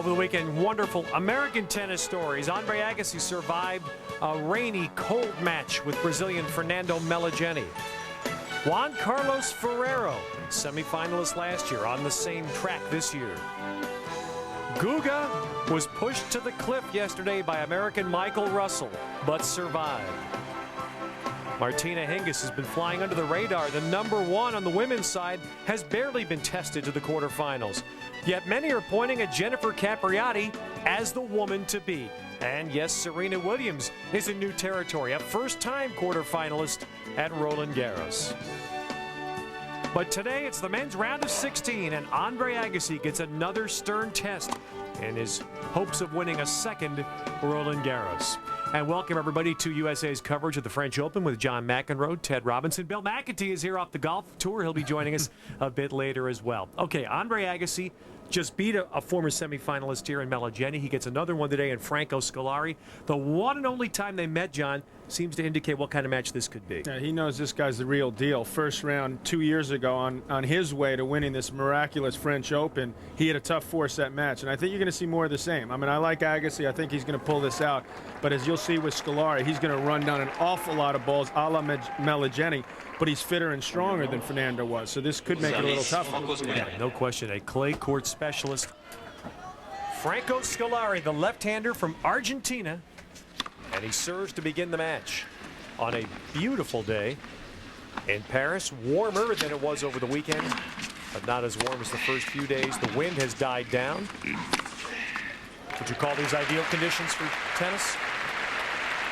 Over the weekend, wonderful American tennis stories. Andre Agassi survived a rainy, cold match with Brazilian Fernando Meligeni. Juan Carlos Ferrero, semifinalist last year, on the same track this year. Guga was pushed to the cliff yesterday by American Michael Russell, but survived. Martina Hingis has been flying under the radar. The #1 on the women's side has barely been tested to the quarterfinals. Yet many are pointing at Jennifer Capriati as the woman to beat. And yes, Serena Williams is in new territory, a first-time quarterfinalist at Roland Garros. But today it's the men's round of 16, and Andre Agassi gets another stern test in his hopes of winning a second Roland Garros. And welcome everybody to USA's coverage of the French Open with John McEnroe, Ted Robinson. Bill McAtee is here off the golf tour. He'll be joining us a bit later as well. Okay, Andre Agassi just beat a former semifinalist here in Meligeni. He gets another one today in Franco Squilari. The one and only time they met, John, seems to indicate what kind of match this could be. Yeah, he knows this guy's the real deal. First round 2 years ago on his way to winning this miraculous French Open, he had a tough 4-set match, and I think you're going to see more of the same. I mean, I like Agassi. I think he's going to pull this out, but as you'll see with Squilari, he's going to run down an awful lot of balls a la Meligeni, but he's fitter and stronger than Fernando was, so this could make it a little tougher. Yeah, no question, a clay court specialist. Franco Squilari, the left-hander from Argentina, and he serves to begin the match on a beautiful day in Paris. Warmer than it was over the weekend, but not as warm as the first few days. The wind has died down. Would you call these ideal conditions for tennis?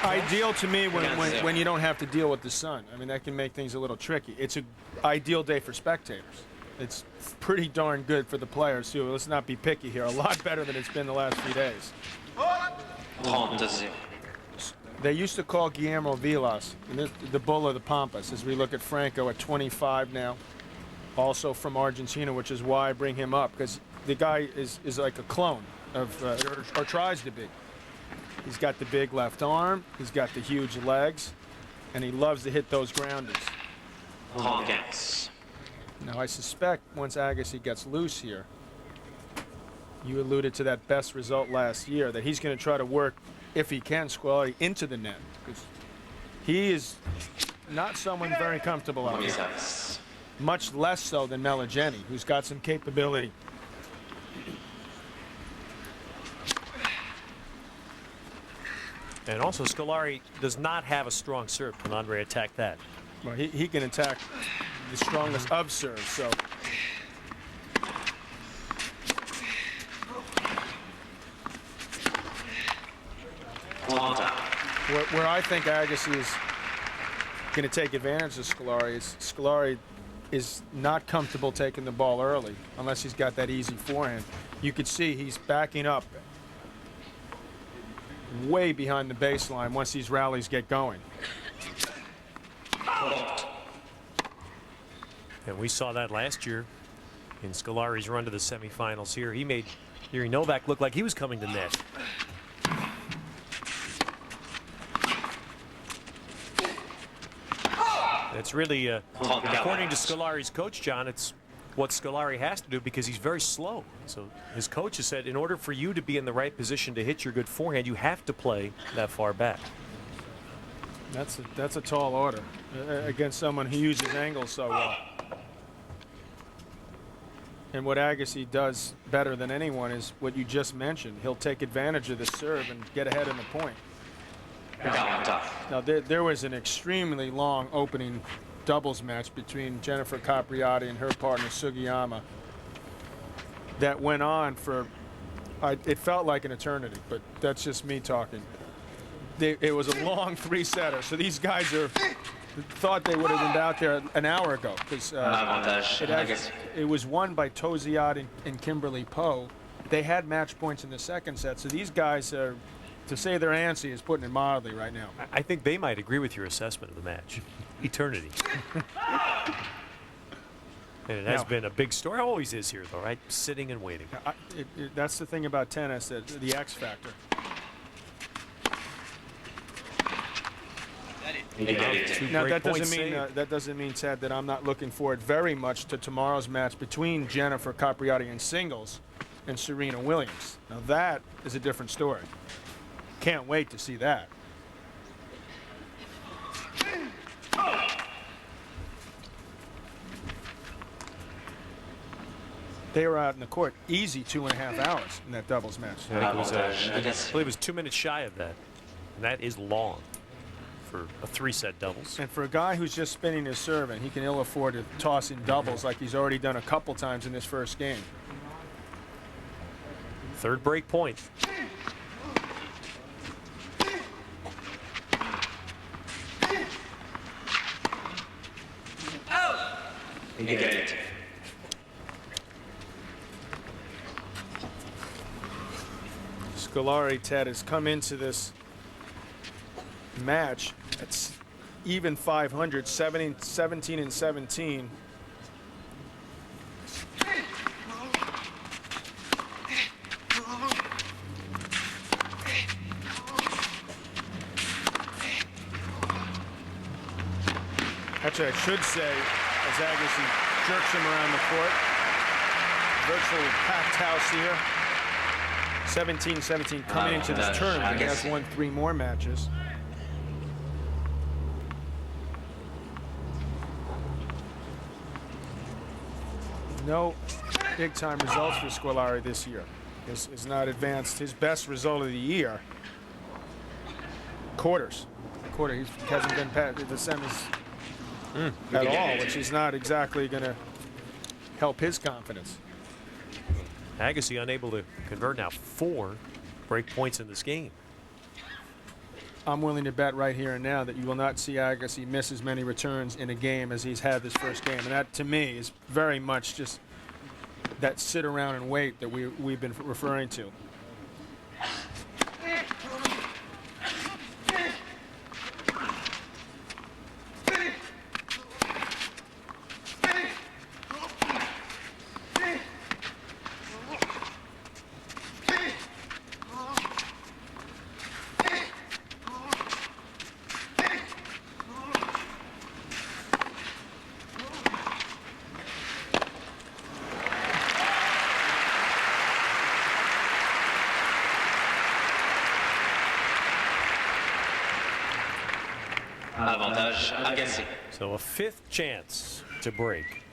Ideal to me when you don't have to deal with the sun. I mean, that can make things a little tricky. It's an ideal day for spectators. It's pretty darn good for the players, too. Let's not be picky here. A lot better than it's been the last few days. They used to call Guillermo Vilas the bull of the Pampas, as we look at Franco at 25 now, also from Argentina, which is why I bring him up, because the guy is like a clone of, or tries to be. He's got the big left arm, he's got the huge legs, and he loves to hit those grounders. Now I suspect once Agassi gets loose here, you alluded to that best result last year, that he's going to try to work, if he can, Squilari into the net, because he is not someone very comfortable out there. Much less so than Meligeni, who's got some capability. And also, Squilari does not have a strong serve. Can Andre attack that? Well, he can attack the strongest of serves, so. Where I think Agassi is going to take advantage of Squilari is Squilari is not comfortable taking the ball early unless he's got that easy forehand. You could see he's backing up way behind the baseline once these rallies get going. And we saw that last year in Squilari's run to the semifinals here. He made Yuri Novak look like he was coming to net. It's really, according to Squilari's coach, John, it's what Squilari has to do because he's very slow. So his coach has said in order for you to be in the right position to hit your good forehand, you have to play that far back. That's a tall order against someone who uses angles so well. And what Agassi does better than anyone is what you just mentioned. He'll take advantage of the serve and get ahead in the point. Now, there was an extremely long opening doubles match between Jennifer Capriati and her partner Sugiyama that went on for, it felt like an eternity, but that's just me talking. It was a long 3-setter, so these guys thought they would have been out there an hour ago, because it was won by Toziat and Kimberly Poe. They had match points in the second set, so these guys are, to say they're antsy is putting it mildly right now. I think they might agree with your assessment of the match. Eternity. And it has been a big story. Always is here, though, right? Sitting and waiting. That's the thing about tennis, the X factor. Now that doesn't mean, Ted, that I'm not looking forward very much to tomorrow's match between Jennifer Capriati in singles and Serena Williams. Now that is a different story. Can't wait to see that. They were out in the court easy 2.5 hours in that doubles match. I believe it was 2 minutes shy of that. And that is long for a 3-set doubles. And for a guy who's just spinning his serve, and he can ill afford to toss in doubles like he's already done a couple times in this first game. Third break point. You get it. Squilari, Ted, has come into this match at even 500, 17 and 17. Actually, I should say, as Agassi jerks him around the court, virtually packed house here. 17-17 coming into this tournament. He has won 3 more matches. No big-time results for Squilari this year. Has not advanced. His best result of the year, quarters. He hasn't been past the semis at all, which is not exactly going to help his confidence. Agassi unable to convert now 4 break points in this game. I'm willing to bet right here and now that you will not see Agassi miss as many returns in a game as he's had this first game. And that, to me, is very much just that sit around and wait that we've been referring to. Avantage Agassi. So a 5th chance to break.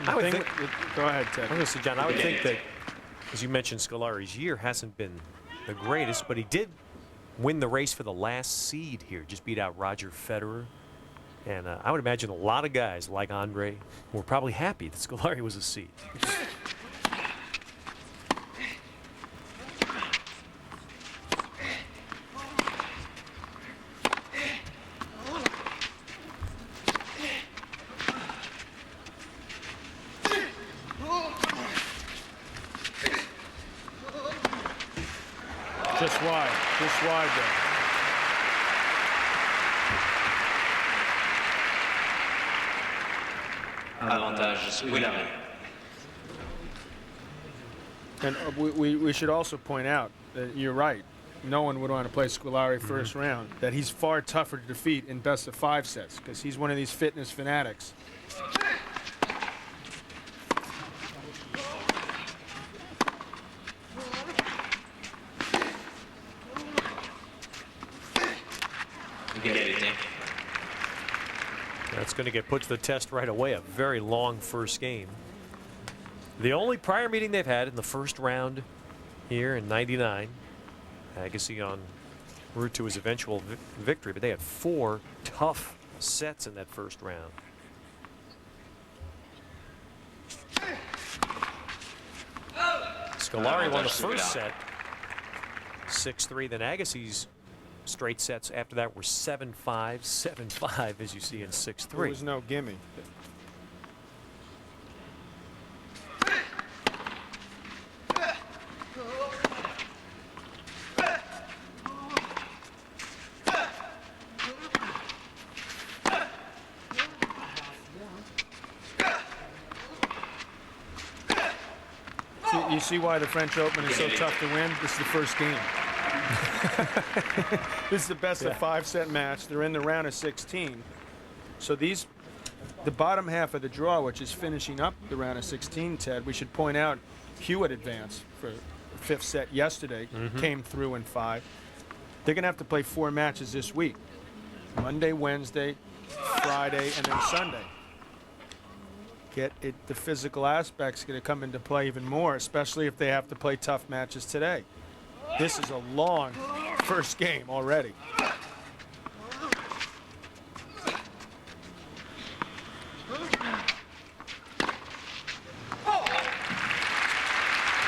I would think, go ahead, Ted. I'm going to say, John, I would think that, as you mentioned, Squilari's year hasn't been the greatest, but he did win the race for the last seed here. Just beat out Roger Federer. And I would imagine a lot of guys like Andre were probably happy that Squilari was a seed. Just wide there. Avantage Squilari. And we should also point out that you're right. No one would want to play Squilari first round. That he's far tougher to defeat in best-of-5 sets because he's one of these fitness fanatics. That's going to get put to the test right away. A very long first game. The only prior meeting they've had in the first round here in '99. Agassi on route to his eventual victory, but they had 4 tough sets in that first round. Squilari won the first set 6-3. Then Agassi's straight sets after that were 7-5, 7-5, as you see in 6-3. There was no gimme. You see why the French Open is so tough to win? This is the first game. This is the best of 5-set match. They're in the round of 16. So the bottom half of the draw, which is finishing up the round of 16, Ted, we should point out Hewitt advanced for 5th set yesterday, came through in 5. They're going to have to play 4 matches this week. Monday, Wednesday, Friday, and then Sunday. The physical aspect's going to come into play even more, especially if they have to play tough matches today. This is a long first game already.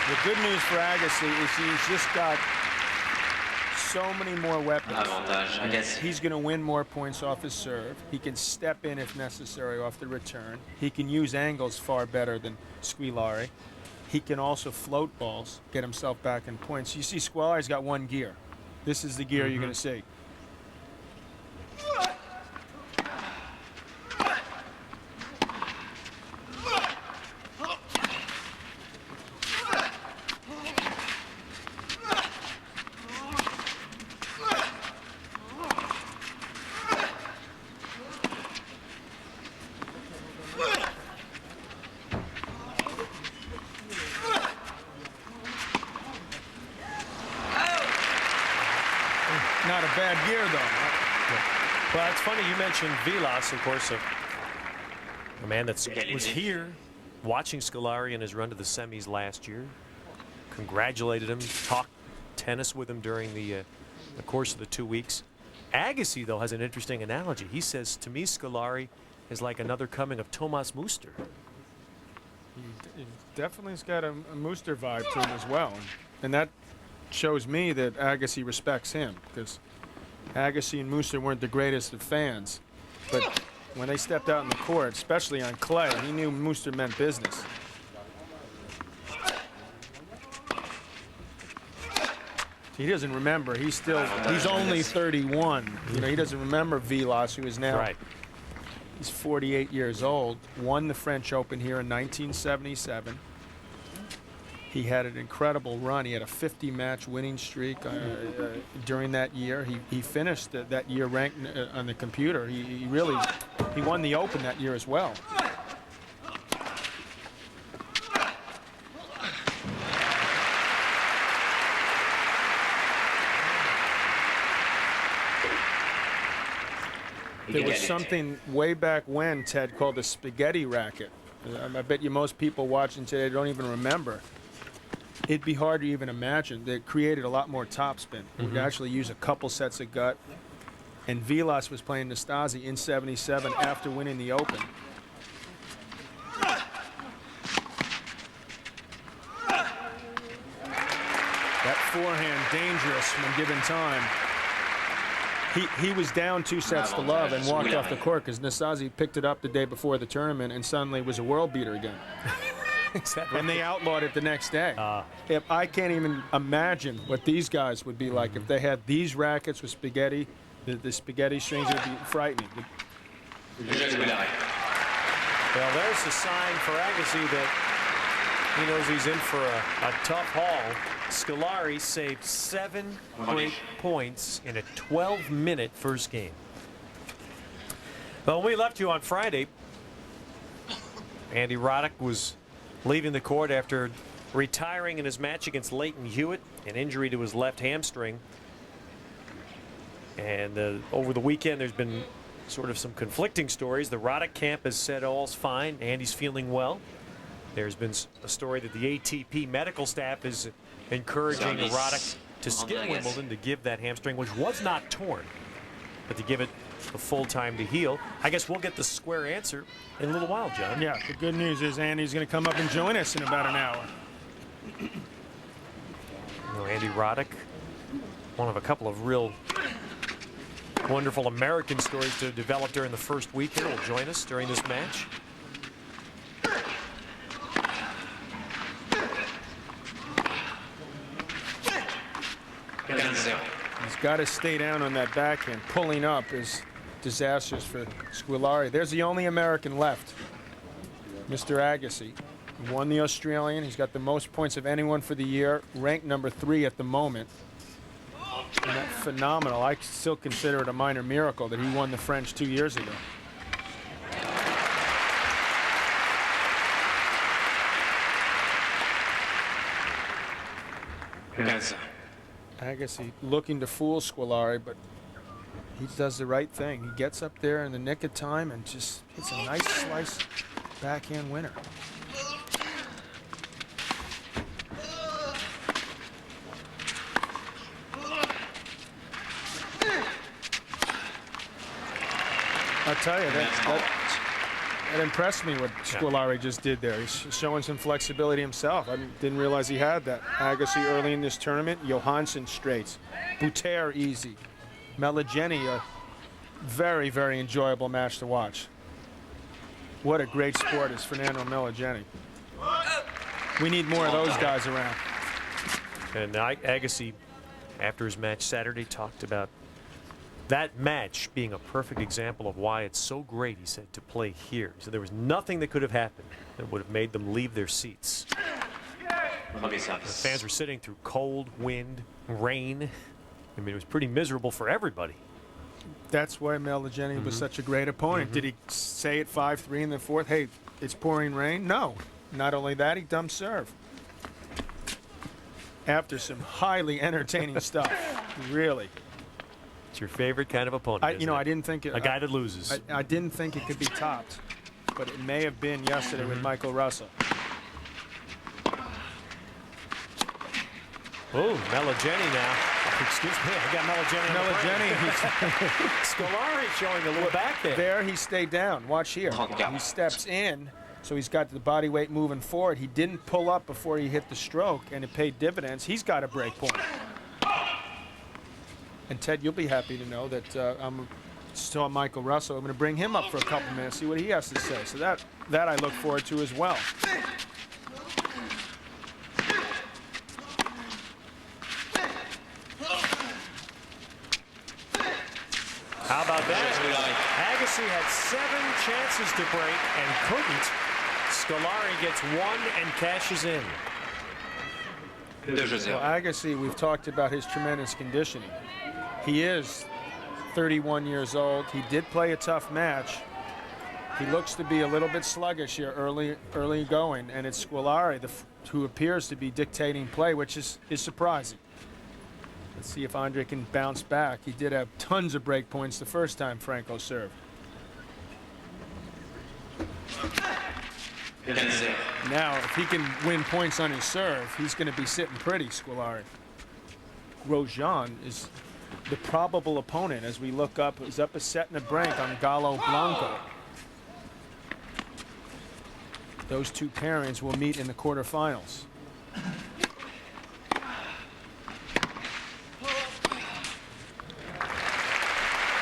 The good news for Agassi is he's just got so many more weapons. Avantage, Agassi. He's going to win more points off his serve. He can step in if necessary off the return. He can use angles far better than Squilari. He can also float balls, get himself back in points. You see Squilari's got 1 gear. This is the gear you're going to see. Not a bad gear, though. Well, it's funny you mentioned Vilas, of course, a man that was here watching Squilari in his run to the semis last year. Congratulated him, talked tennis with him during the course of the 2 weeks. Agassi, though, has an interesting analogy. He says, to me, Squilari is like another coming of Thomas Muster. He definitely's got a Muster vibe to him as well. And that shows me that Agassi respects him, because Agassi and Muster weren't the greatest of fans. But when they stepped out in the court, especially on clay, he knew Muster meant business. He doesn't remember. He's only 31. You know, he doesn't remember Vilas, who is now he's 48 years old. Won the French Open here in 1977. He had an incredible run. He had a 50-match winning streak during that year. He finished that year ranked on the computer. He won the Open that year as well. There was something way back when, Ted, called the spaghetti racket. I bet you most people watching today don't even remember. It'd be hard to even imagine. They created a lot more topspin. We'd actually use a couple sets of gut. And Vilas was playing Nastase in 77 after winning the Open. That forehand dangerous when given time. He was down 2 sets to love and walked off the court because Nastase picked it up the day before the tournament and suddenly was a world beater again. And they outlawed it the next day. If I can't even imagine what these guys would be like if they had these rackets with spaghetti. The spaghetti strings would be frightening. Well, there's a sign for Agassi that he knows he's in for a tough haul. Squilari saved 7 great points in a 12-minute first game. Well, when we left you on Friday, Andy Roddick was leaving the court after retiring in his match against Leighton Hewitt, an injury to his left hamstring. And over the weekend, there's been sort of some conflicting stories. The Roddick camp has said all's fine. Andy's feeling well. There's been a story that the ATP medical staff is encouraging Roddick to skip Wimbledon to give that hamstring, which was not torn, but to give it the full time to heal. I guess we'll get the square answer in a little while, John. Yeah, the good news is Andy's going to come up and join us in about an hour. Andy Roddick, one of a couple of real wonderful American stories to develop during the first week here, will join us during this match. He's got to stay down on that backhand. Pulling up is disastrous for Squilari. There's the only American left, Mr. Agassi. He won the Australian. He's got the most points of anyone for the year, ranked number 3 at the moment. And that's phenomenal. I still consider it a minor miracle that he won the French 2 years ago. Agassi looking to fool Squilari, but he does the right thing. He gets up there in the nick of time and just hits a nice slice backhand winner. I'll tell you, that impressed me what Squilari just did there. He's showing some flexibility himself. I didn't realize he had that. Agassi early in this tournament, Johansson straights. Bouter easy. Meligeni, a very, very enjoyable match to watch. What a great sport is Fernando Meligeni. We need more of those guys around. And Agassi, after his match Saturday, talked about that match being a perfect example of why it's so great, he said, to play here. So there was nothing that could have happened that would have made them leave their seats. The fans were sitting through cold, wind, rain. I mean, it was pretty miserable for everybody. That's why Meligeni was such a great opponent. Did he say at 5-3 in the fourth, hey, it's pouring rain? No. Not only that, he dumped serve. After some highly entertaining stuff, really. It's your favorite kind of opponent. I didn't think it. A guy that loses. I didn't think it could be topped, but it may have been yesterday with Michael Russell. Oh, Meligeni now. Excuse me, I got Meligeni. Squilari showing a little back there. There he stayed down. Watch here. He steps in, so he's got the body weight moving forward. He didn't pull up before he hit the stroke, and it paid dividends. He's got a break point. And Ted, you'll be happy to know that I'm still on Michael Russell. I'm going to bring him up for a couple minutes, see what he has to say. So that I look forward to as well. How about that? Agassi had 7 chances to break and couldn't. Squilari gets 1 and cashes in. Well, Agassi, we've talked about his tremendous conditioning. He is 31 years old. He did play a tough match. He looks to be a little bit sluggish here early going, and it's Squilari who appears to be dictating play, which is surprising. Let's see if Andre can bounce back. He did have tons of break points the first time Franco served. Now, if he can win points on his serve, he's going to be sitting pretty, Squilari. Grosjean is the probable opponent as we look up. He's up a set and a break on Gallo Blanco. Those two pairings will meet in the quarterfinals.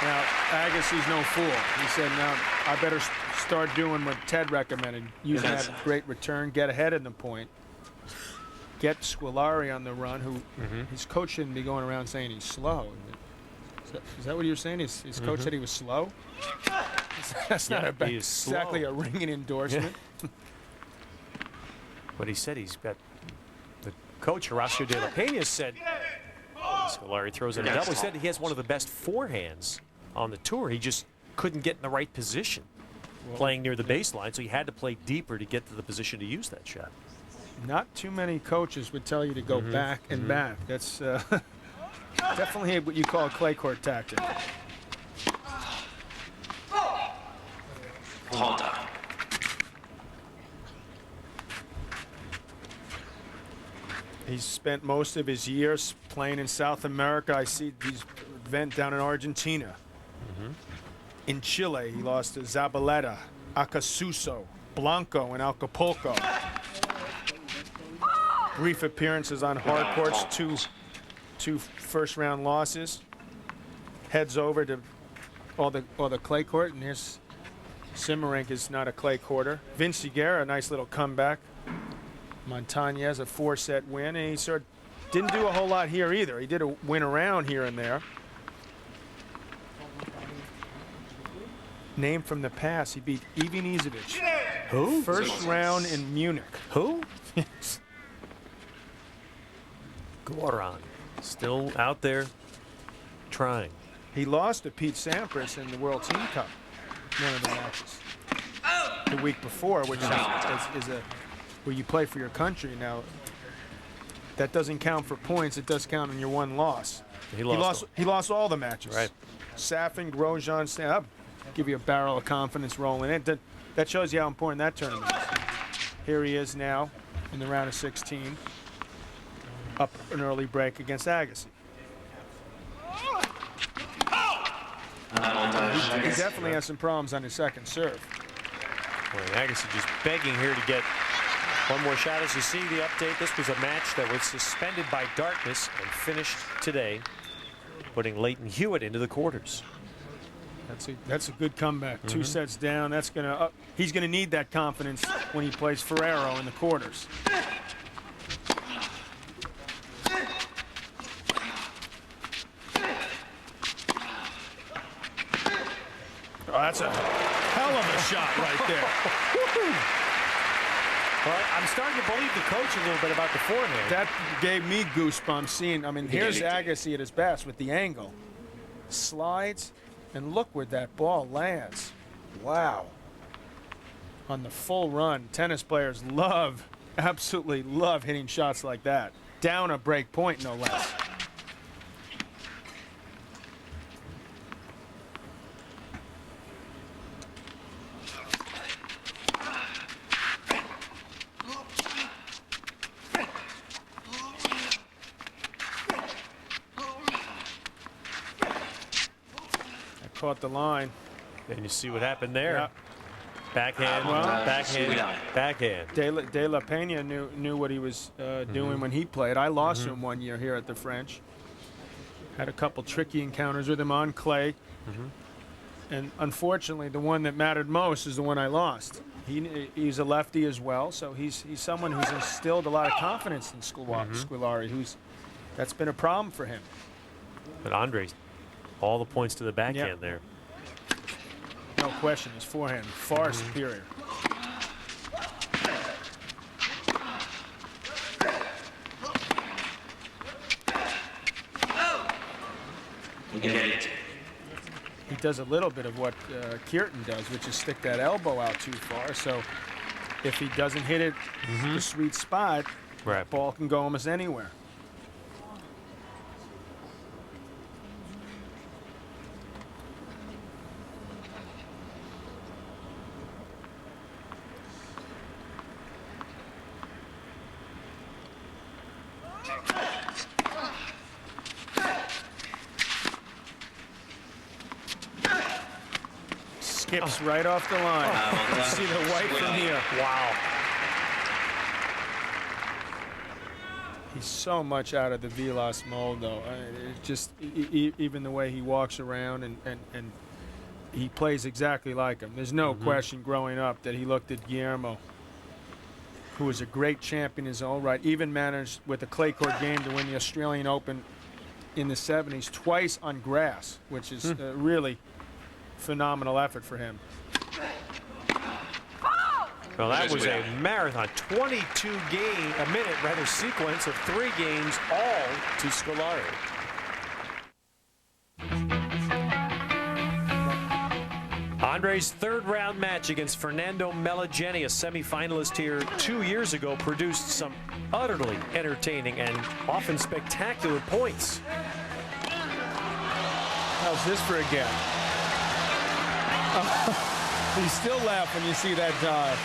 Now, Agassi's no fool. He said, now I better start doing what Ted recommended, using that great return, get ahead in the point, get Squilari on the run, who his coach shouldn't be going around saying he's slow. Is that what you were saying? His coach said he was slow? That's not exactly a ringing endorsement. Yeah. But he said he's got, the coach, Horacio de la Pena, said Squilari throws in a double. He said he has one of the best forehands on the tour. He just couldn't get in the right position playing near the baseline, so he had to play deeper to get to the position to use that shot. Not too many coaches would tell you to go back and back. That's definitely what you call a clay court tactic. Honda. He's spent most of his years playing in South America. I see these event down in Argentina. In Chile, he lost to Zabaleta, Acasuso, Blanco, and Acapulco. Brief appearances on hard courts, two first-round losses. Heads over to all the clay court, and here's Simmerink is not a clay courter. Vince Higuera, a nice little comeback. Montañez, a 4-set win, and he sort of didn't do a whole lot here either. He did a win around here and there. Name from the past, he beat Ivan Izovic. Who? First round in Munich. Who? Goran. Still out there trying. He lost to Pete Sampras in the World Team Cup, one of the matches, the week before, which is where you play for your country. Now, that doesn't count for points. It does count in your one loss. He lost all the matches. Right. Safin, Grosjean, I'll give you a barrel of confidence rolling in. That shows you how important that tournament is. Here he is now in the round of 16, up an early break against Agassi. He definitely has some problems on his second serve. Well, Agassi just begging here to get one more shot. As you see the update, this was a match that was suspended by darkness and finished today, putting Leighton Hewitt into the quarters. That's a good comeback. 2 sets down. That's gonna he's gonna need that confidence when he plays Ferrero in the quarters. Oh, that's a hell of a shot right there. Well, I'm starting to believe the coach a little bit about the forehand. That gave me goosebumps seeing. I mean, here's Agassi at his best with the angle. Slides, and look where that ball lands. Wow. On the full run, tennis players absolutely love hitting shots like that. Down a break point, no less. Caught the line. And you see what happened there. Yeah. Backhand, backhand, backhand. De La Pena knew what he was doing when he played. I lost to him one year here at the French. Had a couple tricky encounters with him on clay. And unfortunately, the one that mattered most is the one I lost. He's a lefty as well, so he's someone who's instilled a lot of confidence in Squilari, that's been a problem for him. But Andre's all the points to the backhand there. No question, his forehand far superior. He does a little bit of what Kierton does, which is stick that elbow out too far. So if he doesn't hit it the sweet spot, that ball can go almost anywhere. Skips right off the line. You see the white from here. Wow. He's so much out of the Vilas mold, though. It's just even the way he walks around and he plays exactly like him. There's no question growing up that he looked at Guillermo, who was a great champion in his own right, even managed with a clay court game to win the Australian Open in the 70s twice on grass, which is really phenomenal effort for him. Well, that was a marathon, 22-minute sequence of 3 games, all to Squilari. Andre's third-round match against Fernando Meligeni, a semifinalist here 2 years ago, produced some utterly entertaining and often spectacular points. How's this for a gap? You still laugh when you see that dive.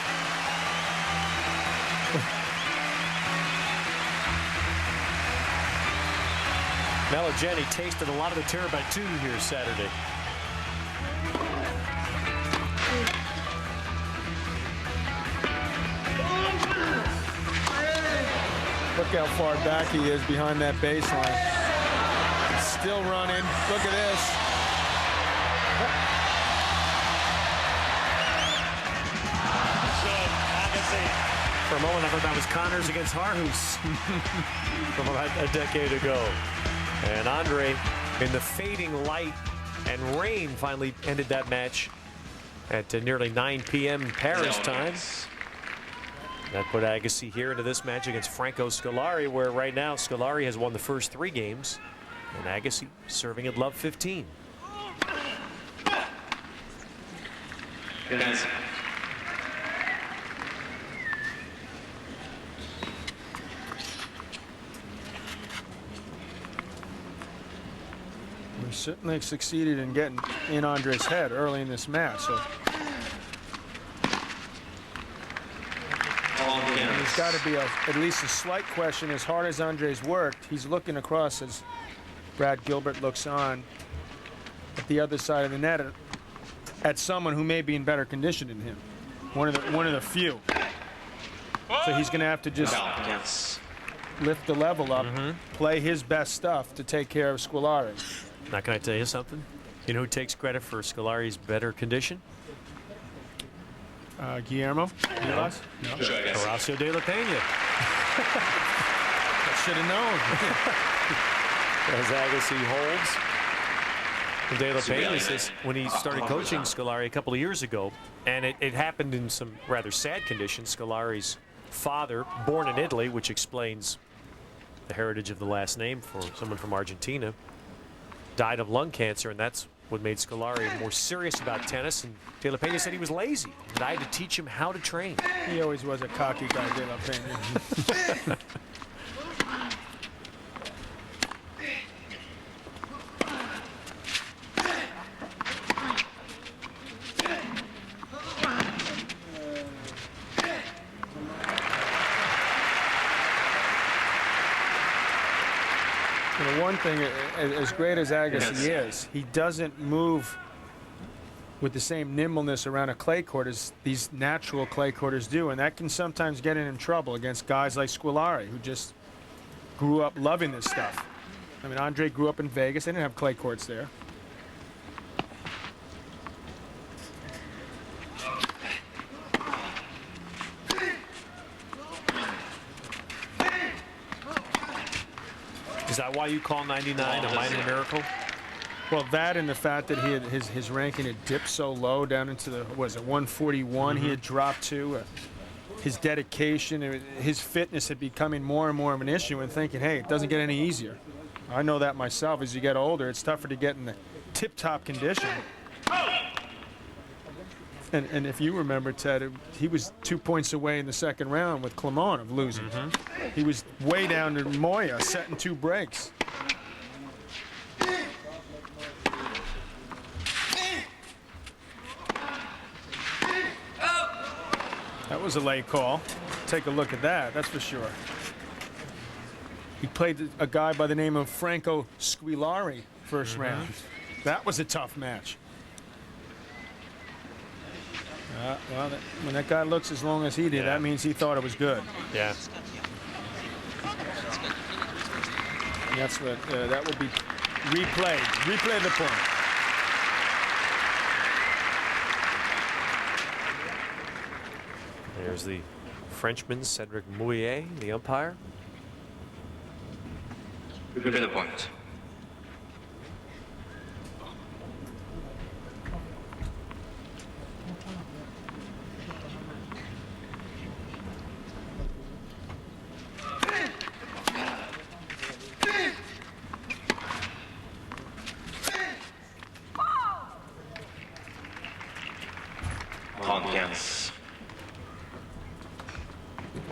Meligeni tasted a lot of the terror by 2 here Saturday. Look how far back he is behind that baseline. Still running. Look at this. For a moment, I thought that was Connors against Harhus from about a decade ago. And Andre, in the fading light and rain, finally ended that match at nearly 9 p.m. Paris time. That put Agassi here into this match against Franco Squilari, where right now Squilari has won the first 3 games And Agassi serving at love 15. 15. We certainly succeeded in getting in Andre's head early in this match. So there's got to be at least a slight question. As hard as Andre's worked, he's looking across as Brad Gilbert looks on at the other side of the net at someone who may be in better condition than him. One of the few. So he's going to have to just lift the level up, play his best stuff to take care of Squilari. Now, can I tell you something? You know who takes credit for Squilari's better condition? Guillermo? No. Horacio de la Peña. I should have known. As Agassi holds. And de la Peña says when he started coaching Squilari a couple of years ago, and it happened in some rather sad conditions. Squilari's father, born in Italy, which explains the heritage of the last name for someone from Argentina, died of lung cancer, and that's what made Squilari more serious about tennis. And De La Peña said he was lazy, and I had to teach him how to train. He always was a cocky guy, De La Peña. One thing, as great as Agassi is, he doesn't move with the same nimbleness around a clay court as these natural clay courters do, and that can sometimes get him in trouble against guys like Squilari, who just grew up loving this stuff. I mean, Andre grew up in Vegas. They didn't have clay courts there. Is that why you call 99 a minor miracle? Well, that and the fact that he had his ranking had dipped so low down into the, what was it, 141 he had dropped to. His dedication, his fitness had becoming more and more of an issue, and thinking, hey, it doesn't get any easier. I know that myself. As you get older, it's tougher to get in the tip-top condition. And if you remember, Ted, he was 2 points away in the second round with Clement of losing. He was way down to Moya, setting 2 breaks. That was a late call. Take a look at that, that's for sure. He played a guy by the name of Franco Squilari first round. That was a tough match. Well, when that guy looks as long as he did, that means he thought it was good. Yeah. And that's what that will be replayed. Replay the point. There's the Frenchman, Cedric Mouillet, the umpire. Replay the point.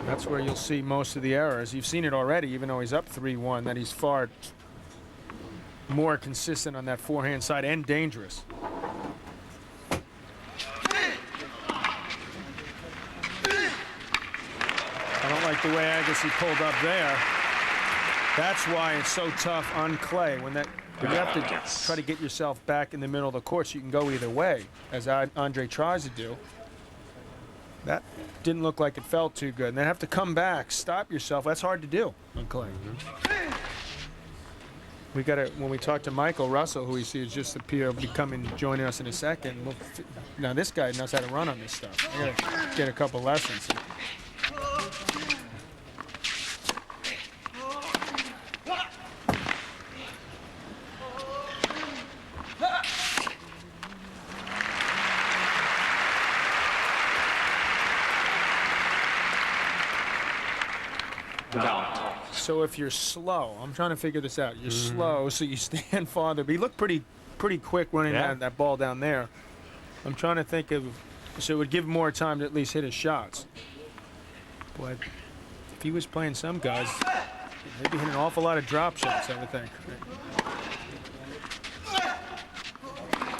That's where you'll see most of the errors. You've seen it already, even though he's up 3-1, that he's far more consistent on that forehand side and dangerous. I don't like the way Agassi pulled up there. That's why it's so tough on clay. When you have to try to get yourself back in the middle of the court so you can go either way, as Andre tries to do. That didn't look like it felt too good. And then have to come back, stop yourself. That's hard to do on clay. We got to, when we talk to Michael Russell, who we see is just appear be joining us in a second. Now this guy knows how to run on this stuff. I got to get a couple lessons. So if you're slow, I'm trying to figure this out. You're slow, so you stand farther. But he looked pretty quick running that ball down there. I'm trying to think of, so it would give him more time to at least hit his shots. But if he was playing some guys, they'd be hitting an awful lot of drop shots, I would think.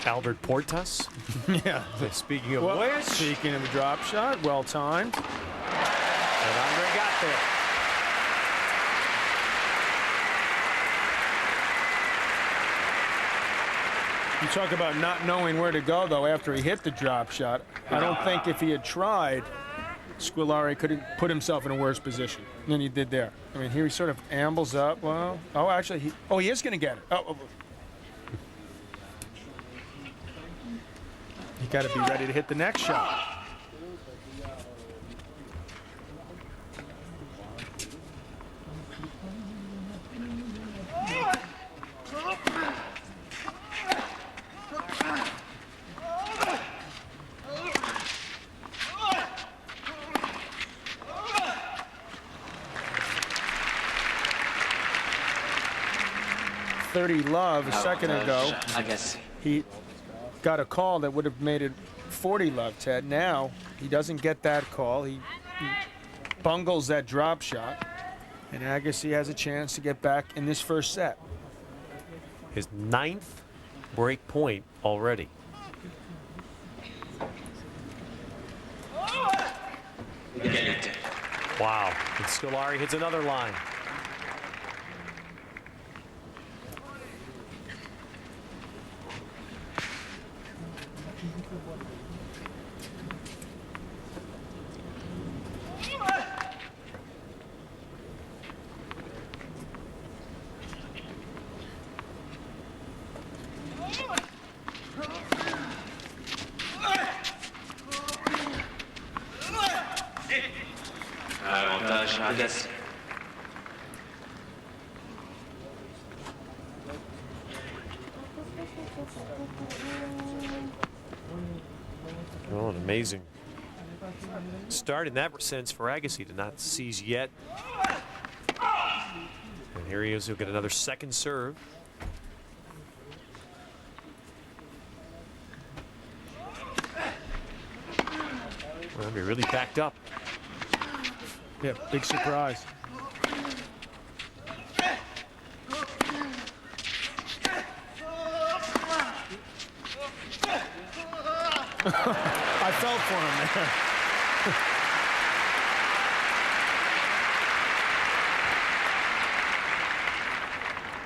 Albert Portas. Yeah. Speaking of Well, which, speaking of a drop shot, well timed. and Andre got there. You talk about not knowing where to go, though, after he hit the drop shot. I don't think if he had tried, Squilari could have put himself in a worse position than he did there. I mean, here he sort of ambles up. Well, oh, actually, he is going to get it. Oh. You got to be ready to hit the next shot. Love a second ago. Agassi. He got a call that would have made it 40 love, Ted. Now he doesn't get that call. He bungles that drop shot, and Agassi has a chance to get back in this first set. His 9th break point already. Égalité. Wow. And Squilari hits another line. Avantage Agassi. Oh, an amazing start in that sense for Agassi to not seize yet. And here he is. He'll get another second serve. Well, he really backed up. Yeah, big surprise. I felt for him there.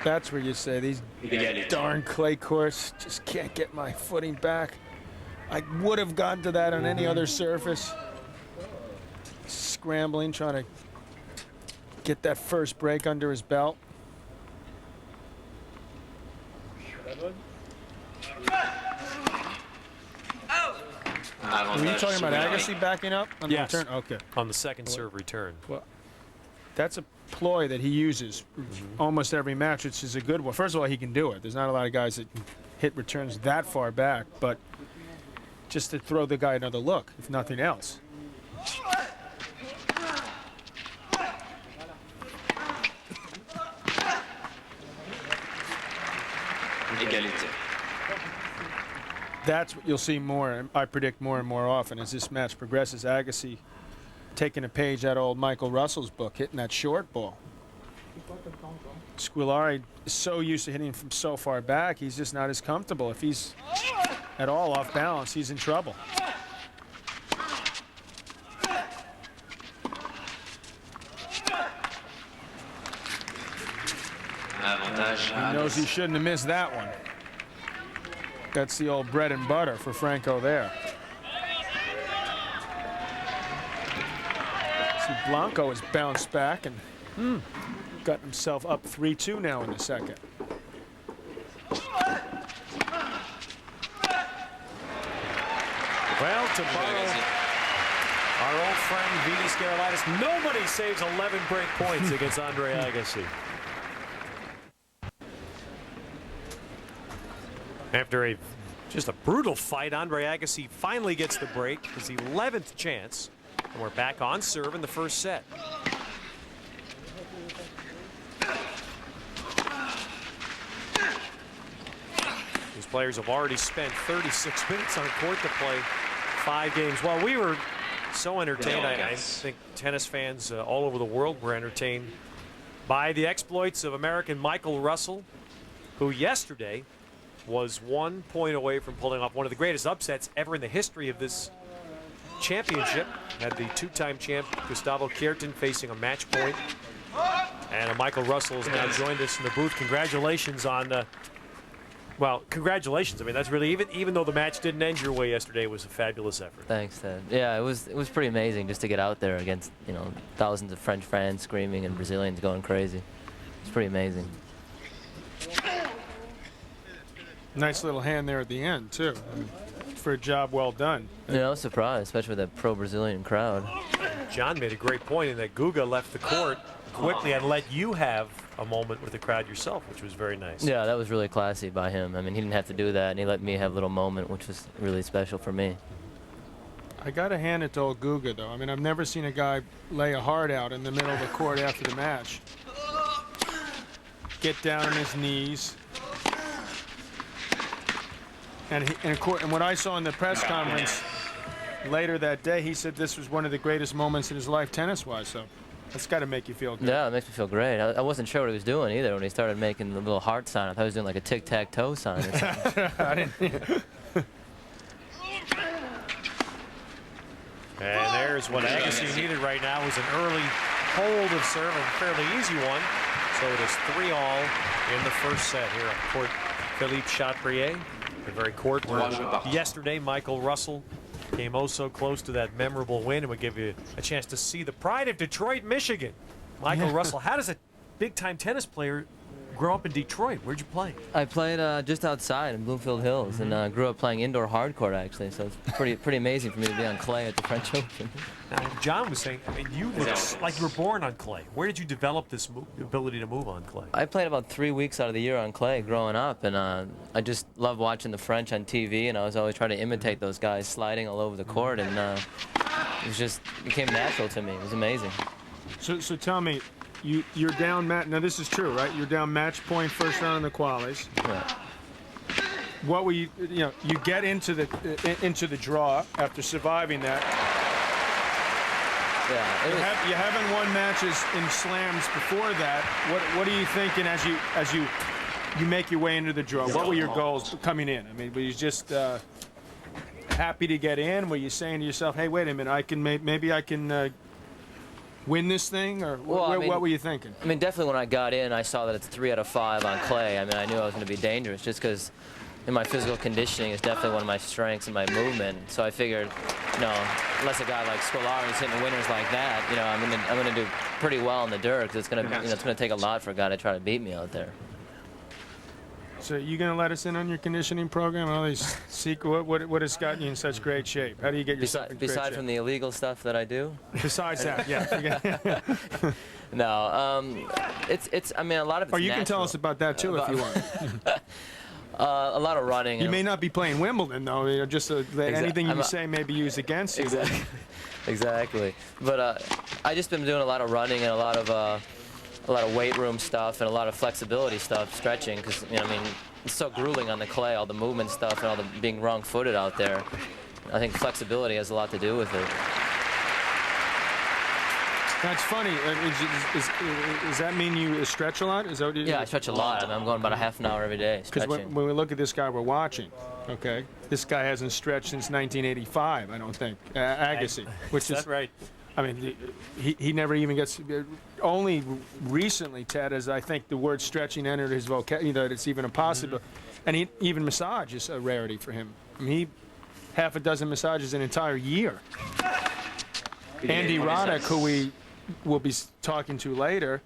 That's where you say these darn clay courts just can't get my footing back. I would have gotten to that on any other surface. Scrambling, trying to get that first break under his belt. Were you talking about Agassi backing up on the Yes. return? Okay. On the second serve return. Well, that's a ploy that he uses almost every match, which is a good one. First of all, he can do it. There's not a lot of guys that can hit returns that far back, but just to throw the guy another look, if nothing else. Égalité. That's what you'll see more, I predict more and more often as this match progresses. Agassi taking a page out of old Michael Russell's book, hitting that short ball. Squilari is so used to hitting from so far back, he's just not as comfortable. If he's at all off balance, he's in trouble. Avantage He knows he Agassi. shouldn't have missed that one. That's the old bread and butter for Franco there. See, Blanco has bounced back and got himself up 3-2 now in the second. Well, to borrow our old friend Vitas Gerulaitis, nobody saves 11 break points against Andre Agassi. After just a brutal fight, Andre Agassi finally gets the break, his 11th chance, and we're back on serve in the first set. These players have already spent 36 minutes on court to play 5 games. Well, we were so entertained. I think tennis fans all over the world were entertained by the exploits of American Michael Russell, who yesterday was 1 point away from pulling off one of the greatest upsets ever in the history of this championship. Had the 2-time champ Gustavo Kuerten facing a match point. And Michael Russell has now joined us in the booth. Congratulations on well, congratulations. I mean, that's really, even though the match didn't end your way yesterday, it was a fabulous effort. Thanks, Ted. Yeah, it was pretty amazing just to get out there against, you know, thousands of French fans screaming and Brazilians going crazy. It's pretty amazing. Nice little hand there at the end, too, for a job well done. You know, I was surprised, especially with that pro-Brazilian crowd. John made a great point in that Guga left the court quickly and let you have a moment with the crowd yourself, which was very nice. Yeah, that was really classy by him. I mean, he didn't have to do that, and he let me have a little moment, which was really special for me. I got to hand it to old Guga, though. I mean, I've never seen a guy lay a heart out in the middle of the court after the match. Get down on his knees. And what I saw in the press conference later that day, he said this was one of the greatest moments in his life tennis-wise. So that's got to make you feel good. Yeah, it makes me feel great. I wasn't sure what he was doing either when he started making the little heart sign. I thought he was doing like a tic-tac-toe sign or something. I didn't. And there's what Agassi needed right now is an early hold of serve, a fairly easy one. So it is 3-all in the first set here on court Philippe Chatrier. The very court where yesterday Michael Russell came oh so close to that memorable win, and would give you a chance to see the pride of Detroit, Michigan. Michael Russell, how does a big-time tennis player grow up in Detroit? Where'd you play? I played just outside in Bloomfield Hills, and grew up playing indoor hardcourt, actually. So it's pretty amazing for me to be on clay at the French Open. Now, John was saying, I mean, you look like you were born on clay. Where did you develop this ability to move on clay? I played about 3 weeks out of the year on clay growing up, and I just loved watching the French on TV, and I was always trying to imitate those guys sliding all over the court, and it became natural to me. It was amazing. So tell me, you're down now this is true, right? You're down match point first round in the qualies. Yeah. What were you get into the draw after surviving that. Yeah, you haven't won matches in slams before that. What are you thinking as you make your way into the draw? What were your goals coming in? I mean, were you just happy to get in? Were you saying to yourself, "Hey, wait a minute, maybe I can win this thing," or what were you thinking? I mean, definitely when I got in, I saw that it's 3 out of 5 on clay. I mean, I knew I was going to be dangerous just because my physical conditioning is definitely one of my strengths and my movement. So I figured, unless a guy like Squilari is hitting winners like that, I'm gonna do pretty well in the dirt, because it's gonna take a lot for a guy to try to beat me out there. So you gonna let us in on your conditioning program? All these secret, what has gotten you in such great shape? How do you get yourself in great shape? Besides from the illegal stuff that I do? Besides that, yeah. No, it's. I mean, a lot of it's or you natural. can tell us about that too if you want. A lot of running. You may not be playing Wimbledon though. Just anything you say may be used against you. Exactly. But I just been doing a lot of running and a lot of weight room stuff and a lot of flexibility stuff, stretching, because I mean, it's so grueling on the clay, all the movement stuff and all the being wrong-footed out there. I think flexibility has a lot to do with it. That's funny. Does that mean you stretch a lot? Yeah, I stretch a lot. I mean, I'm going about a half an hour every day because stretching. when we look at this guy we're watching, okay, this guy hasn't stretched since 1985, I don't think. Agassi, which is right. I mean, he never even gets. Only recently, Ted, as I think the word stretching entered his vocabulary, that it's even a possibility. And even massage is a rarity for him. I mean, half a dozen massages an entire year. Andy Roddick, who we will be talking to later,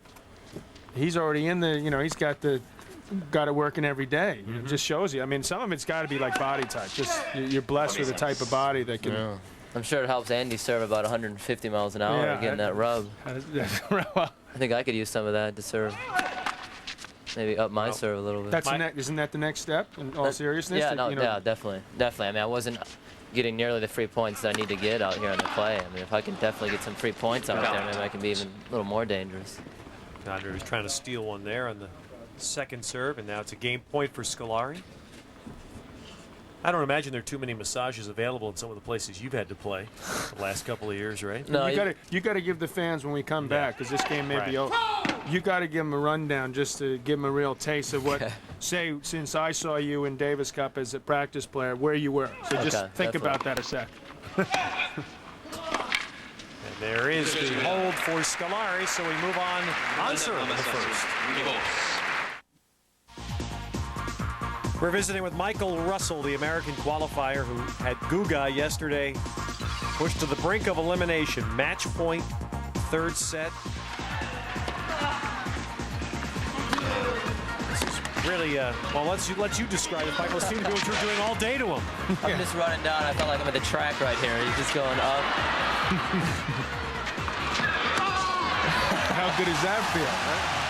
he's already in the. He's got it working every day. It just shows you. I mean, some of it's got to be like body type. Just you're blessed with a type of body that can. Yeah. I'm sure it helps Andy serve about 150 miles an hour getting that rub. I think I could use some of that to serve. Maybe up my serve a little bit. Isn't that the next step in all seriousness? Yeah, yeah, definitely. I mean, I wasn't getting nearly the free points that I need to get out here on the clay. I mean, if I can definitely get some free points out there, maybe I can be even a little more dangerous. Andre was trying to steal one there on the second serve, and now it's a game point for Squilari. I don't imagine there are too many massages available in some of the places you've had to play the last couple of years, right? No, you got to give the fans when we come back, because this game may be over. You got to give them a rundown just to give them a real taste of what. Say, since I saw you in Davis Cup as a practice player, where you were. So just think about that a sec. And there is the hold for Squilari, so we move on serve in the first. We're visiting with Michael Russell, the American qualifier who had Guga yesterday, pushed to the brink of elimination. Match point, third set. This is really, well, let you describe it, Michael. It seemed to be what you're doing all day to him. I'm just running down. I felt like I'm at the track right here. He's just going up. How good does that feel, right?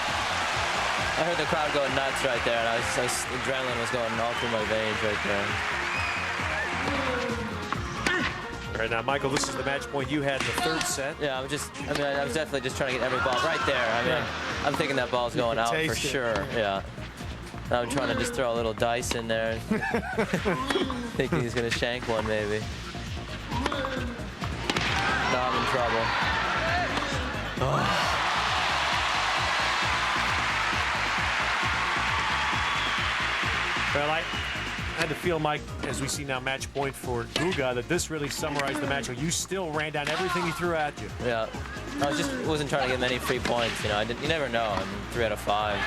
I heard the crowd going nuts right there, and adrenaline was going all through my veins right there. All right, now, Michael, this is the match point you had in the third set. Yeah, I was definitely just trying to get every ball right there. I mean, I'm thinking that ball's going out for sure. Yeah. I'm trying to just throw a little dice in there, thinking he's going to shank one maybe. Now I'm in trouble. Oh. Well, I had to feel, Mike, as we see now match point for Guga, that this really summarized the match. You still ran down everything he threw at you. Yeah, I wasn't trying to get many free points. You know, you never know. I mean, 3 out of 5.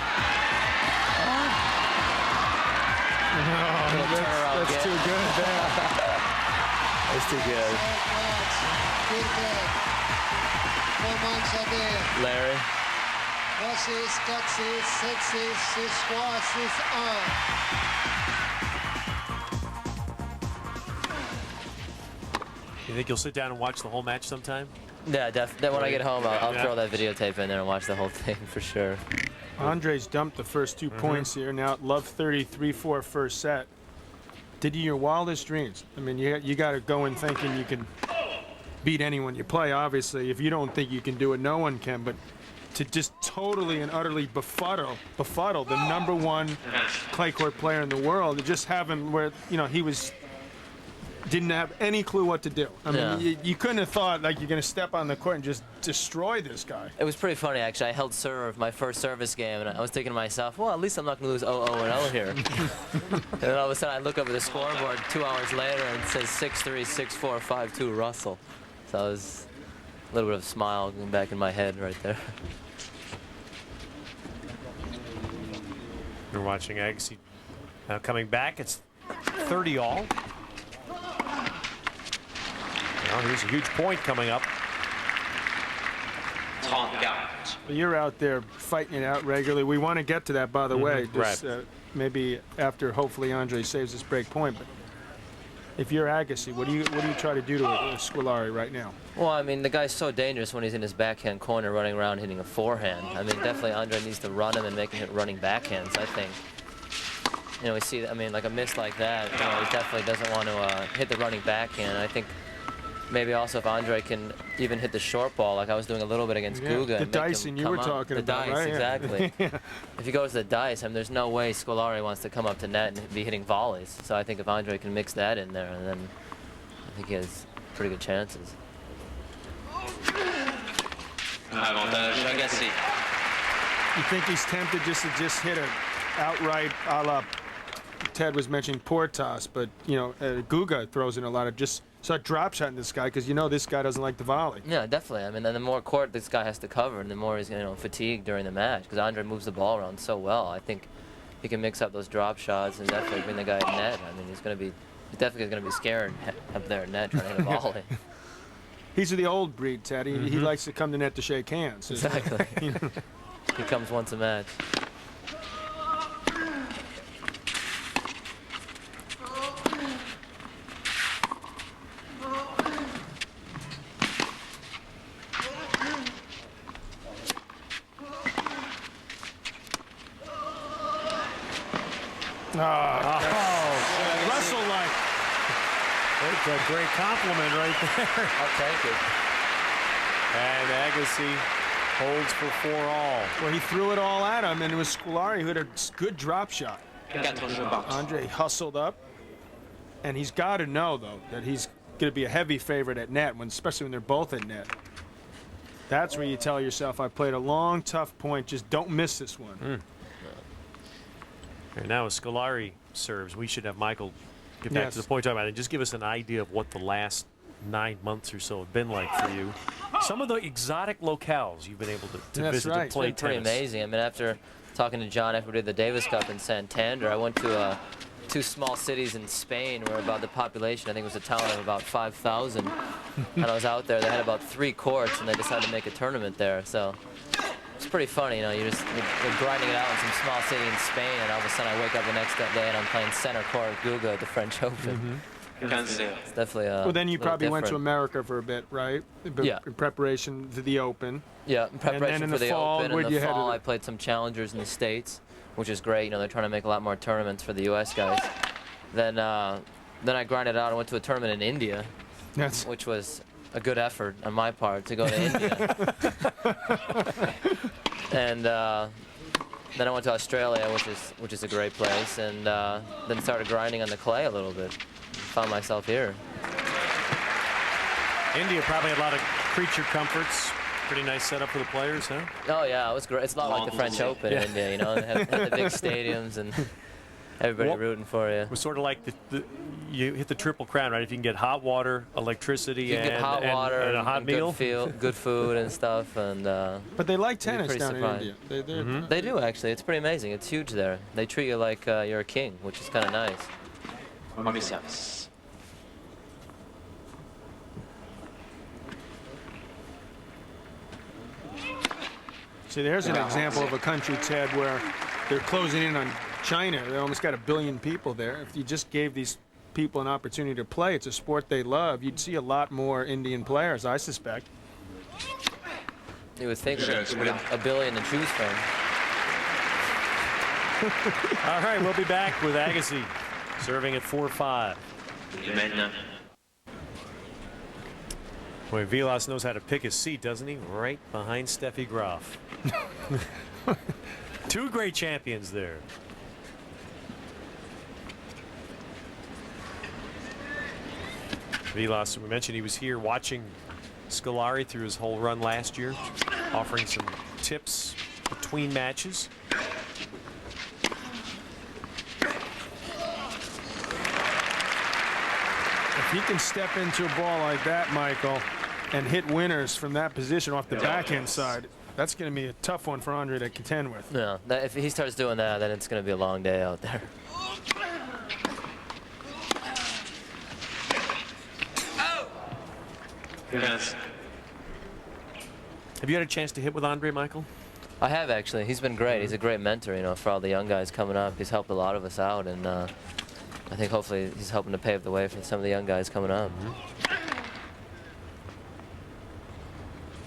No, that's too good. That's too good. Larry. 3, 4, 6, 7, 6, 3, 6, 1. You think you'll sit down and watch the whole match sometime? Yeah, definitely. When I get home, I'll throw that videotape in there and watch the whole thing for sure. Andre's dumped the first 2 points here. Now at love 33-4 first set. Did you your wildest dreams? I mean, you got to go in thinking you can beat anyone you play. Obviously, if you don't think you can do it, no one can. But to just totally and utterly befuddle the #1 clay court player in the world, to just have him where he didn't have any clue what to do. I mean, you couldn't have thought like you're going to step on the court and just destroy this guy. It was pretty funny, actually. I held serve my first service game, and I was thinking to myself, well, at least I'm not going to lose 0-0 here. And then all of a sudden, I look over the scoreboard 2 hours later, and it says 6-3, 6-4, 5-2 Russell. So it was a little bit of a smile going back in my head right there. You're watching Agassi now coming back. It's 30-all. Well, here's a huge point coming up. 30-40. You're out there fighting it out regularly. We want to get to that, by the way. Just, maybe after, hopefully, Andre saves this break point. But if you're Agassi, what do you try to do to Squilari right now? Well, I mean, the guy's so dangerous when he's in his backhand corner running around hitting a forehand. I mean, definitely Andre needs to run him and make him hit running backhands, I think. We see, I mean, like a miss like that, he definitely doesn't want to hit the running backhand. I think maybe also if Andre can even hit the short ball, like I was doing a little bit against Guga. The dicing you were talking about, the dice, right? exactly. If he goes to the dice, I mean, there's no way Squilari wants to come up to net and be hitting volleys. So I think if Andre can mix that in there, then I think he has pretty good chances. Avantage Agassi. You think he's tempted just to hit an outright a la Ted was mentioning poor toss, but Guga throws in a lot of just drop shot in this guy because this guy doesn't like the volley. Yeah, definitely. I mean, and the more court this guy has to cover, and the more he's fatigued during the match because Andre moves the ball around so well. I think he can mix up those drop shots and definitely bring the guy at net. I mean, he's definitely going to be scared up there at net trying to hit a volley. He's the old breed, Teddy. He likes to come to net to shake hands. Exactly. He comes once a match. Russell-like. That's a great compliment right there. I'll take it. And Agassi holds for 4-all. Well, he threw it all at him, and it was Squilari who had a good drop shot. 4 jeux. Andre hustled up. And he's got to know, though, that he's going to be a heavy favorite at net, especially when they're both at net. That's where you tell yourself, I played a long, tough point. Just don't miss this one. And now as Squilari serves, we should have Michael get back to the point about it and just give us an idea of what the last 9 months or so have been like for you. Some of the exotic locales you've been able to visit and play it's been pretty amazing. I mean, after talking to John after we did the Davis Cup in Santander, I went to 2 small cities in Spain where about the population, I think it was a town of about 5,000. And I was out there, they had about 3 courts, and they decided to make a tournament there. So it's pretty funny, you know, you're grinding it out in some small city in Spain, and all of a sudden I wake up the next day and I'm playing center court Guga at the French Open. It's definitely well, then you probably went to different. America for a bit, right? Yeah. In preparation to the Open. Yeah, in preparation in for the the fall, Open. where'd In you the head fall, to? I played some challengers in the States, which is great. You know, they're trying to make a lot more tournaments for the U.S. guys. Then I grinded out and went to a tournament in India, which was a good effort on my part to go to India. And then I went to Australia, which is a great place, and then started grinding on the clay a little bit. Found myself here. India probably had a lot of creature comforts. Pretty nice setup for the players, huh? Oh yeah, it was great. It's a lot like the French Open in India, you know. They have the big stadiums and everybody rooting for you. It was sort of like you hit the Triple Crown, right? If you can get hot water, electricity, You can get hot water and a hot meal. Good food and stuff. And but they like tennis pretty down surprised. in India. They do, actually. It's pretty amazing. It's huge there. They treat you like you're a king, which is kind of nice. Premier service. See, there's an example of a country, Ted, where they're closing in on China. They almost got 1 billion people there. If you just gave these people an opportunity to play, it's a sport they love, you'd see a lot more Indian players, I suspect. You would think with 1 billion to choose from. All right, we'll be back with Agassi serving at 4-5. Boy, Vilas knows how to pick his seat, doesn't he? Right behind Steffi Graf. 2 great champions there. Vilas, we mentioned he was here watching Squilari through his whole run last year, offering some tips between matches. If he can step into a ball like that, Michael, and hit winners from that position off the backhand side, that's going to be a tough one for Andre to contend with. Yeah, if he starts doing that, then it's going to be a long day out there. Yes. Have you had a chance to hit with Andre, Michael? I have, actually. He's been great. He's a great mentor, you know, for all the young guys coming up. He's helped a lot of us out, and I think hopefully he's helping to pave the way for some of the young guys coming up.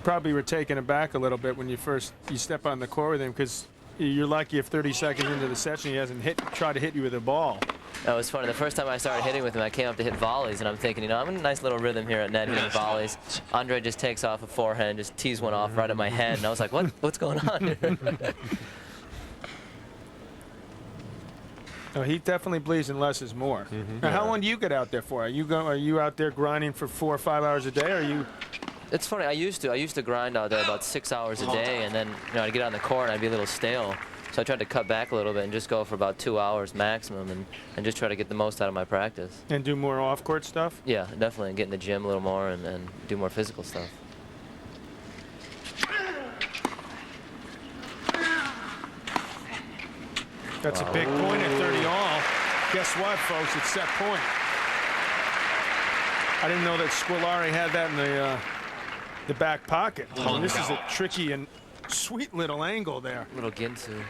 Probably were taken aback a little bit when you step on the court with him, because you're lucky if 30 seconds into the session he hasn't tried to hit you with a ball. That was funny. The first time I started hitting with him, I came up to hit volleys, and I'm thinking, you know, I'm in a nice little rhythm here at net hitting volleys. Andre just takes off a forehand, just tees one off right at my head, and I was like, what's going on here? No, he definitely believes in less is more. Now, how long do you get out there for? Are you out there grinding for 4 or 5 hours a day? Or are you? It's funny. I used to grind out there about 6 hours a day, and then I'd get on the court and I'd be a little stale. So I tried to cut back a little bit and just go for about 2 hours maximum, and just try to get the most out of my practice. And do more off-court stuff? Yeah, definitely. And get in the gym a little more and do more physical stuff. That's a big point at 30 all. Guess what, folks? It's set point. I didn't know that Squilari had that in the back pocket. I mean, this is a tricky and sweet little angle there. Little Ginsu.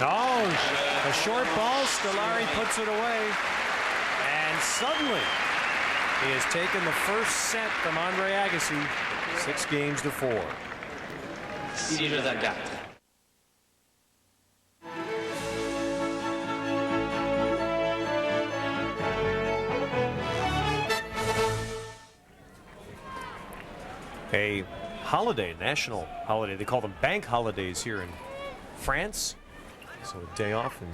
Oh, a short ball. Squilari puts it away. And suddenly, He has taken the first set from Andre Agassi, 6-4. 6-4. A holiday, national holiday. They call them bank holidays here in France. So a day off, and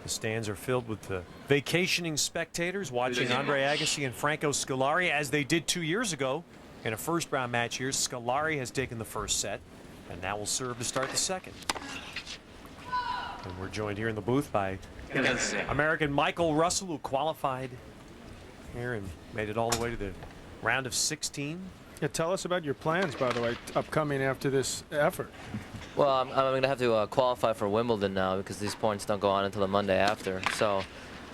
the stands are filled with the vacationing spectators watching Andre Agassi and Franco Squilari, as they did 2 years ago in a first-round match here. Squilari has taken the first set, and now will serve to start the second. And we're joined here in the booth by American Michael Russell, who qualified here and made it all the way to the round of 16. Yeah, tell us about your plans, by the way, upcoming after this effort. Well, I'm going to have to qualify for Wimbledon now because these points don't go on until the Monday after. So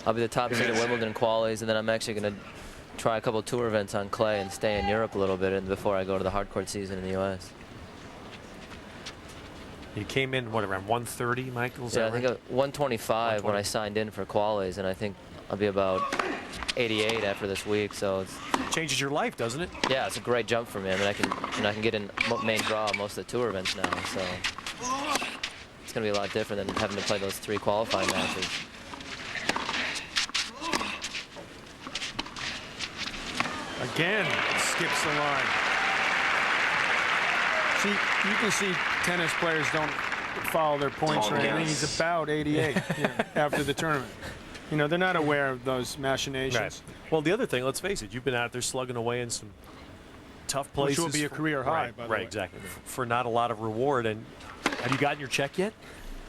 I'll be the top seed at Wimbledon qualies, and then I'm actually going to try a couple tour events on clay and stay in Europe a little bit and before I go to the hardcourt season in the U.S. You came in, what, around 130, Michael? Yeah, I think 125 when I signed in for qualies, and I think I'll be about 88 after this week. So it's changes your life, doesn't it? Yeah, it's a great jump for me. I mean, I can get in main draw most of the tour events now, so it's going to be a lot different than having to play those 3 qualifying matches. Again, skips the line. See, you can see tennis players don't follow their points ranking. I mean, he's about 88 after the tournament. You know, they're not aware of those machinations. Right. Well, the other thing, let's face it, you've been out there slugging away in some tough places. Which will be a career high, right, by the way. Right, exactly. For not a lot of reward. And have you gotten your check yet?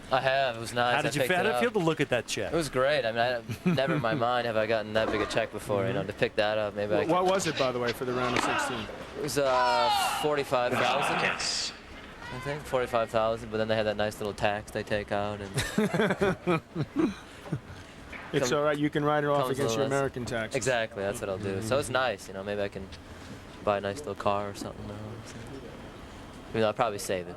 I have. It was nice. How did you feel to look at that check? It was great. I mean, never in my mind have I gotten that big a check before. You know, to pick that up, maybe. What was it, by the way, for the round of 16? It was 45,000. I think 45,000. But then they had that nice little tax they take out. And it's all right. You can write it off against your American tax. Exactly. That's what I'll do. So it's nice. You know, maybe I can buy a nice little car or something. You know, I'll probably save it.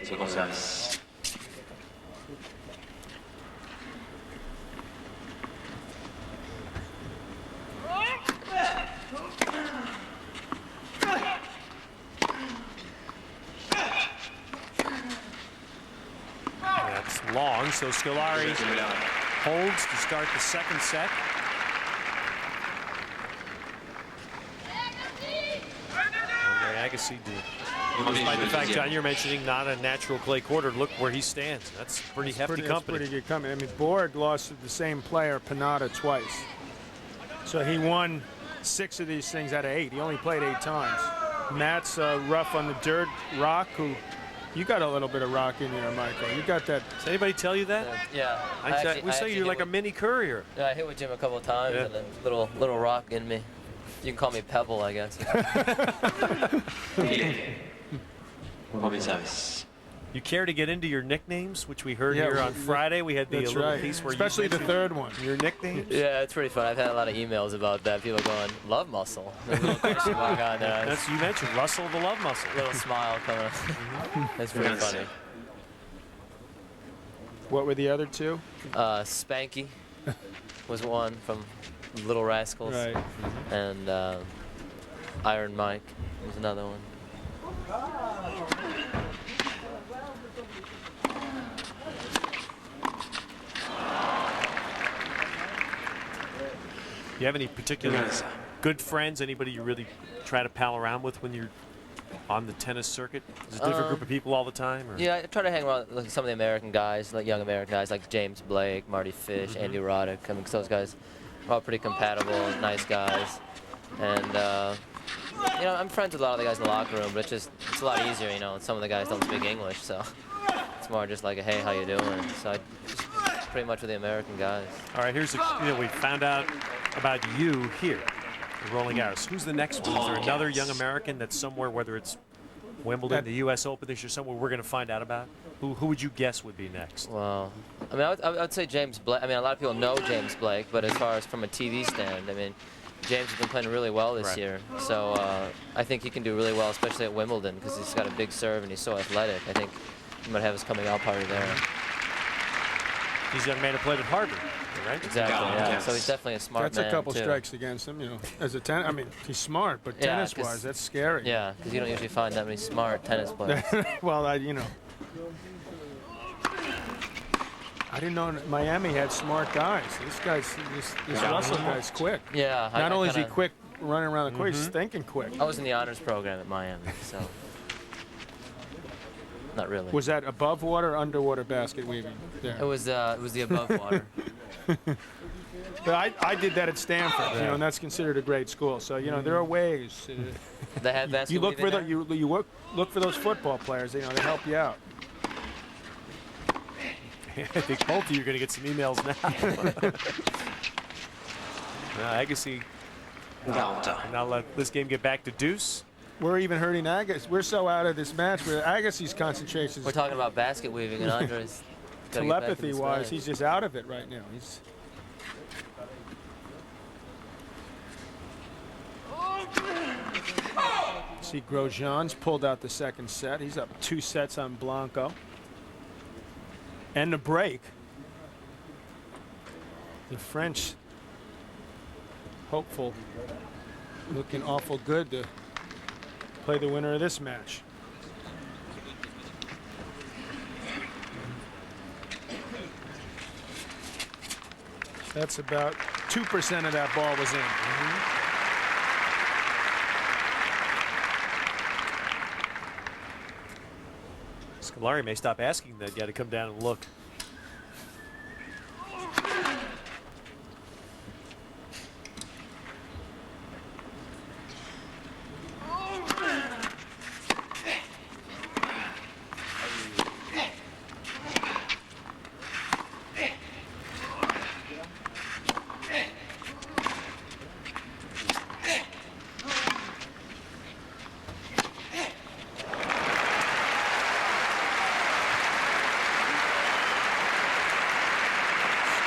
Second service. That's long, so Squilari holds to start the second set. Andre Agassi despite the fact, John, you're mentioning not a natural clay quarter, look where he stands. That's pretty hefty company. That's pretty good company. I mean, Borg lost to the same player, Panada, twice. So he won 6 of these things out of 8. He only played 8 times. Matt's rough on the dirt. Rock, who you got a little bit of rock in there, Michael. You got that. Does anybody tell you that? Yeah. We say you're like a mini Courier. Yeah, I hit with Jim a couple of times, and then little rock in me. You can call me Pebble, I guess. Premier service. You care to get into your nicknames, which we heard here on Friday? We had the little piece where especially the third one. Your nicknames? Yeah, it's pretty fun. I've had a lot of emails about that. People going, love muscle. There's a little question mark on there. That's you mentioned Russell the love muscle. Little smile coming. That's pretty funny. What were the other 2? Spanky was one from Little Rascals. Right. And Iron Mike was another one. You have any particular good friends, anybody you really try to pal around with when you're on the tennis circuit? Is it a different group of people all the time? Or? Yeah, I try to hang around with some of the American guys, like young American guys like James Blake, Marty Fish, Andy Roddick. I mean, 'cause those guys are all pretty compatible, nice guys. And, you know, I'm friends with a lot of the guys in the locker room, but it's a lot easier, you know, and some of the guys don't speak English, so it's more just like a, hey, how you doing? So I just pretty much with the American guys. All right, here's we found out about you here at Roland Garros. Who's the next one? Is there another young American that's somewhere, whether it's Wimbledon, the U.S. Open this year, somewhere we're going to find out about? Who would you guess would be next? Well, I mean, I would say James Blake. I mean, a lot of people know James Blake, but as far as from a TV stand, I mean, James has been playing really well this Right. year. So I think he can do really well, especially at Wimbledon, because he's got a big serve and he's so athletic. I think he might have his coming out party there. He's a young man who played at Harvard, right? Exactly, yeah. Yes. So he's definitely a smart That's man, a couple too. strikes against him, you know. As a I mean, he's smart, but Yeah, tennis-wise, 'cause- that's scary. Yeah, because you don't usually find that many smart tennis players. Well, you know. I didn't know Miami had smart guys. This Russell guy's quick. Yeah. Not only is he kinda- quick running around the court, he's thinking quick. I was in the honors program at Miami, so not really. Was that above water or underwater basket weaving there? It was the above water. But I did that at Stanford, you know, and that's considered a great school. So, you know, there are ways. They had basket You look for weaving there? look for those football players, you know, they help you out. I think both of you are going to get some emails now. Agassi now let this game get back to deuce. We're even hurting Agassi. We're so out of this match where Agassi's concentration We're is talking about basket weaving, and Andres. gotta get back to this telepathy-wise, match. he's just out of it right now. He's see Grosjean's pulled out the second set. He's up 2 sets on Blanco. And the break. The French hopeful, looking awful good to play the winner of this match. That's about 2% of that ball was in. Squilari may stop asking that guy to come down and look.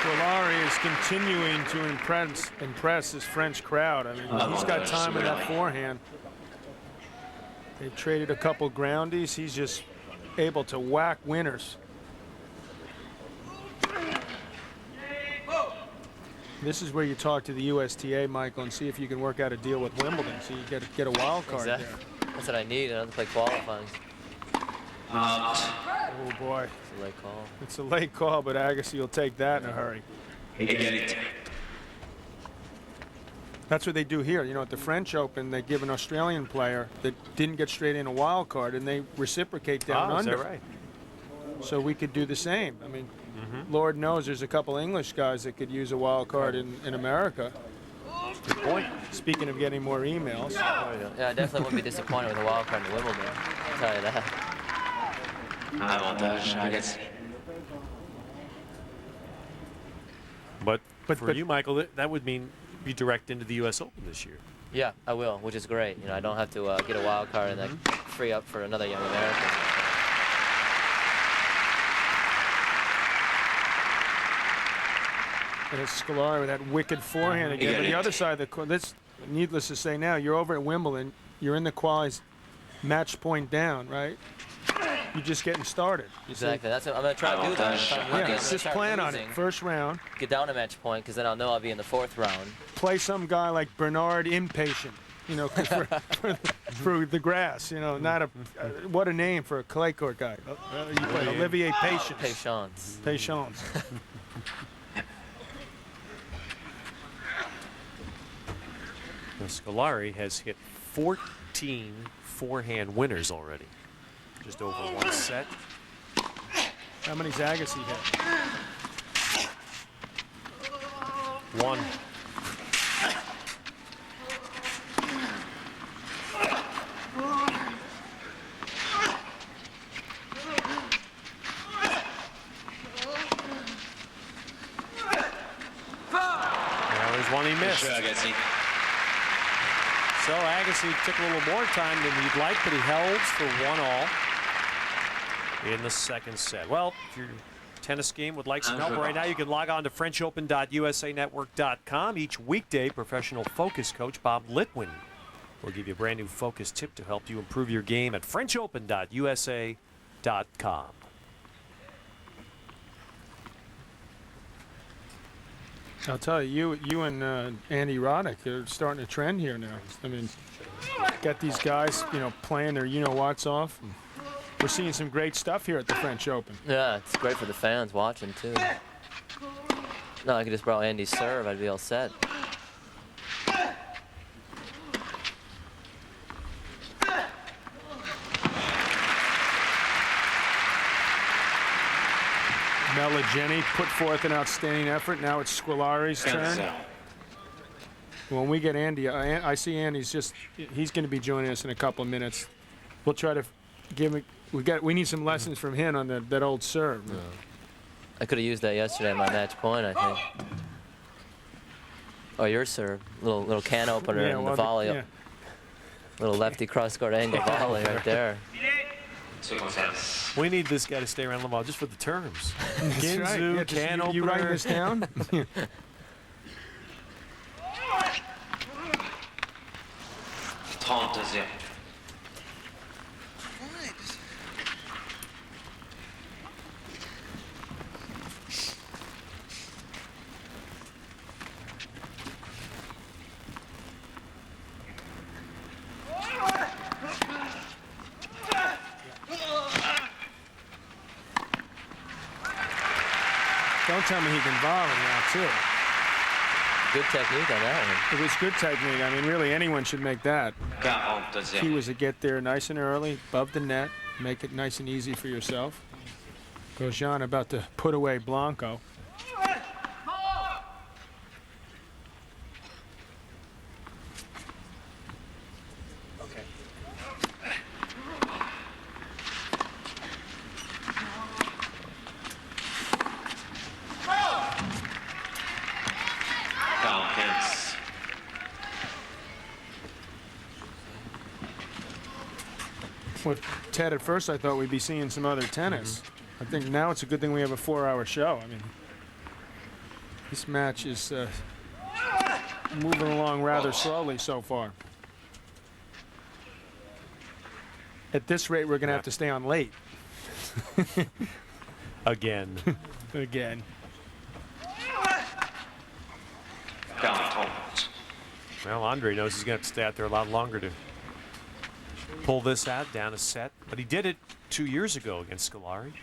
Squilari is continuing to impress his French crowd. I mean, he's got time in that forehand. They've traded a couple groundies. He's just able to whack winners. This is where you talk to the USTA, Michael, and see if you can work out a deal with Wimbledon so you get a wild card Exactly. there. That's what I need. I don't play qualifying. Oh, boy. It's a late call. It's a late call, but Agassi will take that in a hurry. That's what they do here. You know, at the French Open, they give an Australian player that didn't get straight in a wild card, and they reciprocate down Is under. that right? So we could do the same. I mean, Lord knows there's a couple English guys that could use a wild card in America. Good point. Speaking of getting more emails. Yeah, I definitely wouldn't be disappointed with a wild card in Wimbledon. I'll tell you that. Avantage Agassi. But But- for but- you, Michael, that would mean be direct into the U.S. Open this year. Yeah, I will, which is great. You know, I don't have to get a wild card and then free up for another young American. And it's Squilari with that wicked forehand again. But the other side of the court, this needless to say now, you're over at Wimbledon, you're in the qualies, match point down, right? You're just getting started. You see? Exactly. That's what I'm going to try to do. That. If I'm winning, I'm Yeah, gonna just start plan on losing, it. First round, get down to match point, because then I'll know I'll be in the 4th round. play some guy like Bernard Impatient, you know, for the grass, you know, not a, what a name for a clay court guy. You play Olivier Patience. Patience. Patience. Now, Squilari has hit 14 forehand winners already. Just over 1 set. How many's Agassi hit? 1. Now there's one he missed. Agassi. So Agassi took a little more time than he'd like, but he held for 1-all in the second set. Well, if you're tennis game would like some help right now, you can log on to FrenchOpen.usanetwork.com. Each weekday, professional focus coach Bob Litwin will give you a brand new focus tip to help you improve your game at FrenchOpen.usa.com. I'll tell you, you and Andy Roddick are starting a trend here now. I mean, got these guys, you know, playing their you-know-whats off. We're seeing some great stuff here at the French Open. Yeah, it's great for the fans watching, too. No, I could just borrow Andy's serve. I'd be all set. Melageni put forth an outstanding effort. Now it's Squilari's turn. When we get Andy, I see Andy's he's going to be joining us in a couple of minutes. We'll try to give him, we need some lessons from him on that old serve. Yeah. I could have used that yesterday at my match point, I think. Oh, your serve. Little can opener and the volley. Yeah. Little lefty cross-court angle volley right there. We need this guy to stay around the ball just for the terms. Ginzu, Ginzu, right. can opener. You writing this down? 30-0. Don't tell me he can volley now, too. Good technique on that one. It was good technique. I mean, really, anyone should make that. Key was to get there nice and early, above the net, make it nice and easy for yourself. Grosjean about to put away Blanco. With Ted, at first I thought we'd be seeing some other tennis. I think now it's a good thing we have a 4-hour show. I mean, this match is moving along rather slowly so far. At this rate, we're going to have to stay on late. Again. Again. Well, Andre knows he's going to have to stay out there a lot longer to pull this out, down a set. But he did it 2 years ago against Squilari.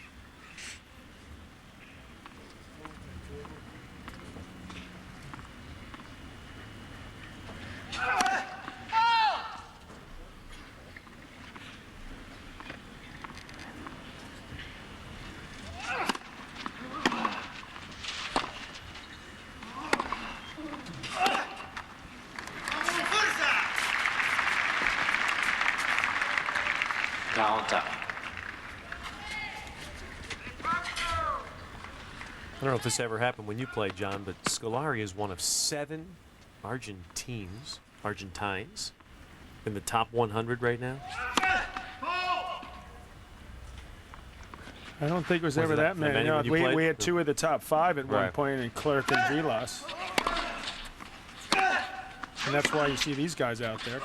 I don't know if this ever happened when you played, John, but Squilari is one of 7 Argentines in the top 100 right now. I don't think it was ever that many. No, we had 2 of the top 5 at one point in Clerc and Vilas. And that's why you see these guys out there.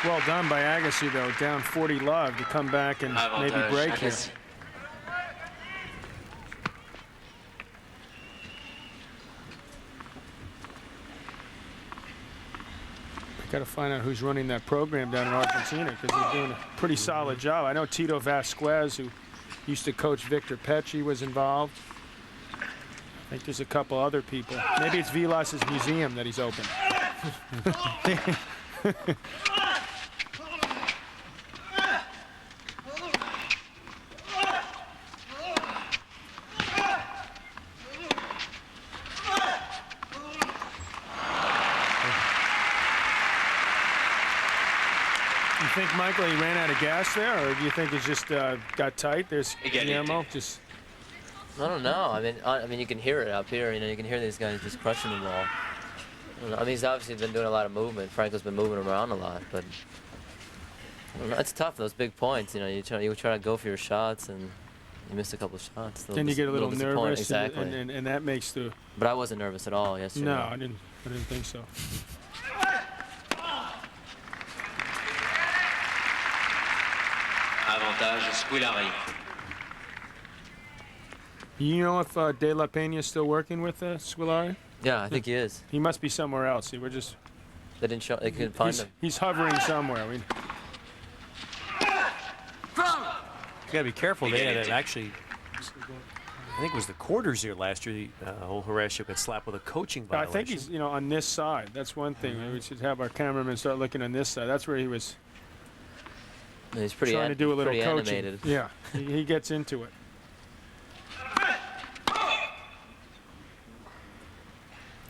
Well done by Agassi, though, down 40 love to come back and maybe break here. Got to find out who's running that program down in Argentina, because they're doing a pretty solid job. I know Tito Vasquez, who used to coach Victor Pecci, was involved. I think there's a couple other people. Maybe it's Vilas's museum that he's opened. You think, Michael, he ran out of gas there, or do you think it just got tight? There's Guillermo. Just. I don't know. I mean, you can hear it up here. You know, you can hear these guys just crushing the ball. I mean, he's obviously been doing a lot of movement. Franco's been moving around a lot, but I don't know, it's tough, those big points. You know, you try to go for your shots, and you missed a couple of shots. Then you get a little disappointing. nervous, Exactly. and that makes the. But I wasn't nervous at all yesterday. No, I didn't think so. Avantage Squilari. You know if De La Peña is still working with Squilari? Yeah, I think he is. He must be somewhere else. See, we're just. They didn't show. They couldn't find him. He's hovering somewhere. You gotta be careful. They had actually, I think it was the quarters here last year. Old Horacio got slapped with a coaching violation. I think he's on this side. That's one thing. We should have our cameraman start looking on this side. That's where he was. He's pretty trying to do a little pretty coaching. animated. Yeah, he gets into it.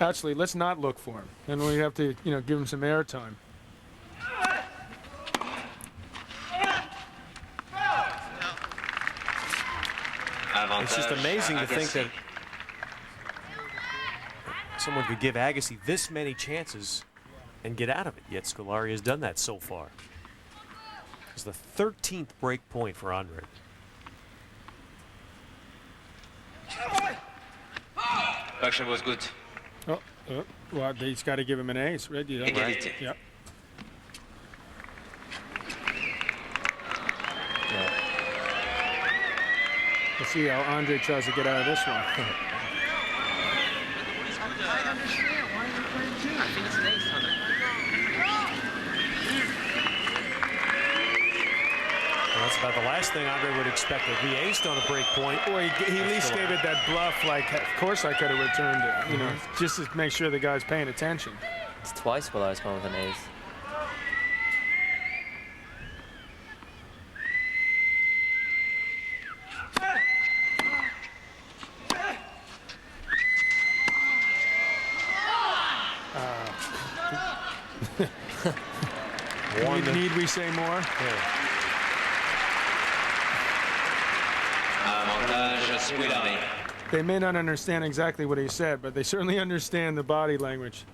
Actually, let's not look for him, and we have to, give him some airtime. It's just amazing to think that someone could give Agassi this many chances and get out of it. Yet Squilari has done that so far. It's the 13th break point for Andre. Action was good. Well, he's got to give him an ace, right? Égalité. Yep. Let's see how Andre tries to get out of this one. That's about the last thing Andre would expect to be aced on a break point. Boy, he at least gave it that bluff, like, of course I could have returned it, just to make sure the guy's paying attention. It's twice Squilari's gone with an ace. Need we say more? Avantage Squilari. They may not understand exactly what he said, but they certainly understand the body language.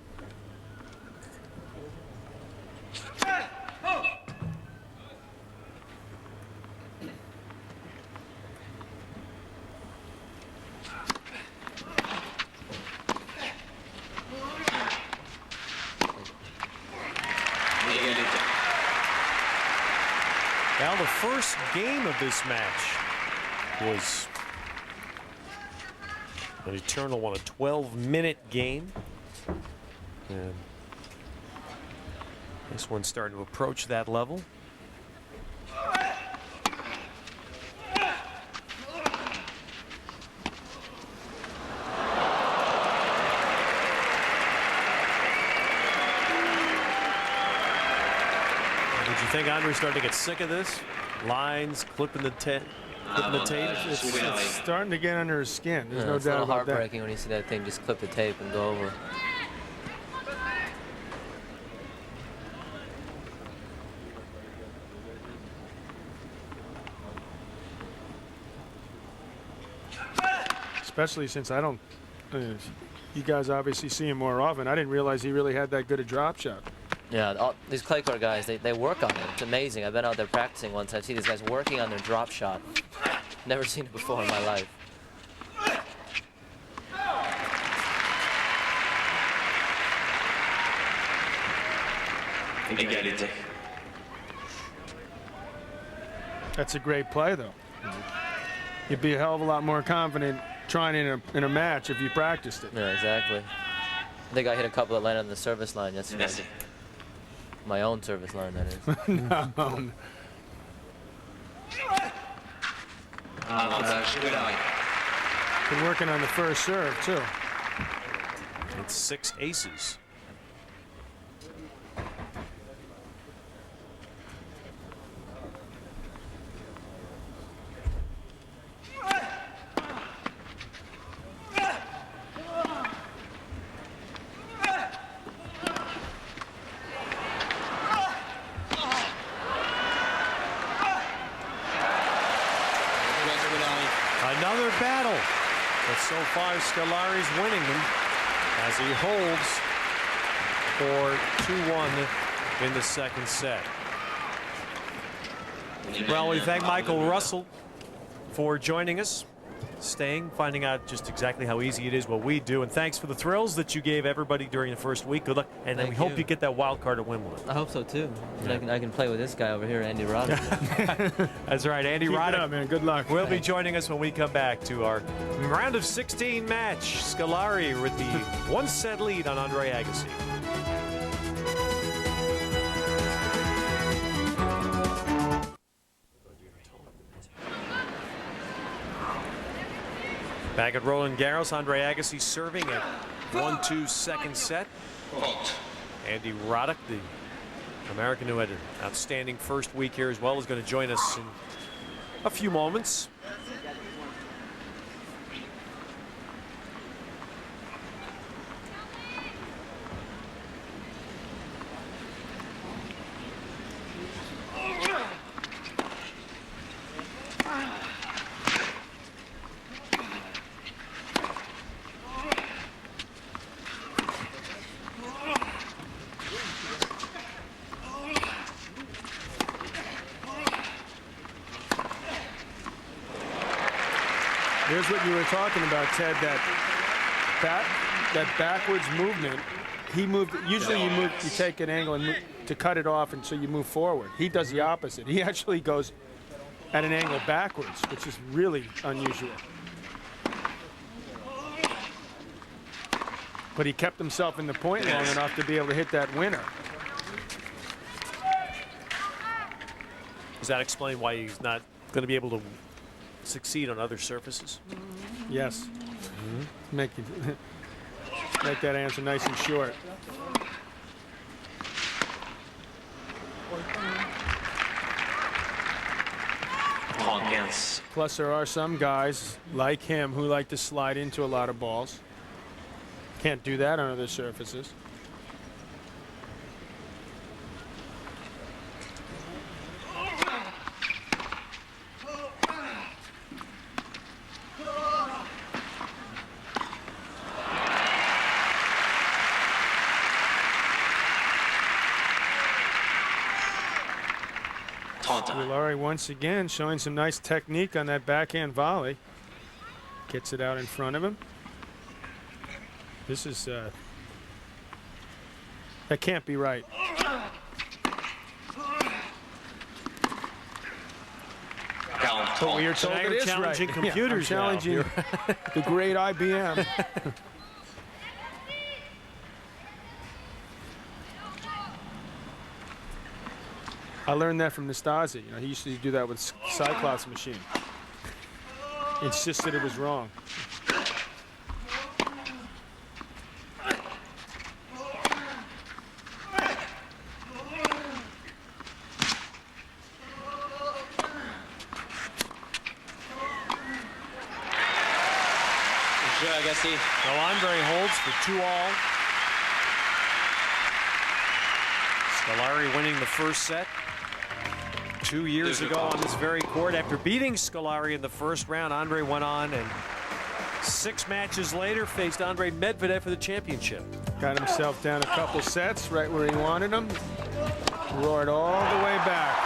Now the first game of this match was an eternal one, a 12-minute game. And this one's starting to approach that level. Did you think Andre's starting to get sick of this? Lines, clipping the tape. It's starting to get under his skin. There's no it's doubt a little about that. heartbreaking when you see that thing just clip the tape and go over. Especially since I don't. You guys obviously see him more often. I didn't realize he really had that good a drop shot. Yeah, these clay court guys, they work on it. It's amazing. I've been out there practicing once. I see these guys working on their drop shot. Never seen it before in my life. Égalité. That's a great play, though. You'd be a hell of a lot more confident trying in a match if you practiced it. Yeah, exactly. I think I hit a couple that landed on the service line yesterday. Merci. My own service line, that is. No. Avantage Squilari. Been working on the first serve, too. It's 6 aces. Another battle, but so far Squilari's winning them as he holds 4-2-1 in the second set. Well, we thank Michael Russell for joining us, staying, finding out just exactly how easy it is what we do. And thanks for the thrills that you gave everybody during the first week. Good luck. And then we hope you get that wild card at Wimbledon. I hope so too. Yeah. I can play with this guy over here, Andy Roddick. That's right, Andy Keep Roddick. it up, man. Good luck. Will be joining us when we come back to our round of 16 match. Squilari with the 1-set lead on Andre Agassi. Back at Roland Garros, Andre Agassi serving at 1-2 second set. Andy Roddick, the American who had an outstanding first week here as well, is going to join us in a few moments. Here's what you were talking about, Ted, that backwards movement. He moved, usually you take an angle and move, to cut it off, and so you move forward. He does the opposite. He actually goes at an angle backwards, which is really unusual. But he kept himself in the point long enough to be able to hit that winner. Does that explain why he's not going to be able to succeed on other surfaces? Yes. Make that answer nice and short. Plus, there are some guys like him who like to slide into a lot of balls. Can't do that on other surfaces. Squilari once again showing some nice technique on that backhand volley. Gets it out in front of him. This is that can't be right. But we are told it is challenging right. computers I'm challenging the great IBM. I learned that from Nastasi. You know, he used to do that with Cyclops machine. Insisted it was wrong. Agassi. So Andre holds for 2-all. Squilari winning the first set 2 years ago on this very court. After beating Squilari in the first round, Andre went on and 6 matches later faced Andre Medvedev for the championship. Got himself down a couple sets right where he wanted them. Roared all the way back.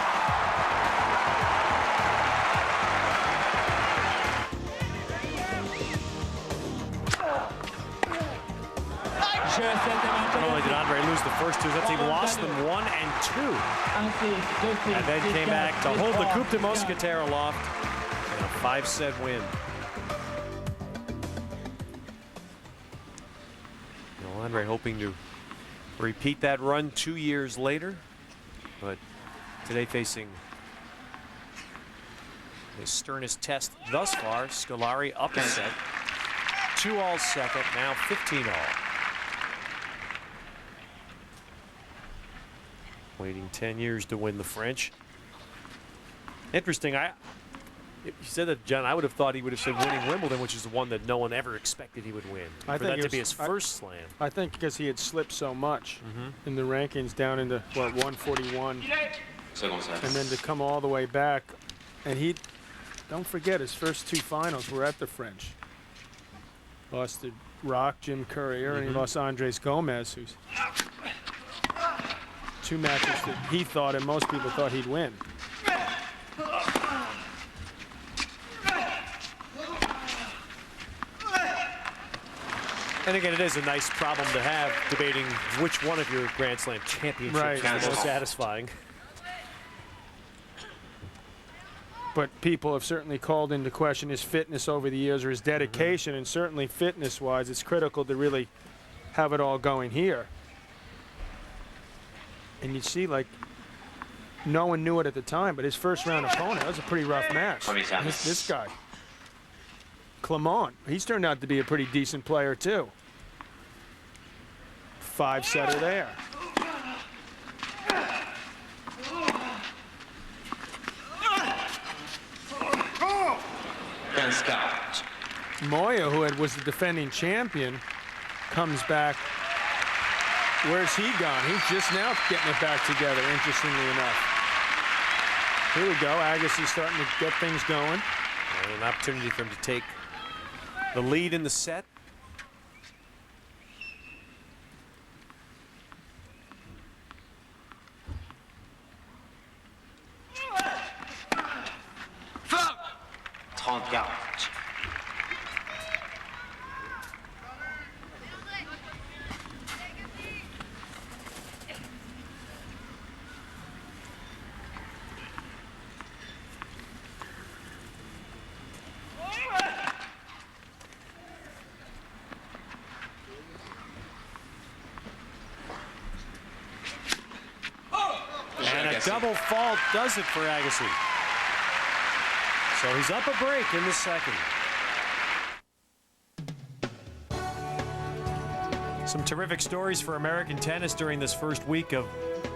Not only did Andre lose the first 2 sets, he lost them 1 and 2. And then came back to hold the Coupe de Mousquetaire aloft in a 5-set win. Well, Andre hoping to repeat that run 2 years later, but today facing his sternest test thus far. Squilari up a set, 2-all second, now 15-all. Waiting 10 years to win the French. Interesting. You said that, John. I would have thought he would have said winning Wimbledon, which is the one that no one ever expected he would win. For that to be his first slam. I think because he had slipped so much in the rankings down into, what, 141. And then to come all the way back. And he, don't forget, his first 2 finals were at the French. Lost to Rock, Jim Courier, and he lost Andres Gomez, who's two matches that he thought and most people thought he'd win. And again, it is a nice problem to have, debating which one of your Grand Slam championships is the most satisfying. But people have certainly called into question his fitness over the years, or his dedication, and certainly fitness-wise, it's critical to really have it all going here. And you see, like, no one knew it at the time, but his first round opponent, that was a pretty rough match. This guy, Clement, he's turned out to be a pretty decent player too. 5-setter there. Moya, who was the defending champion, comes back. Where's he gone? He's just now getting it back together, interestingly enough. Here we go. Agassi's starting to get things going. And an opportunity for him to take the lead in the set. Double fault does it for Agassi. So he's up a break in the second. Some terrific stories for American tennis during this first week of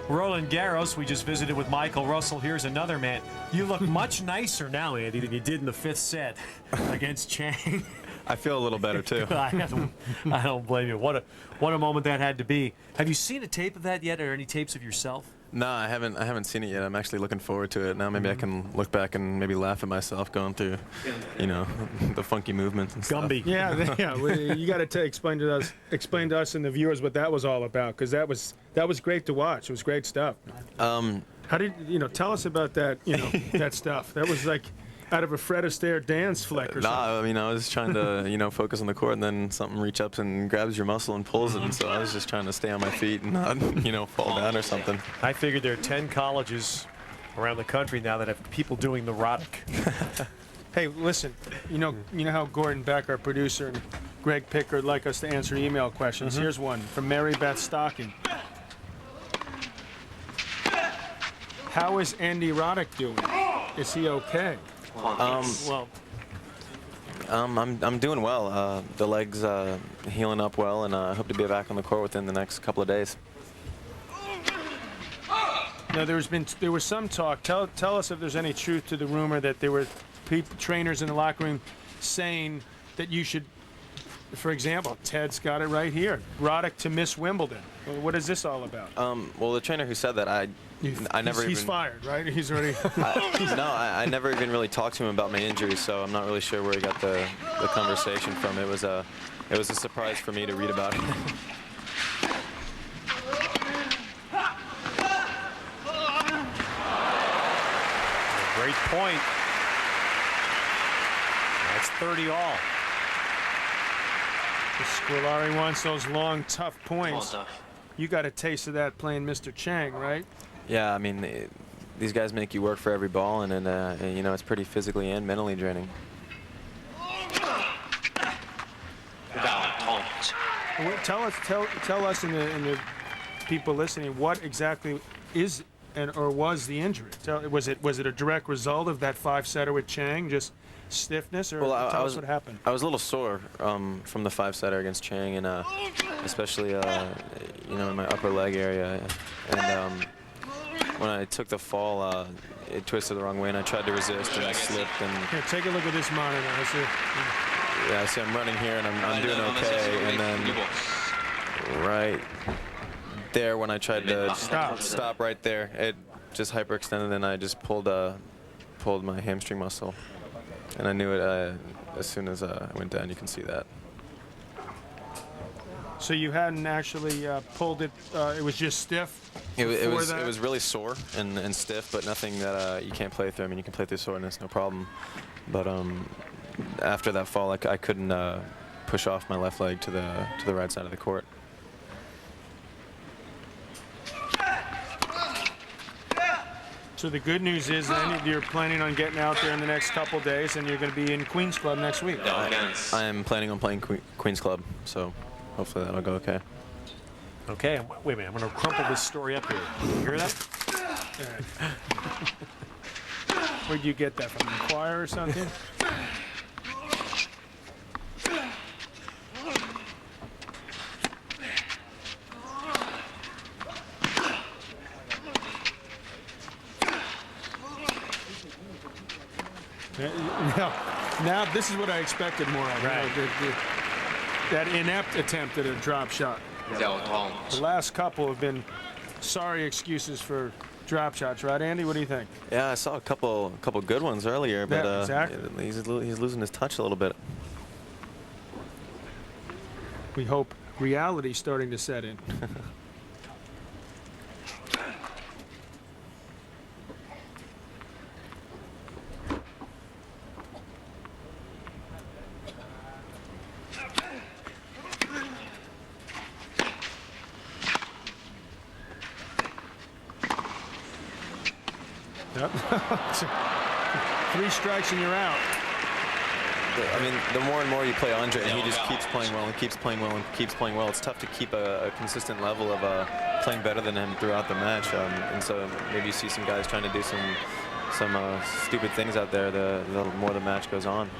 Roland Garros. We just visited with Michael Russell. Here's another man. You look much nicer now, Andy, than you did in the 5th set against Chang. I feel a little better too. I don't blame you. What a moment that had to be. Have you seen a tape of that yet, or any tapes of yourself? No, I haven't seen it yet. I'm actually looking forward to it. Now maybe I can look back and maybe laugh at myself going through, you know, the funky movements and stuff. Gumby. Yeah. You got to explain to us and the viewers what that was all about, because that was great to watch. It was great stuff. How did tell us about that? That stuff. That was like out of a Fred Astaire dance flick or something. I mean, I was trying to focus on the court, and then something reach up and grabs your muscle and pulls it, and so I was just trying to stay on my feet and not fall down or something. I figured there are 10 colleges around the country now that have people doing the Roddick. Hey, listen, you know how Gordon Beck, our producer, and Greg Pickard like us to answer email questions. Here's one from Mary Beth Stocking. How is Andy Roddick doing? Is he okay? I'm doing well. The leg's healing up well, and I hope to be back on the court within the next couple of days. Now, there was some talk. Tell us if there's any truth to the rumor that there were trainers in the locker room saying that you should, for example, Ted's got it right here, Roddick to miss Wimbledon. Well, what is this all about? Well, the trainer who said that, I never he's even... fired, right? He's already... I never even really talked to him about my injury, so I'm not really sure where he got the conversation from. It was a surprise for me to read about it. Great point. That's 30 all. Squilari wants those long, tough points. You got a taste of that playing Mr. Chang, right? Yeah, I mean, these guys make you work for every ball, and it's pretty physically and mentally draining. Tell us and the people listening what exactly is or was the injury? Was it a direct result of that 5-setter with Chang, just stiffness, or tell us what happened? I was a little sore from the 5-setter against Chang, and especially in my upper leg area, and when I took the fall, it twisted the wrong way, and I tried to resist, and I slipped. And here, take a look at this monitor. Yeah, see, I'm running here, and I'm doing okay, and then right there when I tried to stop right there, it just hyperextended, and I just pulled my hamstring muscle, and I knew it as soon as I went down. You can see that. So you hadn't actually pulled it, it was just stiff? It before that? was really sore and stiff, but nothing that you can't play through. I mean, you can play through soreness, no problem. But after that fall, I couldn't push off my left leg to the right side of the court. So the good news is then you're planning on getting out there in the next couple days, and you're going to be in Queen's Club next week. I am planning on playing Queen's Club, so hopefully that'll go okay. Okay, wait a minute. I'm going to crumple this story up here. You hear that? Where'd you get that from? The choir or something? Now this is what I expected more of. Right. You know, that inept attempt at a drop shot. 0-30. The last couple have been sorry excuses for drop shots, right, Andy? What do you think? Yeah, I saw a couple good ones earlier, but Yeah, exactly. he's losing his touch a little bit. We hope reality's starting to set in. Yep. 3 strikes and you're out. I mean, the more and more you play Andre, and he just keeps playing well and keeps playing well and keeps playing well, it's tough to keep a consistent level of playing better than him throughout the match. And so maybe you see some guys trying to do some stupid things out there the more the match goes on.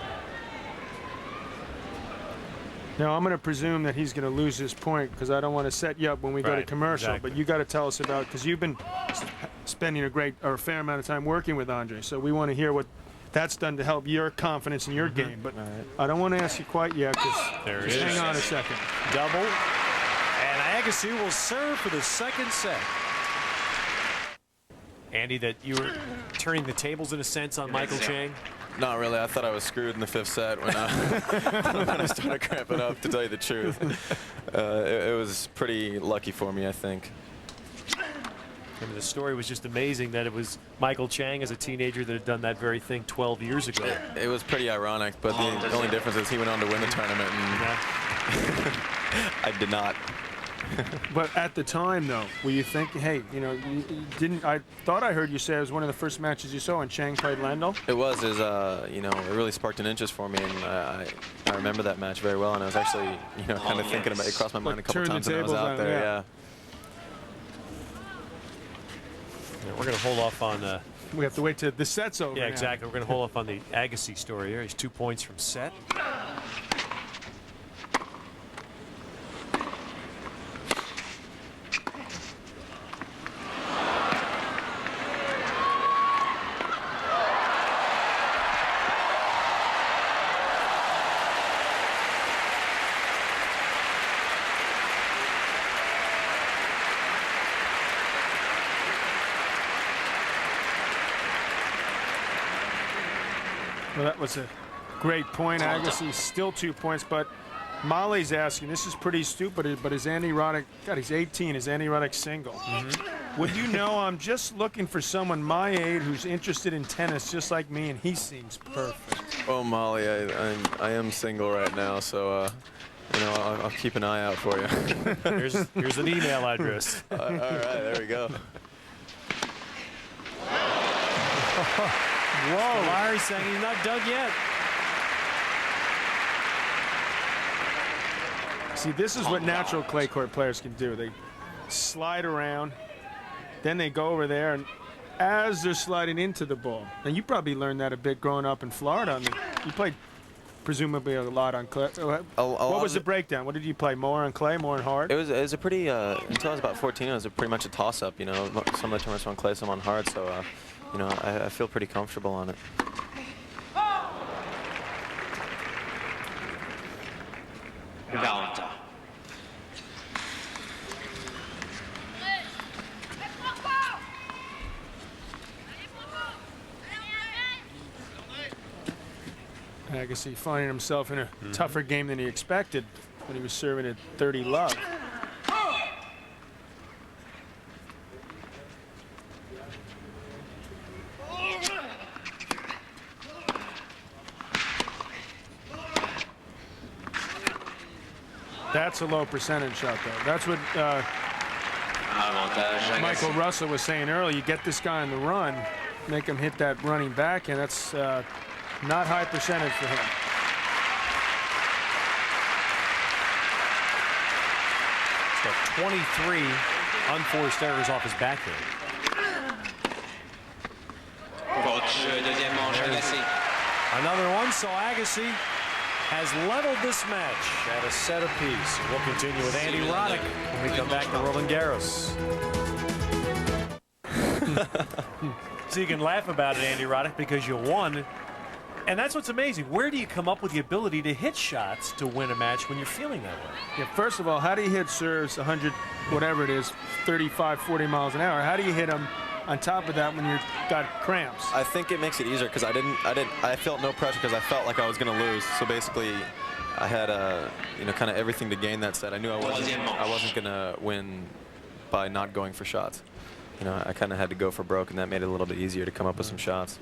Now, I'm going to presume that he's going to lose his point because I don't want to set you up when we go to Right, commercial. exactly. But you got to tell us about, because you've been spending a fair amount of time working with Andre. So we want to hear what that's done to help your confidence in your game. But I don't want to ask you quite yet There because it hang is. on a second. Double. And Agassi will serve for the second set. Andy, that you were turning the tables in a sense on Michael Chang? Not really. I thought I was screwed in the 5th set when I started cramping up, to tell you the truth. It was pretty lucky for me, I think. I mean, the story was just amazing that it was Michael Chang as a teenager that had done that very thing 12 years ago. It was pretty ironic, but the only difference is he went on to win the tournament, and I did not. But at the time, though, were you thinking, hey, you know, you didn't? I thought I heard you say it was one of the first matches you saw when Chang played Lendl. It was, you know, it really sparked an interest for me, and I remember that match very well, and I was actually, you know, kind of thinking about it. Crossed my mind a couple turn the times when I was tables out on, there. yeah. Yeah. Yeah, we're going to hold off on. We have to wait till the set's over. Yeah, now. exactly. We're going to hold off on the Agassi story here. He's 2 points from set. Well, that was a great point. Agassi still 2 points, but Molly's asking, this is pretty stupid, but is Andy Roddick, God, he's 18, is Andy Roddick single? Would you know, I'm just looking for someone my age who's interested in tennis just like me, and he seems perfect. Oh, Molly, I am single right now, so you know, I'll keep an eye out for you. Here's an email address. All right, there we go. Whoa, Larry saying he's not dug yet. See, this is what natural clay court players can do. They slide around, then they go over there, and as they're sliding into the ball, and you probably learned that a bit growing up in Florida. I mean, you played presumably a lot on clay. What was the breakdown? What did you play? More on clay, more on hard? It was a pretty, until I was about 14, it was pretty much a toss-up, you know. Some of the tournaments were on clay, some on hard, so, you know, I feel pretty comfortable on it. Agassi finding himself in a tougher game than he expected when he was serving at 30 love. That's a low percentage shot, though. That's what Avantage Agassi. Michael Russell was saying earlier. You get this guy on the run, make him hit that running back, and that's not high percentage for him. He's got 23 unforced errors off his backhand. Coach, deuxième manche, Agassi. Another one, so Agassi has leveled this match at a set apiece. We'll continue with Andy Roddick when we come back to Roland Garros. So you can laugh about it, Andy Roddick, because you won. And that's what's amazing. Where do you come up with the ability to hit shots to win a match when you're feeling that way? Yeah, first of all, how do you hit serves 100, whatever it is, 35, 40 miles an hour? How do you hit them on top of that when you've got cramps? I think it makes it easier because I felt no pressure because I felt like I was going to lose. So basically, I had kind of everything to gain that set. I knew I wasn't going to win by not going for shots. I kind of had to go for broke, and that made it a little bit easier to come up with some shots.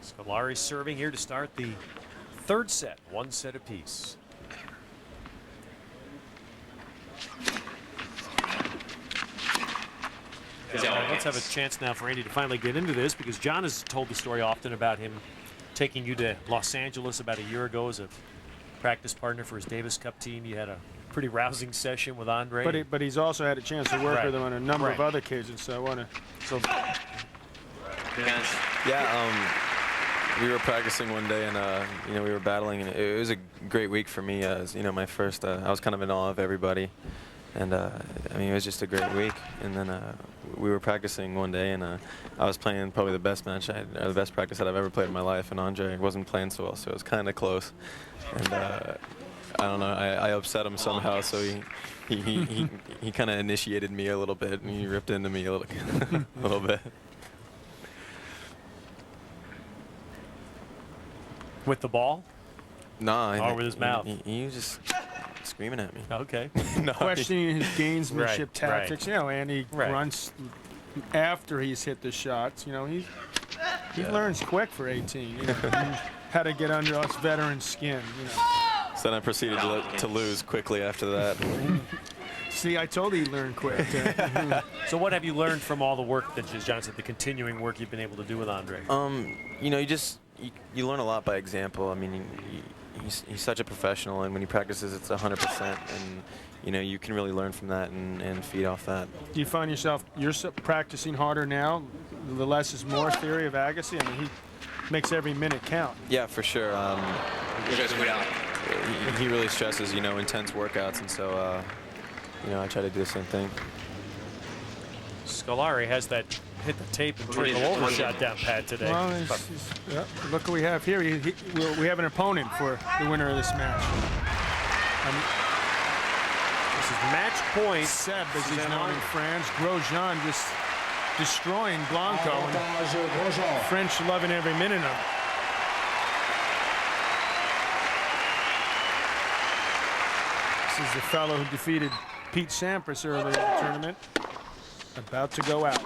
Squilari serving here to start the third set, one set apiece. Let's have a chance now for Andy to finally get into this, because John has told the story often about him taking you to Los Angeles about a year ago as a practice partner for his Davis Cup team. You had a pretty rousing session with Andre. But he's also had a chance to work Right. with him on a number of Right. other occasions, so I want to... So Yeah, we were practicing one day, and we were battling, and it was a great week for me. As my first, I was kind of in awe of everybody, and it was just a great week. And then we were practicing one day, and I was playing probably the best match, or the best practice that I've ever played in my life, and Andre wasn't playing so well, so it was kind of close. And I don't know, I upset him somehow, so he kind of initiated me a little bit, and he ripped into me a little bit. with the ball? No, Or with his mouth? He was just screaming at me. Okay. No, Questioning his gamesmanship Right, tactics. right. And he Right. grunts after he's hit the shots. He learns quick for 18. How to get under us veteran skin. So then I proceeded to lose quickly after that. See, I told you he learned quick. So what have you learned from all the work that, as John said, the continuing work you've been able to do with Andre? You learn a lot by example. I mean, he's such a professional, and when he practices, it's 100%, and you can really learn from that and feed off that. Do you find yourself practicing harder now? The less is more theory of Agassi. I mean, he makes every minute count. Yeah, for sure. Squilari. He really stresses, intense workouts, and so I try to do the same thing. Squilari has that hit the tape and trickle over shot down pad today. Well, look what we have here. We have an opponent for the winner of this match. This is match point. Seb, as he's known in France. Grosjean just destroying Blanco. And French loving every minute of it. This is the fellow who defeated Pete Sampras earlier in the tournament. About to go out.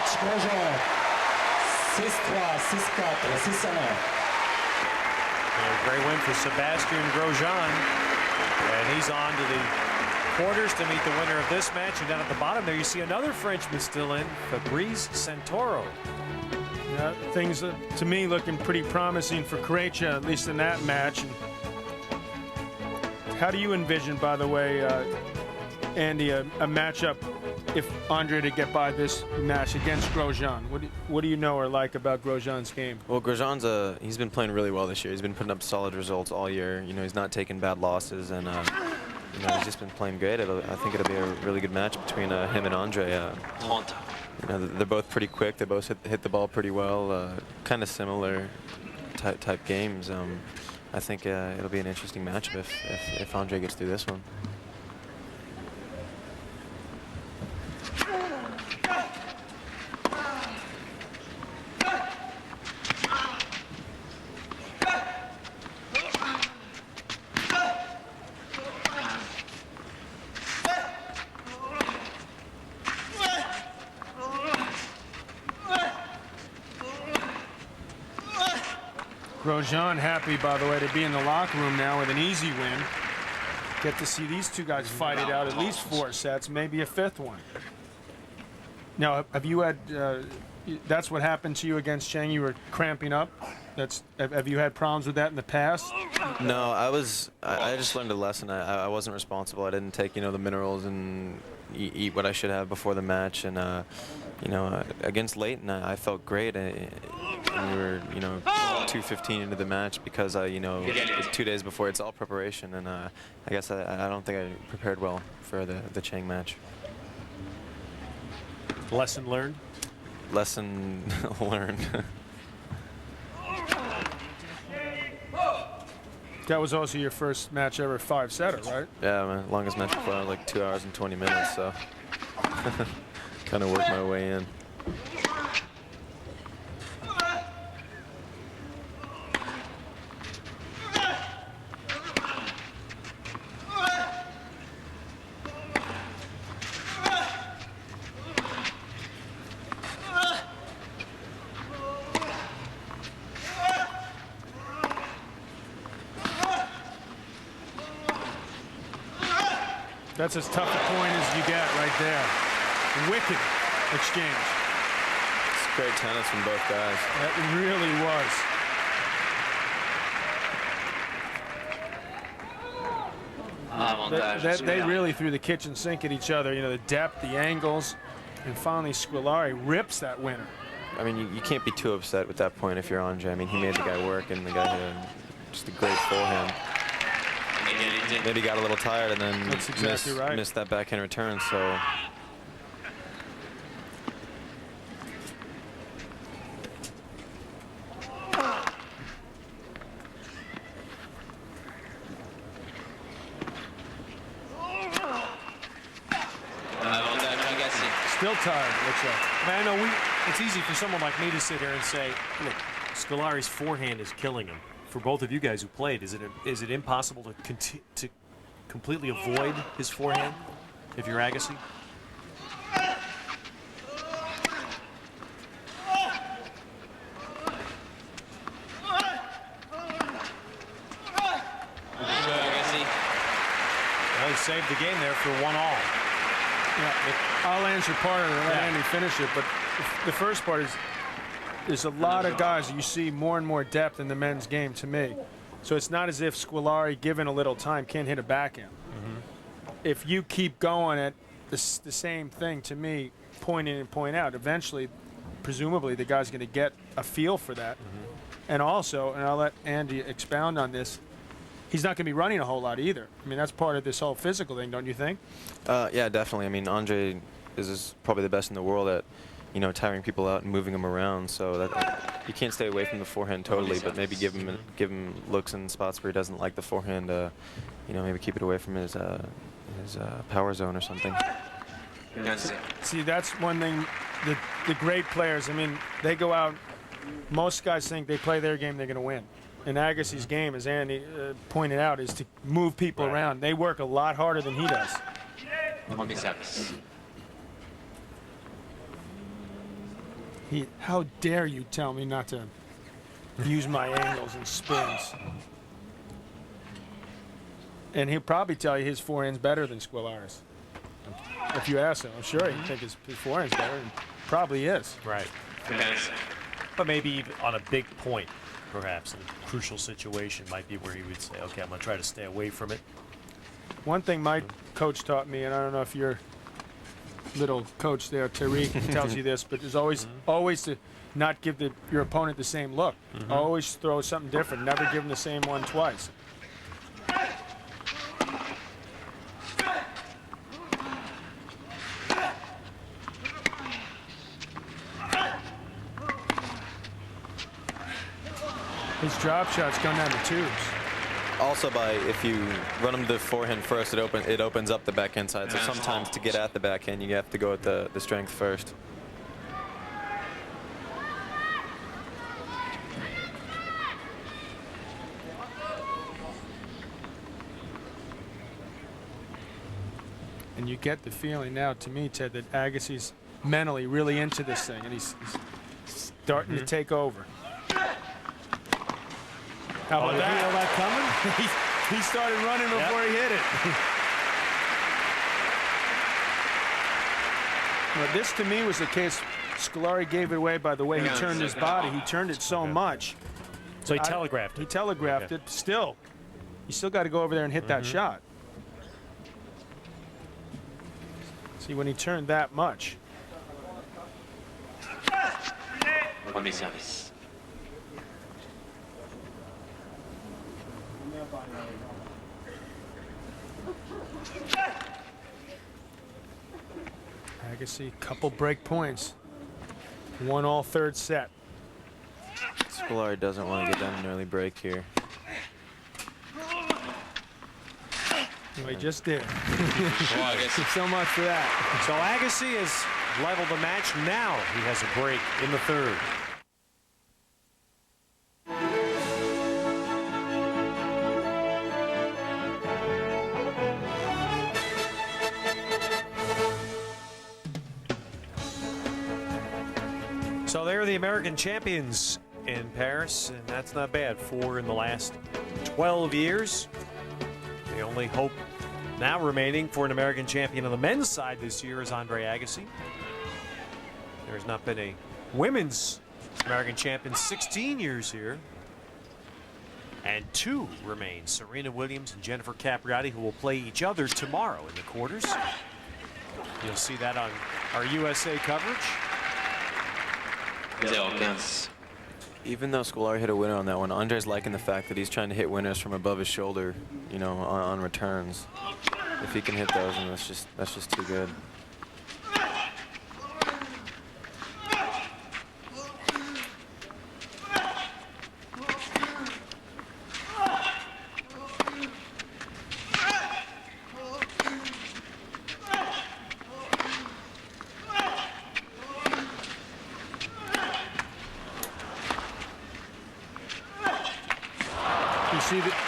match, Grosjean. 6-3, 6-4, 6-1. A great win for Sebastian Grosjean. And he's on to the quarters to meet the winner of this match. And down at the bottom there, you see another Frenchman still in, Fabrice Santoro. Yeah, things to me looking pretty promising for Croatia, at least in that match. And how do you envision, by the way, Andy, a matchup if Andre to get by this match against Grosjean? What do you know or like about Grosjean's game? Well, Grosjean's he's been playing really well this year. He's been putting up solid results all year. You know, he's not taking bad losses, and you know, he's just been playing great. I think it'll be a really good match between him and Andre. You know, they're both pretty quick. They both hit the ball pretty well. Kind of similar type games. I think it'll be an interesting matchup if Andre gets through this one. Grosjean happy, by the way, to be in the locker room now with an easy win. Get to see these two guys fight it out at least 4 sets, maybe a 5th one. Now, have you had, that's what happened to you against Cheng? You were cramping up? Have you had problems with that in the past? No, I just learned a lesson. I wasn't responsible. I didn't take, the minerals and eat what I should have before the match. And, against Leighton, I felt great. And we were, 2:15 into the match because, 2 days before, it's all preparation. And I guess I don't think I prepared well for the Cheng match. Lesson learned? Lesson learned. That was also your first match ever 5-setter, right? Yeah, my longest match before, like 2 hours and 20 minutes, so kind of worked my way in. That's as tough a point as you get right there. Wicked exchange. It's great tennis from both guys. That really was. They really threw the kitchen sink at each other. The depth, the angles, and finally Squilari rips that winner. I mean, you can't be too upset with that point if you're Andre. I mean, he made the guy work, and the guy had just a great forehand. Maybe got a little tired and then missed that backhand return. So. Still tired, looks like. I know it's easy for someone like me to sit here and say, look, Squilari's forehand is killing him. For both of you guys who played, is it impossible to completely avoid his forehand if you're Agassi? Well, he saved the game there for 1-all. Yeah, I'll answer part of it and let Andy finish it, but the first part is there's a lot of guys you see more and more depth in the men's game to me. So it's not as if Squilari, given a little time, can't hit a backhand. If you keep going at the same thing, to me, point in and point out, eventually, presumably, the guy's going to get a feel for that. And also, and I'll let Andy expound on this, he's not going to be running a whole lot either. I mean, that's part of this whole physical thing, don't you think? Yeah, definitely. I mean, Andre is probably the best in the world at, tiring people out and moving them around. So that you can't stay away from the forehand totally, but maybe give him looks in spots where he doesn't like the forehand. Maybe keep it away from his power zone or something. See, that's one thing. The great players, I mean, they go out. Most guys think they play their game, they're going to win. And Agassi's game, as Andy pointed out, is to move people around. They work a lot harder than he does. How dare you tell me not to use my angles and spins? And he'll probably tell you his forehand's better than Squilari's. If you ask him, I'm sure he'd think his forehand's better, and probably is. Right. But maybe even on a big point, perhaps, in a crucial situation, might be where he would say, okay, I'm going to try to stay away from it. One thing my coach taught me, and I don't know if your little coach there, Tariq, tells you this, but there's always to not give your opponent the same look. Always throw something different. Never give him the same one twice. His drop shots come down the tubes. Also, if you run him to the forehand first, it opens up the backhand side. So sometimes to get at the backhand, you have to go with the strength first. And you get the feeling now, to me, Ted, that Agassi's mentally really into this thing, and he's starting to take over. How about did he that? know that coming? He started running before he hit it. But this, to me, was the case. Squilari gave it away by the way he turned his body. He turned it so much. So he telegraphed He it. telegraphed it. Still, you still got to go over there and hit that shot. See, when he turned that much. Premier service. Agassi, couple break points. Won all third set. Squilari doesn't want to get down an early break here. Well, he just did. Agassi. So much for that. So Agassi has leveled the match. Now he has a break in the third. So they're the American champions in Paris, and that's not bad. 4 in the last 12 years. The only hope now remaining for an American champion on the men's side this year is Andre Agassi. There's not been a women's American champion 16 years here. And 2 remain, Serena Williams and Jennifer Capriati, who will play each other tomorrow in the quarters. You'll see that on our USA coverage. 0-15. Even though Squilari hit a winner on that one, Andre's liking the fact that he's trying to hit winners from above his shoulder, you know, on returns. If he can hit those, and that's just too good.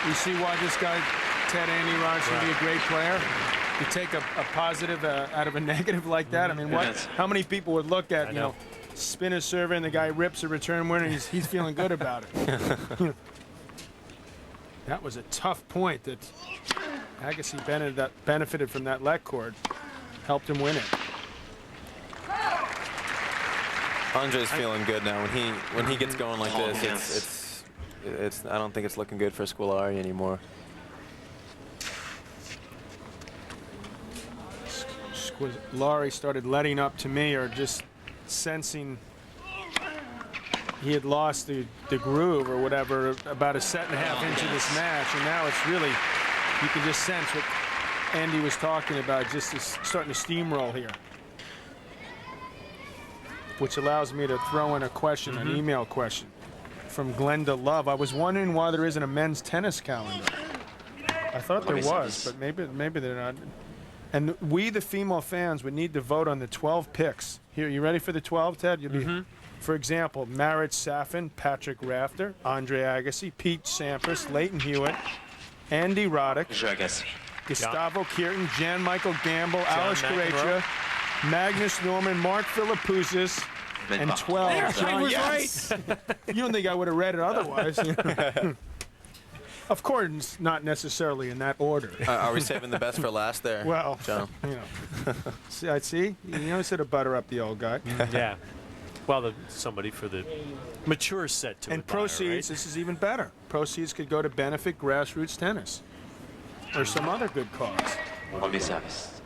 You see why this guy, Ted Andy Rod, should be a great player? You take a positive out of a negative like that. I mean, how many people would look at, you know, spin a serve and the guy rips a return winner and he's feeling good about it. That was a tough point that Agassi benefited from that let cord. Helped him win it. Andre's feeling good now. When he gets going like this, it's I don't think it's looking good for Squilari anymore. Squilari started letting up to me, or just sensing he had lost the groove or whatever about a set and a half into this match, and now it's really, you can just sense what Andy was talking about, just starting to steamroll here. Which allows me to throw in a question, an email question from Glenda Love. I was wondering why there isn't a men's tennis calendar. I thought there was, but maybe they're not. And we, the female fans, would need to vote on the 12 picks. Here, you ready for the 12, Ted? You'll be, for example, Marit Safin, Patrick Rafter, Andre Agassi, Pete Sampras, Leighton Hewitt, Andy Roddick, Gustavo Kirton, Jan Michael Gamble, Alice Correia, Magnus Norman, Mark Philippoussis, and 12. John, yes! You don't think I would have read it otherwise. Of course, not necessarily in that order. Are we saving the best for last there? Well, John? you know. See? You know, instead of butter up the old guy. Yeah. Well, somebody for the mature set to And admire, proceeds, right? this is even better. Proceeds could go to benefit grassroots tennis or some other good cause. Premier service.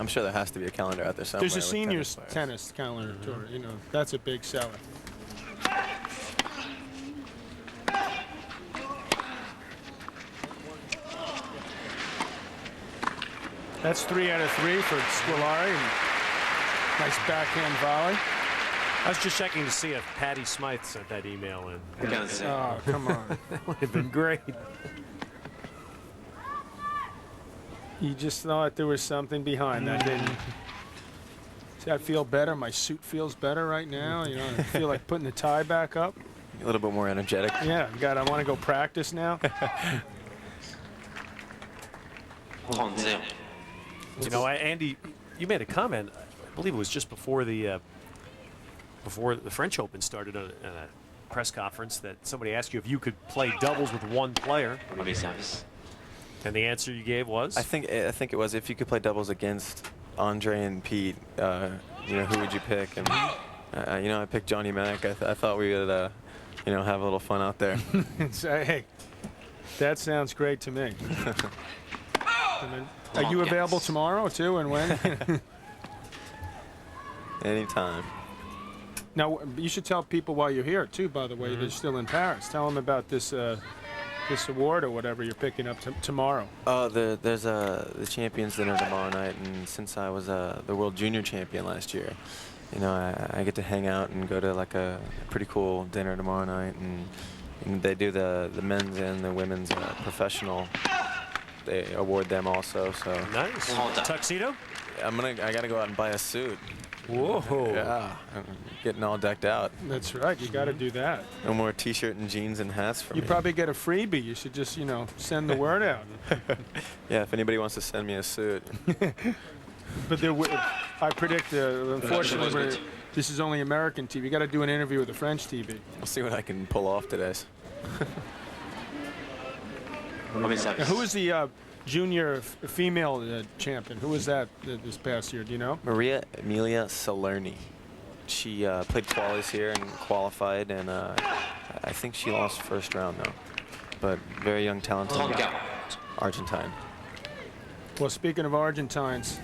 I'm sure there has to be a calendar out there somewhere. There's a with seniors players. tennis calendar tour. You know, that's a big seller. That's 3 out of 3 for Squilari. Nice backhand volley. I was just checking to see if Patty Smythe sent that email in. 15. Oh, come on. That would have been great. You just thought there was something behind that, didn't you? See, I feel better. My suit feels better right now. You know, I feel like putting the tie back up. A little bit more energetic. Yeah, God, I want to go practice now. 30. You know, Andy, you made a comment. I believe it was just before the French Open started on press conference that somebody asked you if you could play doubles with one player, Mauvais service. and the answer you gave was? I think it was if you could play doubles against Andre and Pete, you know, who would you pick? And you know, I picked Johnny Mack. I thought we would, you know, have a little fun out there. So, hey, that sounds great to me. Are you available tomorrow too, and when? Anytime. Now, you should tell people while you're here too. By the way, they're still in Paris. Tell them about this this award or whatever you're picking up tomorrow. Oh, there's the Champions Dinner tomorrow night, and since I was the World Junior Champion last year, you know, I get to hang out and go to like a pretty cool dinner tomorrow night, and they do the men's and the women's professional. They award them also, so. Nice. Tuxedo? I gotta go out and buy a suit. Whoa. Yeah, I'm getting all decked out. That's right. You got to do that. No more T-shirt and jeans and hats for You me. probably get a freebie. You should just, you know, send the word out. Yeah, if anybody wants to send me a suit. But I predict, unfortunately, this is only American TV. You got to do an interview with the French TV. I'll see what I can pull off today. Mauvais Now, service. who is the junior female champion? Who was that this past year? Do you know? Maria Emilia Salerni. She played qualies here and qualified, and I think she lost first round though. But very young, talented 34. Argentine. Well, speaking of Argentines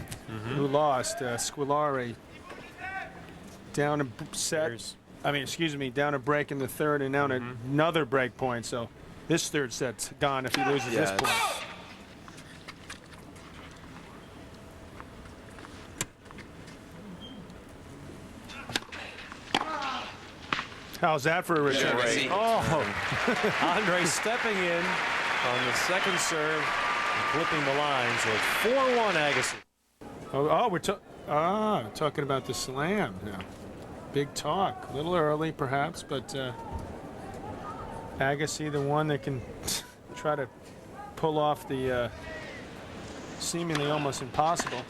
who lost, Squilari down a set. Down a break in the third, and now another break point. So this third set's gone if he loses this point. How's that for a return? Agassi. Oh, Andre stepping in on the second serve and flipping the line. So it's 4-1 Agassi. We're talking about the slam now. Big talk. A little early, perhaps, but Agassi, the one that can try to pull off the seemingly almost impossible.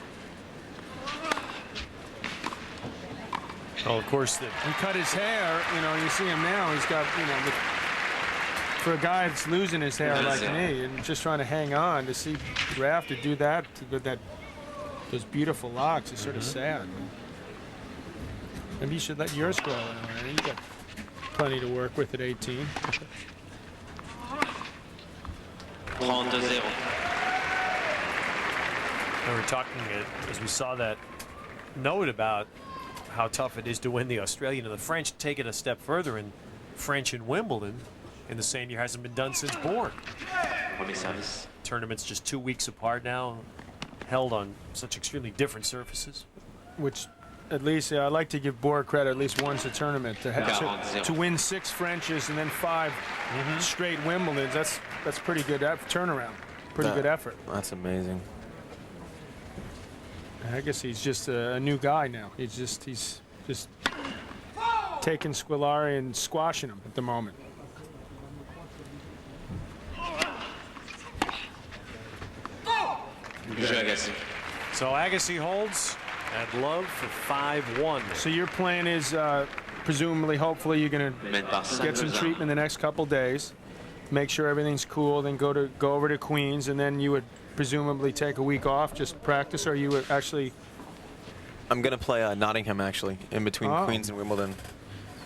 Oh, of course, He cut his hair. You know, you see him now. He's got, you know, for a guy that's losing his hair like me and just trying to hang on, to see Graf to do that with those beautiful locks is sort of sad. Maybe you should let yours grow in. You got plenty to work with at 18. 32-0. we were talking as we saw that note about how tough it is to win the Australian, and the French take it a step further, and French in Wimbledon in the same year hasn't been done since Borg. Mauvais service. Tournament's just 2 weeks apart now, held on such extremely different surfaces. Which, at least, I like to give Borg credit. At least once a tournament to win 6 Frenches and then 5 straight Wimbledons. That's pretty good turnaround. Pretty good effort. That's amazing. I guess he's just a new guy now. He's just taking Squilari and squashing him at the moment. Jeu Agassi. So Agassi holds at love for 5-1. So your plan is presumably, hopefully, you're going to get some treatment the next couple days, make sure everything's cool, then go over to Queens, and then you would presumably take a week off, just practice, or you would actually... I'm going to play Nottingham, actually, in between Queens and Wimbledon.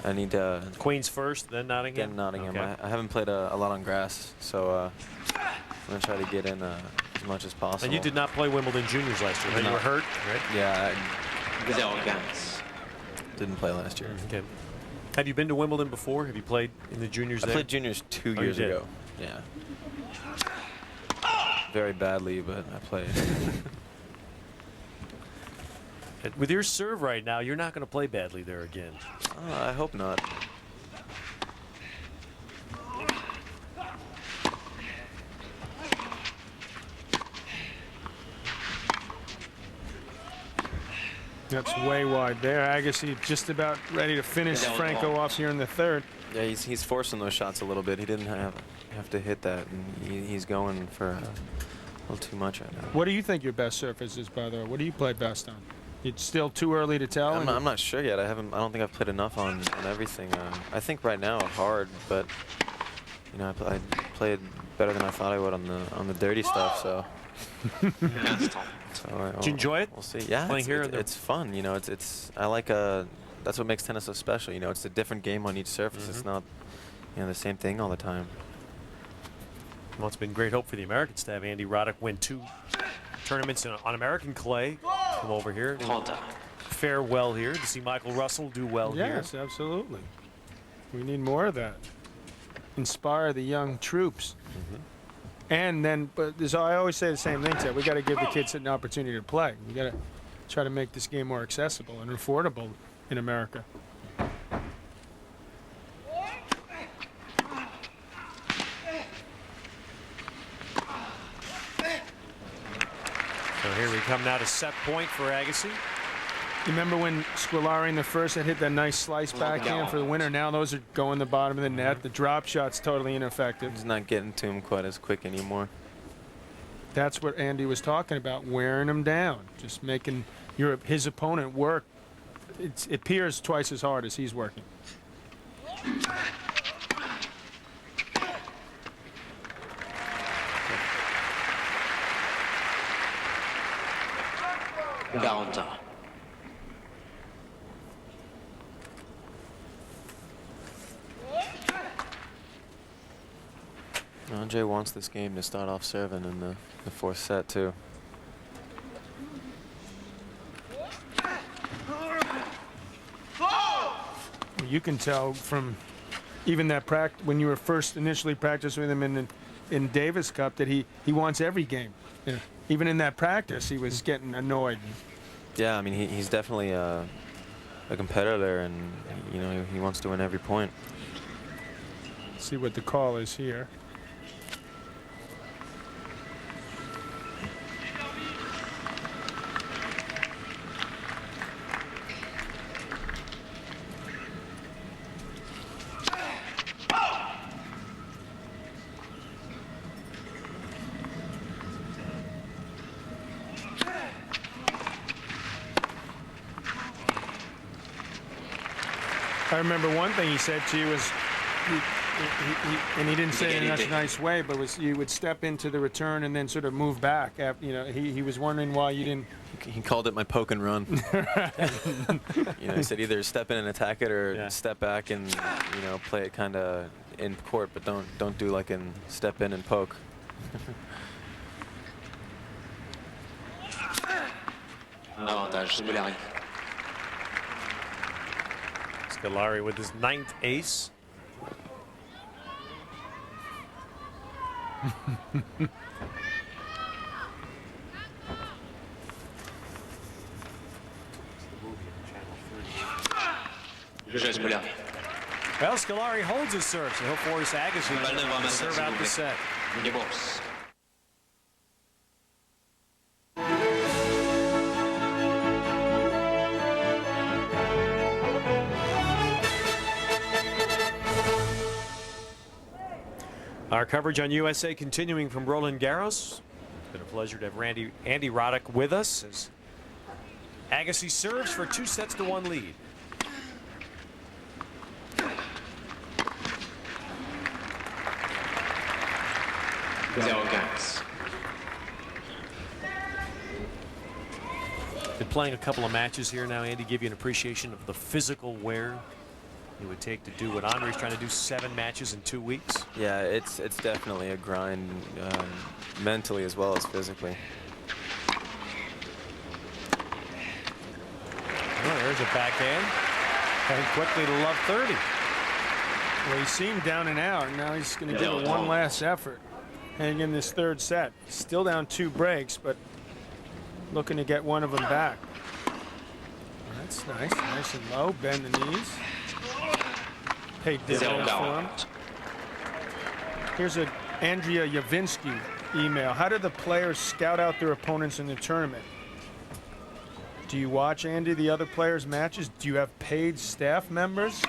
I need to... Queens first, then Nottingham? Get Nottingham. Okay. I haven't played a lot on grass, so I'm going to try to get in as much as possible. And you did not play Wimbledon Juniors last year. You were hurt, right? Yeah, 0-15. didn't play last year. Okay. Have you been to Wimbledon before? Have you played in the juniors I there? played juniors 2 you years did? ago. Yeah. Very badly, but I played. With your serve right now, you're not going to play badly there again. I hope not. That's way wide there. Agassi just about ready to finish Franco off here in the third. Yeah, he's forcing those shots a little bit. He didn't have to hit that, and he's going for a little too much right now. What do you think your best surface is, by the way? What do you play best on? It's still too early to tell. I'm not sure yet. I don't think I've played enough on everything. I think right now hard, but you know, I played better than I thought I would on the dirty stuff. So. Did you enjoy it? We'll see. Yeah, Playing here it's fun. You know, it's I like that's what makes tennis so special. You know, it's a different game on each surface. It's not, you know, the same thing all the time. Well, it's been great hope for the Americans to have Andy Roddick win 2 tournaments on American clay. Come over here. Fare well here to see Michael Russell do well here. Yes, absolutely. We need more of that. Inspire the young troops. And then, but I always say the same thing, Ted. We got to give the kids an opportunity to play. We got to try to make this game more accessible and affordable in America. So here we come now to set point for Agassi. You remember when Squilari in the first had hit that nice slice backhand for the winner? Now those are going the bottom of the net. The drop shot's totally ineffective. He's not getting to him quite as quick anymore. That's what Andy was talking about, wearing him down, just making his opponent work. It appears twice as hard as he's working. Andre wants this game to start off serving in the 4th set too. You can tell from even that when you were first initially practicing with him in Davis Cup that he wants every game. Yeah. Even in that practice, he was getting annoyed. Yeah, I mean he's definitely a competitor, and you know he wants to win every point. See what the call is here. I remember one thing he said to you was, and he didn't say it in a nice way, but was you would step into the return and then sort of move back. After, you know, he was wondering why you didn't. He called it my poke and run. You know, he said either step in and attack it or step back and you know play it kind of in court, but don't do like in step in and poke. Avantage Squilari. Squilari with his 9th ace. Well, Squilari holds his serve, so he'll force Agassi to serve out the set. Our coverage on USA continuing from Roland Garros. It's been a pleasure to have Andy Roddick with us as Agassi serves for 2-1 lead. Been playing a couple of matches here now, Andy. Give you an appreciation of the physical wear it would take to do what Andre's trying to do, 7 matches in 2 weeks. Yeah, it's definitely a grind, mentally as well as physically. Oh, there's a backhand. Heading quickly to love 30. Well, he seemed down and out, and now he's going to give it one last effort. Hang in this 3rd set. Still down 2 breaks, but looking to get one of them back. That's nice. Nice and low. Bend the knees. Paid dividends for him. Here's an Andrea Yavinsky email. How do the players scout out their opponents in the tournament? Do you watch, Andy, the other players' matches? Do you have paid staff members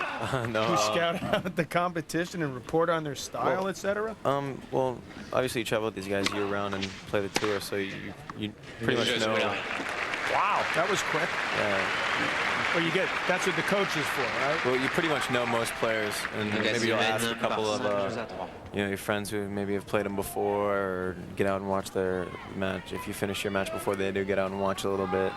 No. who scout out the competition and report on their style, etc.? Well, obviously you travel with these guys year-round and play the tour, so you pretty much know Wow. That was quick. Yeah. Well, that's what the coach is for, right? Well, you pretty much know most players, and Agassi maybe you'll ask a mène couple par of 5-3. your friends who maybe have played them before, or get out and watch their match. If you finish your match before they do, get out and watch a little bit.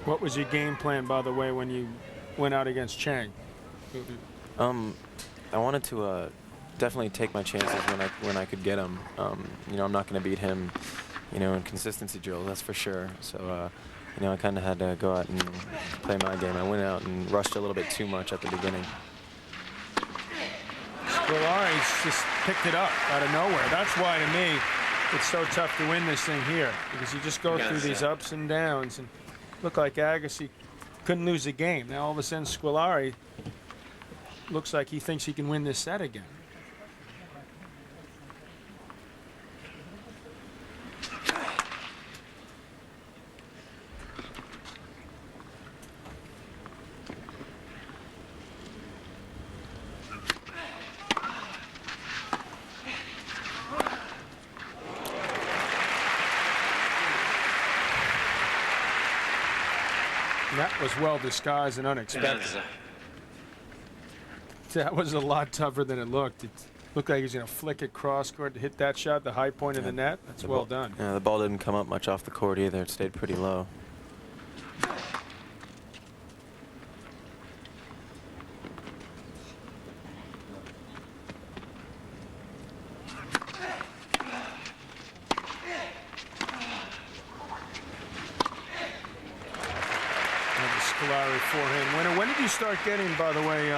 What was your game plan, by the way, when you went out against Chang? I wanted to definitely take my chances when I could get him. You know, I'm not going to beat him, you know, in consistency drill, that's for sure. So, you know, I kind of had to go out and play my game. I went out and rushed a little bit too much at the beginning. Squilari's just picked it up out of nowhere. That's why, to me, it's so tough to win this thing here, because you just go through these ups and downs, and look like Agassi couldn't lose a game. Now all of a sudden Squilari looks like he thinks he can win this set again. That was well disguised and unexpected. That was a lot tougher than it looked. It looked like he was going to flick it cross court to hit that shot, the high point of the net. That's well done. Yeah, the ball didn't come up much off the court either. It stayed pretty low. Squilari forehand winner. When did you start getting, by the way,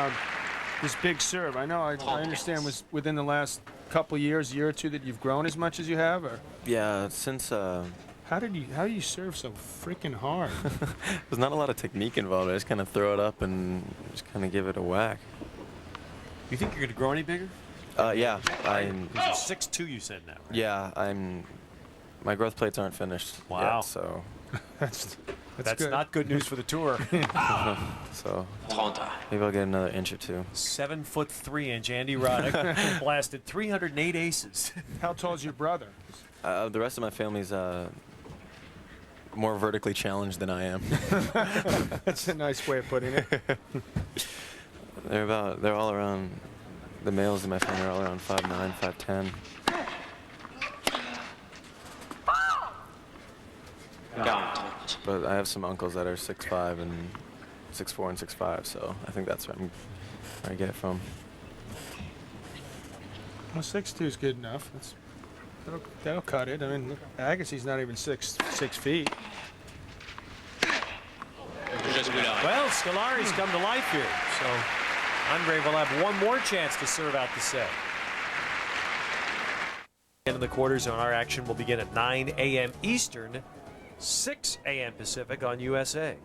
this big serve? I know, I understand, was within the last couple years, year or two, that you've grown as much as you have, or Yeah, since how do you serve so freaking hard? there's not a lot of technique involved. I just kind of throw it up and just kind of give it a whack. You think you're going to grow any bigger? Yeah, You're 6'2", you said now. yeah, my growth plates aren't finished Wow. yet, so That's That's good. not good news for the tour. so 30. maybe I'll get another inch or two. 7'3" Andy Roddick blasted 308 aces. How tall's your brother? The rest of my family's more vertically challenged than I am. That's a nice way of putting it. They're all around, the males in my family are all around 5'9", 5'10". 40. But I have some uncles that are 6'5" and 6'4" and 6'5", so I think that's where I get it from. Well, 6'2" is good enough. That'll cut it. I mean, look, Agassi's not even six feet. Well, Squilari's come to life here, so Andre will have one more chance to serve out the set. In the quarter zone, our action will begin at 9 a.m. Eastern, 6 a.m. Pacific on USA.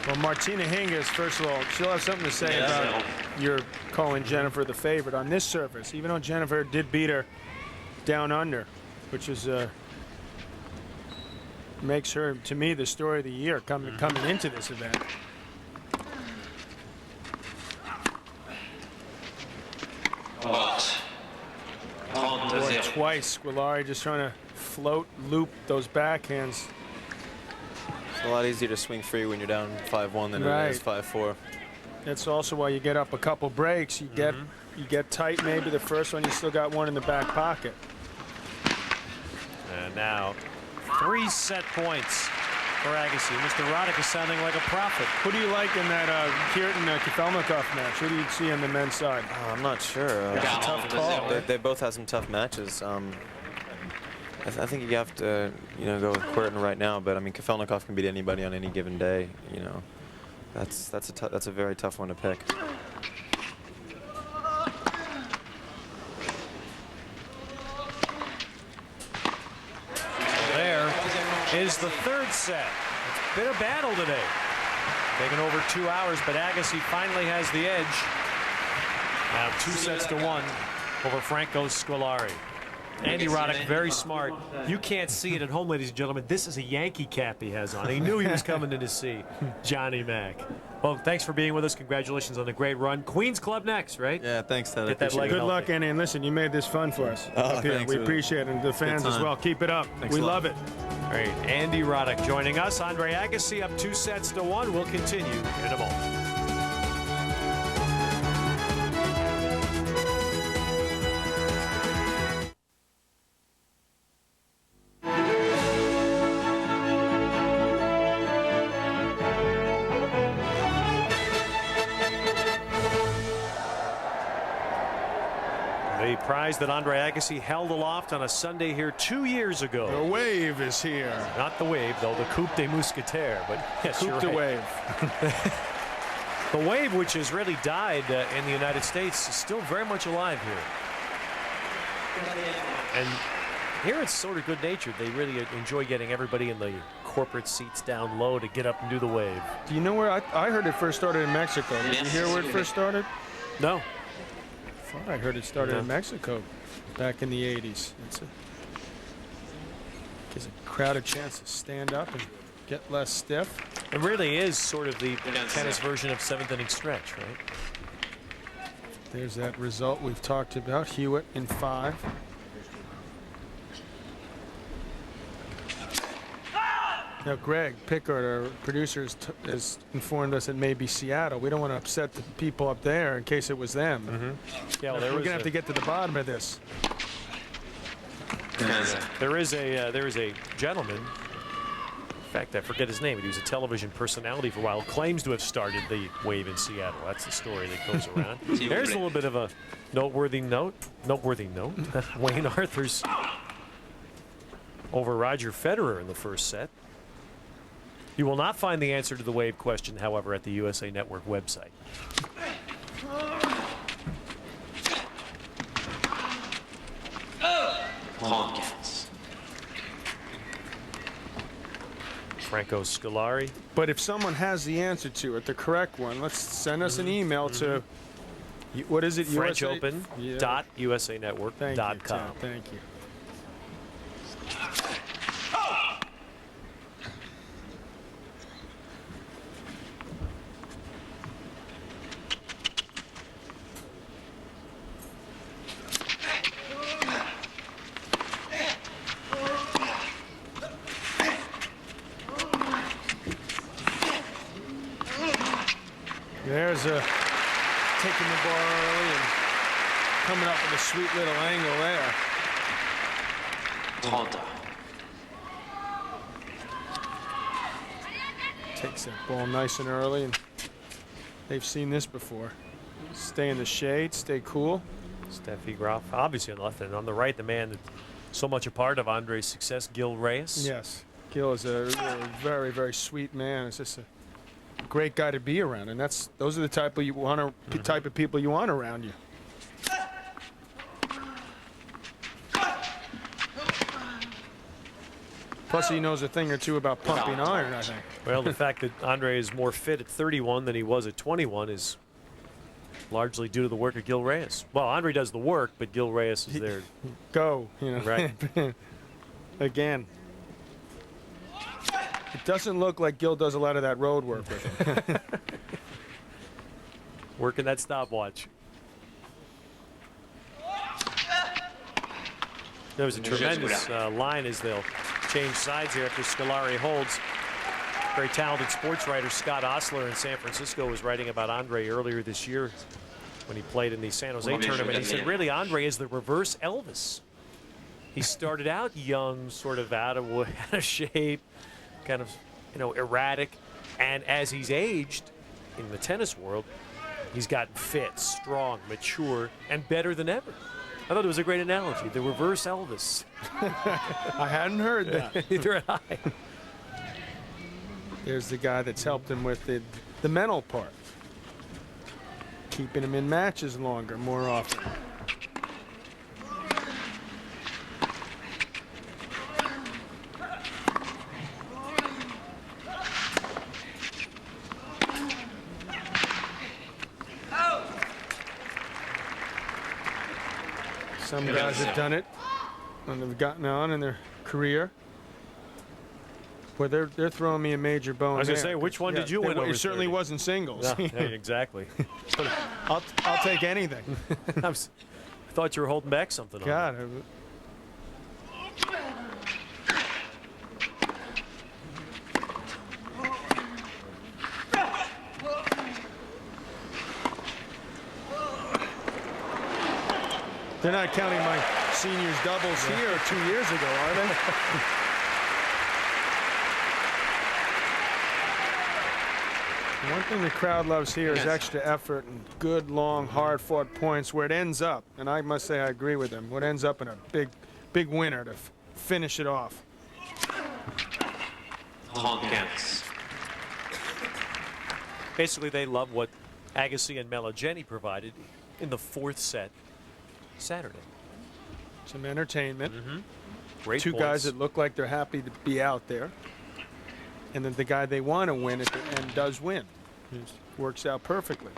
Well, Martina Hingis, first of all, she'll have something to say about your calling Jennifer the favorite on this surface, even though Jennifer did beat her down under, which is makes her, to me, the story of the year coming into this event. Boy, twice, Squilari just trying to float, loop those backhands. It's a lot easier to swing free when you're down 5'1" than Right. it is 5'4". That's also why you get up a couple breaks. You get tight maybe the first one, you still got one in the back pocket. And now 3 set points for Agassi. Mr. Roddick is sounding like a prophet. Who do you like in that Kafelnikov match? Who do you see on the men's side? I'm not sure. That's a tough call. They both have some tough matches. I think you have to, go with Quirton right now. But I mean, Kafelnikov can beat anybody on any given day. That's a very tough one to pick. There is the third set. It's been a battle today. Taking over 2 hours, but Agassi finally has the edge. Now 2-1 over Franco Squilari. Andy Roddick, very smart. You can't see it at home, ladies and gentlemen. This is a Yankee cap he has on. He knew he was coming in to see Johnny Mac. Well, thanks for being with us. Congratulations on the great run. Queens Club next, right? Yeah, thanks, Ted. Get that leg Good healthy. luck, Andy. And listen, you made this fun for us. Oh, up here. thanks. We appreciate it. And the fans as time. well. Keep it up. Thanks We a lot. love it. All right, Andy Roddick joining us. Andre Agassi up 2-1. We'll continue in a moment. The prize that Andre Agassi held aloft on a Sunday here 2 years ago. The wave is here. Not the wave, though, the Coupe des Mousquetaires. But yes, you're Coupe de right. wave. The wave, which has really died in the United States, is still very much alive here. And here it's sort of good-natured. They really enjoy getting everybody in the corporate seats down low to get up and do the wave. Do you know where I heard it first started in Mexico? Did you hear where it first started? No. I thought I heard it started in Mexico back in the 80s. Gives a crowd a chance to stand up and get less stiff. It really is sort of the tennis version of seventh inning stretch, right? There's that result we've talked about. Hewitt in 5. Now, Greg Pickard, our producer, has informed us it may be Seattle. We don't want to upset the people up there in case it was them. Yeah, well, We're going to have to get to the bottom of this. There is a gentleman. In fact, I forget his name. He was a television personality for a while. Claims to have started the wave in Seattle. That's the story that goes around. There's a little bit of a noteworthy note. Wayne Arthurs over Roger Federer in the first set. You will not find the answer to the wave question, however, at the USA Network website. Franco Squilari. But if someone has the answer to it, the correct one, let's send us an email to, what is it? FrenchOpen.usanetwork.com. Thank you, Tim. Thank you. There's taking the ball early and coming up with a sweet little angle there. Takes that ball nice and early, and they've seen this before. Stay in the shade, stay cool. Steffi Graf, obviously on the left, and on the right, the man that's so much a part of Andre's success, Gil Reyes. Yes, Gil is a very, very sweet man. It's just a great guy to be around, and those are the type of people you want around you. Plus, he knows a thing or two about pumping iron, I think. Well, the fact that Andre is more fit at 31 than he was at 21 is largely due to the work of Gil Reyes. Well, Andre does the work, but Gil Reyes is there. Go, you know. Right. Again. It doesn't look like Gil does a lot of that road work with him. Working that stopwatch. There was a tremendous line as they'll change sides here after Squilari holds. Very talented sports writer Scott Osler in San Francisco was writing about Andre earlier this year when he played in the San Jose tournament. He said, really, Andre is the reverse Elvis. He started out young, sort of out of shape, kind of, erratic. And as he's aged in the tennis world, he's gotten fit, strong, mature, and better than ever. I thought it was a great analogy, the reverse Elvis. I hadn't heard that. Neither had I. There's the guy that's helped him with the mental part. Keeping him in matches longer, more often. Some guys have done it when they've gotten on in their career. Well, they're throwing me a major bone. I was going to there. say, which one did you win over It certainly 30? wasn't singles. Yeah, exactly. I'll take anything. I thought you were holding back something on God. They're not counting my seniors doubles here 2 years ago, are they? One thing the crowd loves here is extra effort and good, long, hard-fought points where it ends up, and I must say I agree with them, what ends up in a big winner to finish it off. 35. Basically, they love what Agassi and Meligeni provided in the 4th set Saturday. Some entertainment. Great Two points. guys that look like they're happy to be out there. And then the guy they want to win at the end does win. It works out perfectly.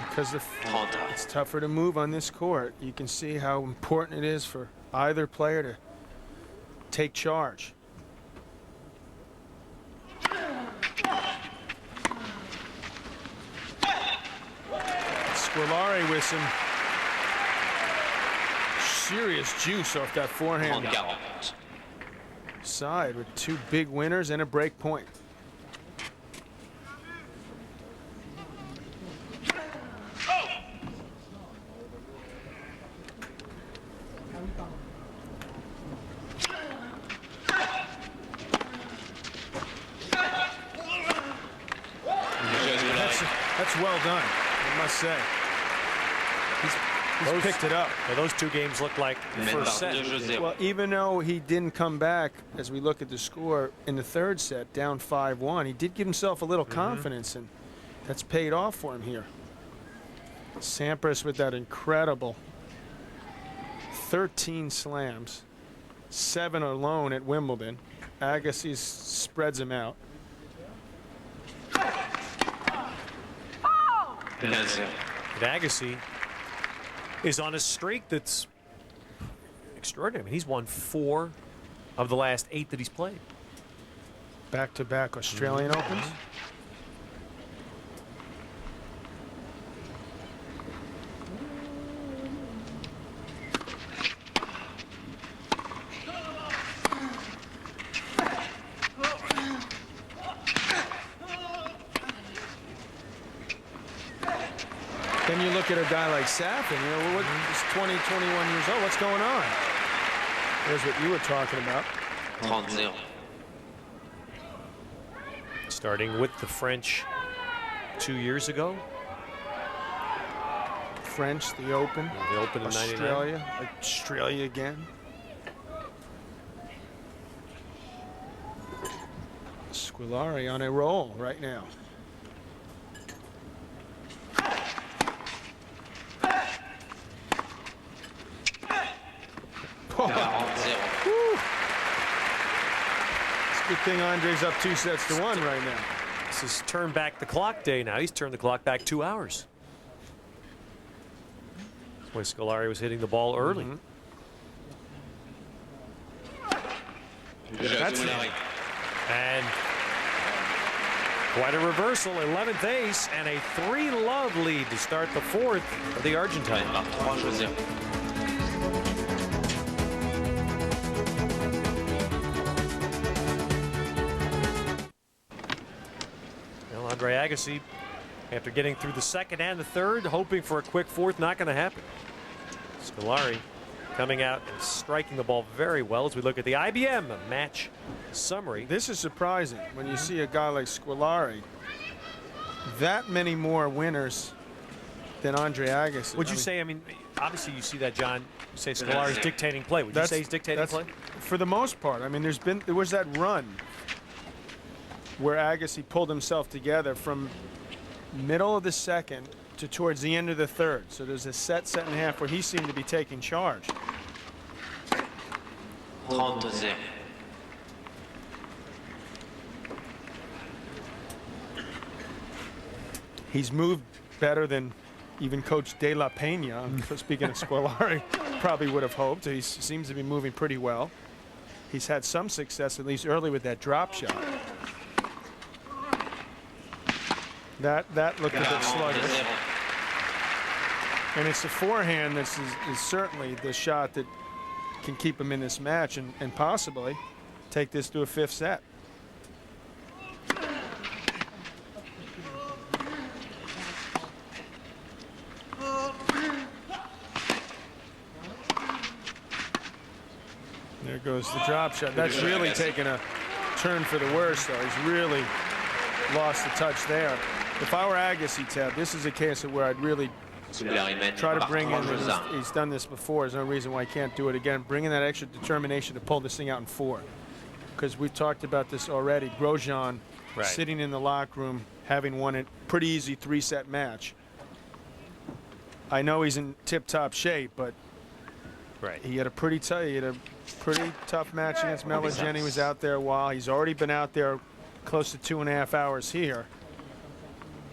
Because it's tougher to move on this court, you can see how important it is for either player to take charge. Squilari with some serious juice off that forehand 40. side with 2 big winners and a break point. That's well done, I must say. He's picked it up. Well, those 2 games look like the first set. Well, even though he didn't come back, as we look at the score in the 3rd set, down 5-1, he did give himself a little confidence, and that's paid off for him here. Sampras with that incredible 13 slams, 7 alone at Wimbledon. Agassi spreads him out. 15. And Agassi is on a streak that's extraordinary. I mean, he's won 4 of the last 8 that he's played. Back-to-back Australian Opens. Then you look at a guy like Safin, you know, he's 20, 21 years old. What's going on? There's what you were talking about. 30. Starting with the French 2 years ago. French, the Open. The Open in 99. Australia again. Squilari on a roll right now. It's a good thing Andre's up 2-1 right now. This is turn back the clock day now. He's turned the clock back 2 hours. That's why Squilari was hitting the ball early. That's And quite a reversal. 11th ace and a 3-love lead to start the 4th of the Argentine. 23. Well, Andre Agassi, after getting through the 2nd and the 3rd, hoping for a quick 4th, not going to happen. Squilari coming out and striking the ball very well as we look at the IBM match summary. This is surprising when you see a guy like Squilari. That many more winners than Andre Agassi. Would you say, I mean, obviously you see that, John, you say Squilari's dictating play. Would you say he's dictating play? For the most part. I mean, there was that run where Agassi pulled himself together from middle of the second to towards the end of the third. So there's a set and a half where he seemed to be taking charge. 30-0. He's moved better than even Coach De La Pena, speaking of Squilari, probably would have hoped. He seems to be moving pretty well. He's had some success, at least early, with that drop shot. That looked a bit sluggish. And it's the forehand that is certainly the shot that can keep him in this match and possibly take this to a 5th set. There goes the drop shot. That's really taken a turn for the worse, though. He's really lost the touch there. If I were Agassi, Ted, this is a case of where I'd really try to bring in, he's done this before, there's no reason why he can't do it again, bring in that extra determination to pull this thing out in 4. Because we've talked about this already. Grosjean sitting in the locker room, having won a pretty easy 3-set match. I know he's in tip-top shape, but he had a pretty tough match against Meligeni. He was out there a while. He's already been out there close to 2.5 hours here.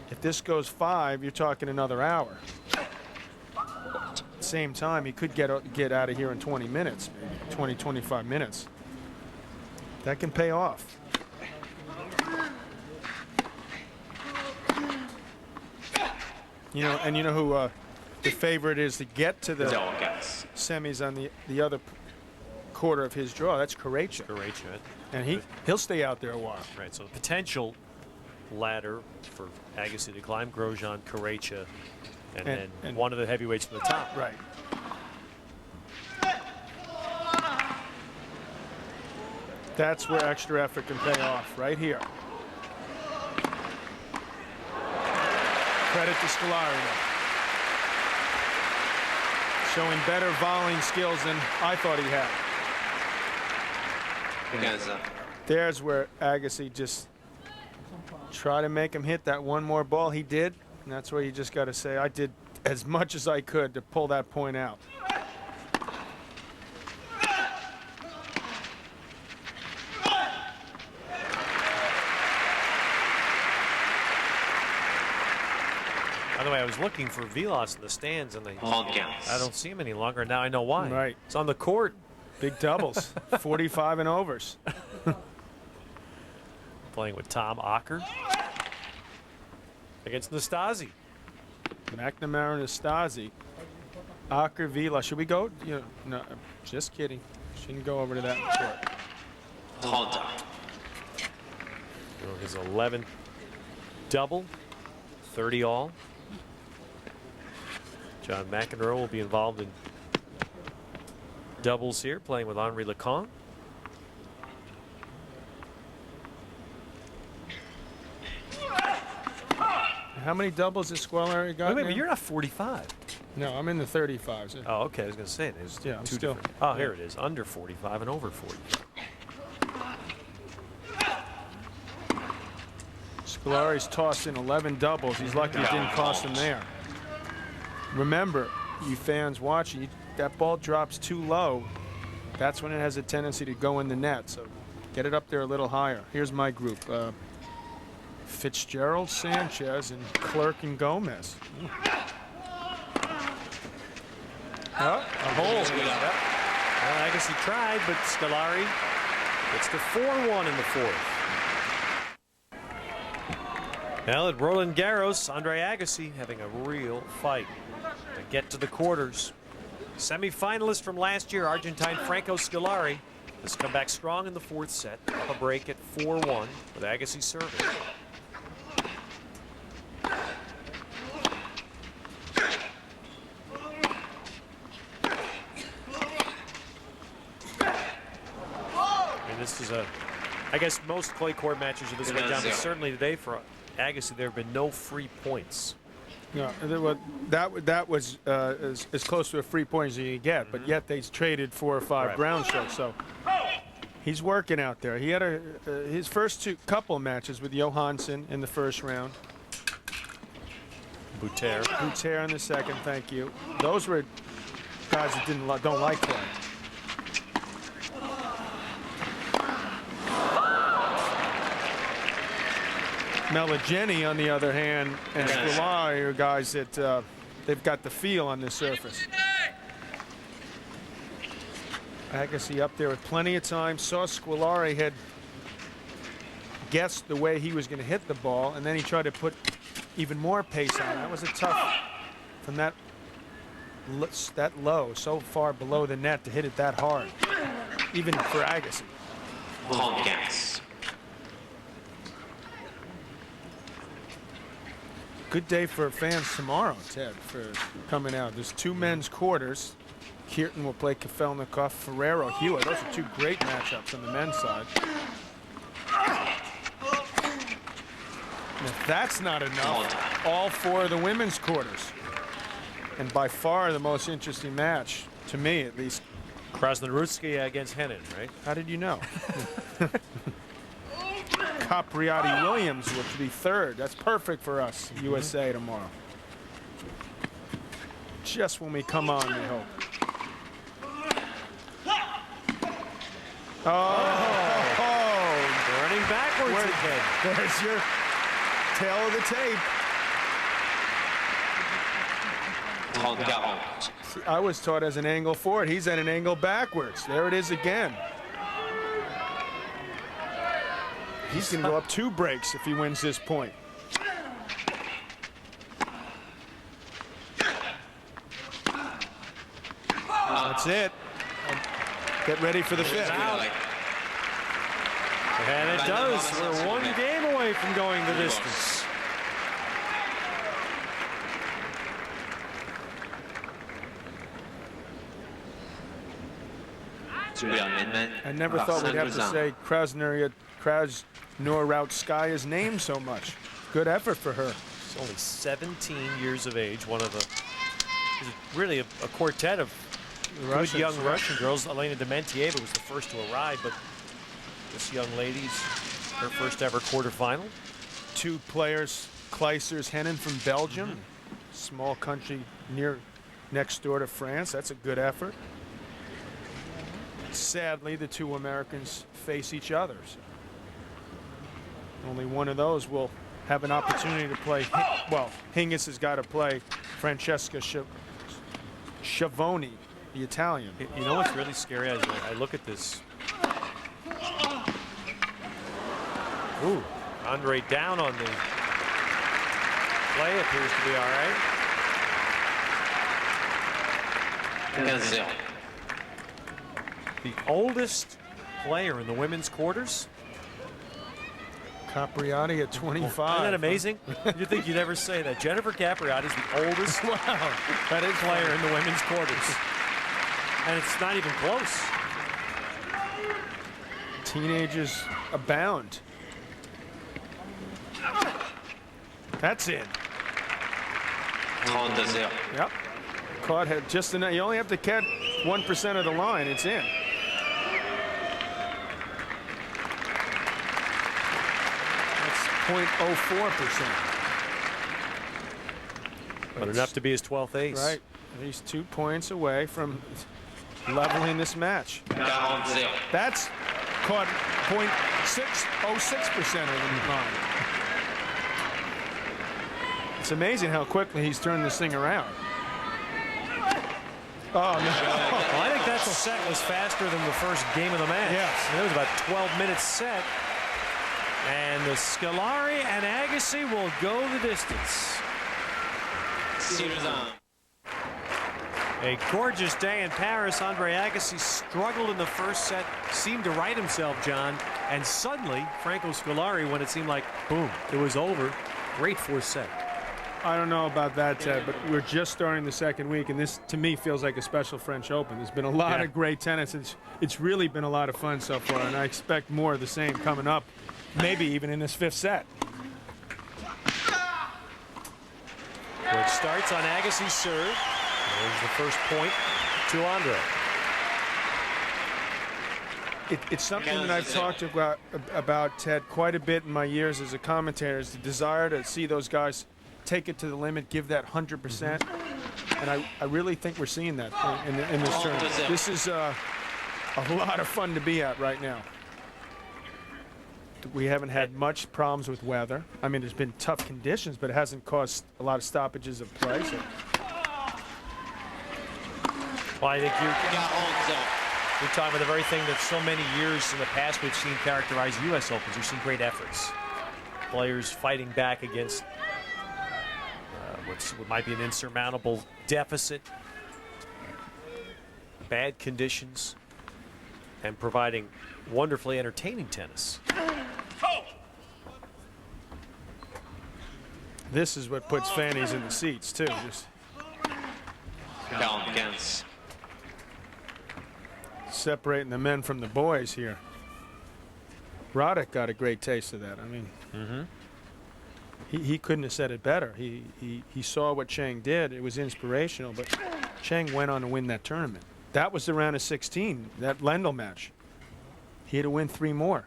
If this goes 5, you're talking another hour. At the same time, he could get out of here in 20 minutes, maybe 20, 25 minutes. That can pay off. You know, and you know who the favorite is to get to the semis on the other quarter of his draw? That's Corecha. And he'll stay out there a while. Right, so the potential ladder for Agassi to climb: Grosjean, Corecha, and then one of the heavyweights from the top. Right. That's where extra effort can pay off, right here. Credit to Squilari, though. Showing better volleying skills than I thought he had. There's where Agassi just try to make him hit that one more ball. He did, and that's where you just got to say, I did as much as I could to pull that point out. By the way, I was looking for Vilas in the stands, and I don't see him any longer. Now I know why. Right. It's on the court. Big doubles, 45 and overs. Playing with Tom Acker against Nastasi. McNamara, Nastasi, Acker, Vila. Should we go? No, just kidding. Shouldn't go over to that court. His 11th double, 30 all. John McEnroe will be involved in doubles here, playing with Henri Lecomte. How many doubles has Squilari got? Wait, but you're not 45. No, I'm in the 35s. Oh, okay. I was going to say there's yeah, two different. Oh, here it is. Under 45 and over 40. Squilari's tossed in 11 doubles. He's lucky it didn't cost him there. Remember, you fans watching, that ball drops too low. That's when it has a tendency to go in the net. So get it up there a little higher. Here's my group. Fitzgerald, Sanchez, and Clerk and Gomez. A hole. Well, I guess he tried, but Squilari gets to 4-1 in the 4th. Now at Roland Garros, Andre Agassi having a real fight to get to the quarters. Semi-finalist from last year, Argentine Franco Squilari, has come back strong in the 4th set. Up a break at 4-1 with Agassi serving. This is I guess most clay court matches are this way down, but certainly today for Agassi there have been no free points. No, that was as close to a free point as you can get, but yet they traded 4 or 5 ground strokes. So he's working out there. He had his first couple matches with Johansson in the first round. Bouter. Bouter in the second, thank you. Those were guys that don't like Clay. Meligeni, on the other hand, and Squilari are guys that they've got the feel on this surface. Agassi up there with plenty of time. Saw Squilari had guessed the way he was going to hit the ball, and then he tried to put even more pace on. That was a tough from that low, so far below the net to hit it that hard, even for Agassi. 35. Good day for fans tomorrow, Ted, for coming out. There's 2 men's quarters. Kirtan will play Kafelnikov, Ferrero, Hewitt. Those are 2 great matchups on the men's side. And if that's not enough, all 4 of the women's quarters. And by far the most interesting match, to me at least. Krasnorudsky against Henin, right? How did you know? Capriati Williams will be 3rd. That's perfect for us, USA tomorrow. Just when we come on, we hope. Running backwards again. There's your tail of the tape. 30-40. I was taught as an angle forward. He's at an angle backwards. There it is again. He's going to go up 2 breaks if he wins this point. That's it. Get ready for the 5th. And it does. We're 1 game away from going the distance. I never thought we'd have to say Krasnoyarskaya's name so much. Good effort for her. She's only 17 years of age. One of the really a quartet of good young Russian girls. Elena Dementieva was the first to arrive, but this young lady's her first ever quarterfinal. 2 players, Kleisters, Henin from Belgium, small country next door to France. That's a good effort. Sadly, the 2 Americans face each other. So only one of those will have an opportunity to play. Well, Hingis has got to play Francesca Schiavone, the Italian. You know what's really scary as I look at this? Ooh, Andre down on the play, appears to be all right. 15-0. The oldest player in the women's quarters. Capriati at 25. Isn't that amazing? You'd think you'd never say that. Jennifer Capriati is the oldest That is player in the women's quarters. And it's not even close. Teenagers abound. That's in. 32-0. Yep. Caught had just enough. You only have to catch 1% of the line. It's in. That's 0.04%. But enough to be his 12th ace. Right. He's 2 points away from leveling this match. 40-0. That's caught 0.606% of the line. It's amazing how quickly he's turned this thing around. Oh, no. Well, I think that set was faster than the first game of the match. Yes. It was about 12 minutes set. And the Squilari and Agassi will go the distance. A gorgeous day in Paris. Andre Agassi struggled in the first set, seemed to right himself, John, and suddenly Franco Squilari, when it seemed like, boom, it was over. Great 4th set. I don't know about that, Ted, but we're just starting the 2nd week, and this, to me, feels like a special French Open. There's been a lot of great tennis. It's really been a lot of fun so far, and I expect more of the same coming up, maybe even in this 5th set. Which starts on Agassi's serve. There's the first point to Andre. It's something that I've talked about, Ted, quite a bit in my years as a commentator, is the desire to see those guys take it to the limit, give that 100%. And I really think we're seeing that in this tournament. This is a lot of fun to be at right now. We haven't had much problems with weather. I mean, there's been tough conditions, but it hasn't caused a lot of stoppages of play. So. Well, I think you're talking about the very thing that so many years in the past we've seen characterize U.S. Opens. We've seen great efforts. Players fighting back against what might be an insurmountable deficit, bad conditions, and providing wonderfully entertaining tennis. This is what puts fannies in the seats, too. Just 45. separating the men from the boys here. Roddick got a great taste of that. I mean, he couldn't have said it better. He saw what Chang did. It was inspirational, but Chang went on to win that tournament. That was the round of 16, that Lendl match. He had to win 3 more.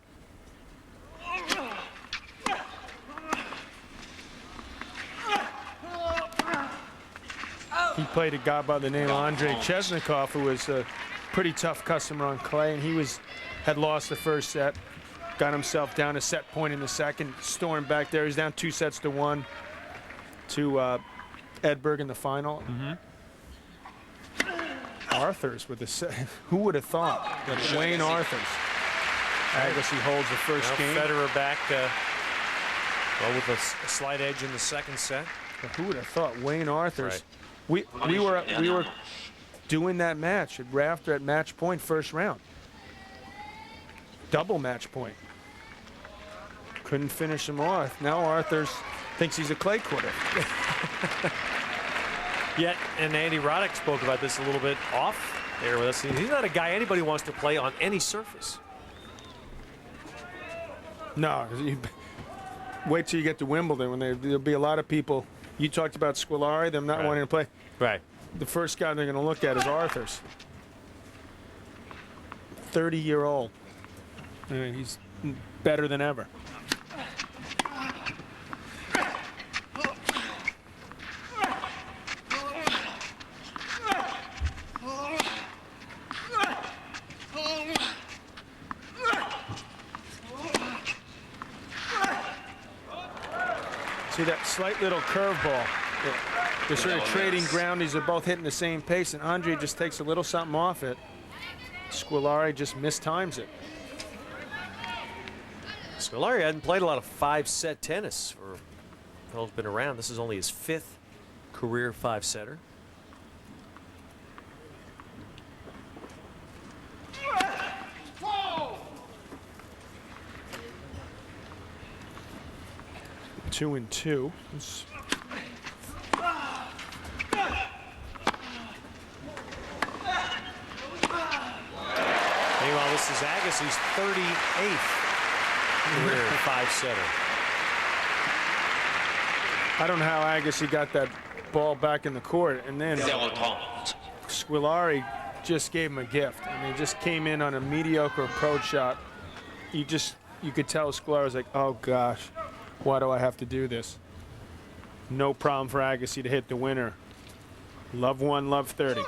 He played a guy by the name of Andrei Chesnikov, who was a pretty tough customer on clay, and he had lost the first set, got himself down a set point in the second, stormed back there. He's down 2-1 to Edberg in the final. Arthurs with the set. Who would have thought that Wayne Arthurs? Agassi holds the first game. Federer back well, with a slight edge in the second set. But who would have thought Wayne Arthurs? We were doing that match at Rafter at match point first round. Double match point. Couldn't finish him off. Now Arthurs thinks he's a clay quarter. Yet, and Andy Roddick spoke about this a little bit off there with us. He's not a guy anybody wants to play on any surface. No, wait till you get to Wimbledon when there'll be a lot of people. You talked about Squilari, them not wanting to play. Right. The first guy they're going to look at is Arthurs. 30-year-old. I mean, he's better than ever. See that slight little curveball? They're sort of trading ground. These are both hitting the same pace, and Andre just takes a little something off it. Squilari just mistimes it. Squilari hadn't played a lot of 5-set tennis for who's been around. This is only his 5th career 5-setter. Two and two. Meanwhile, this is Agassi's 38th career 5-setter. I don't know how Agassi got that ball back in the court, and then Squilari just gave him a gift. I mean, just came in on a mediocre approach shot. You could tell Squilari was like, oh gosh, why do I have to do this? No problem for Agassi to hit the winner. Love 1, love 30.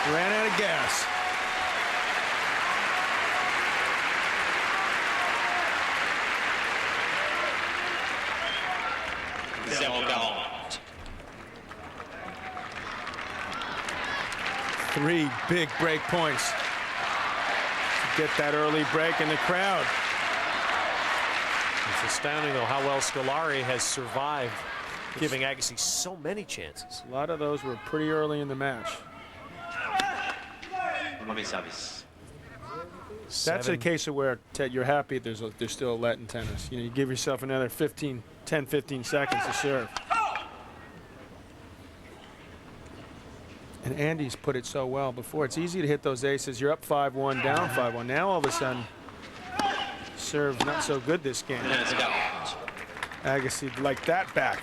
Ran out of gas. Three big break points. Get that early break in the crowd. It's astounding, though, how well Squilari has survived, giving Agassi so many chances. A lot of those were pretty early in the match. That's a case of where, Ted, you're happy there's still a let in tennis. You know, you give yourself another 10, 15 seconds to serve. And Andy's put it so well before. It's easy to hit those aces. You're up 5-1, down 5-1. Now all of a sudden, serve not so good this game. Agassi like that back.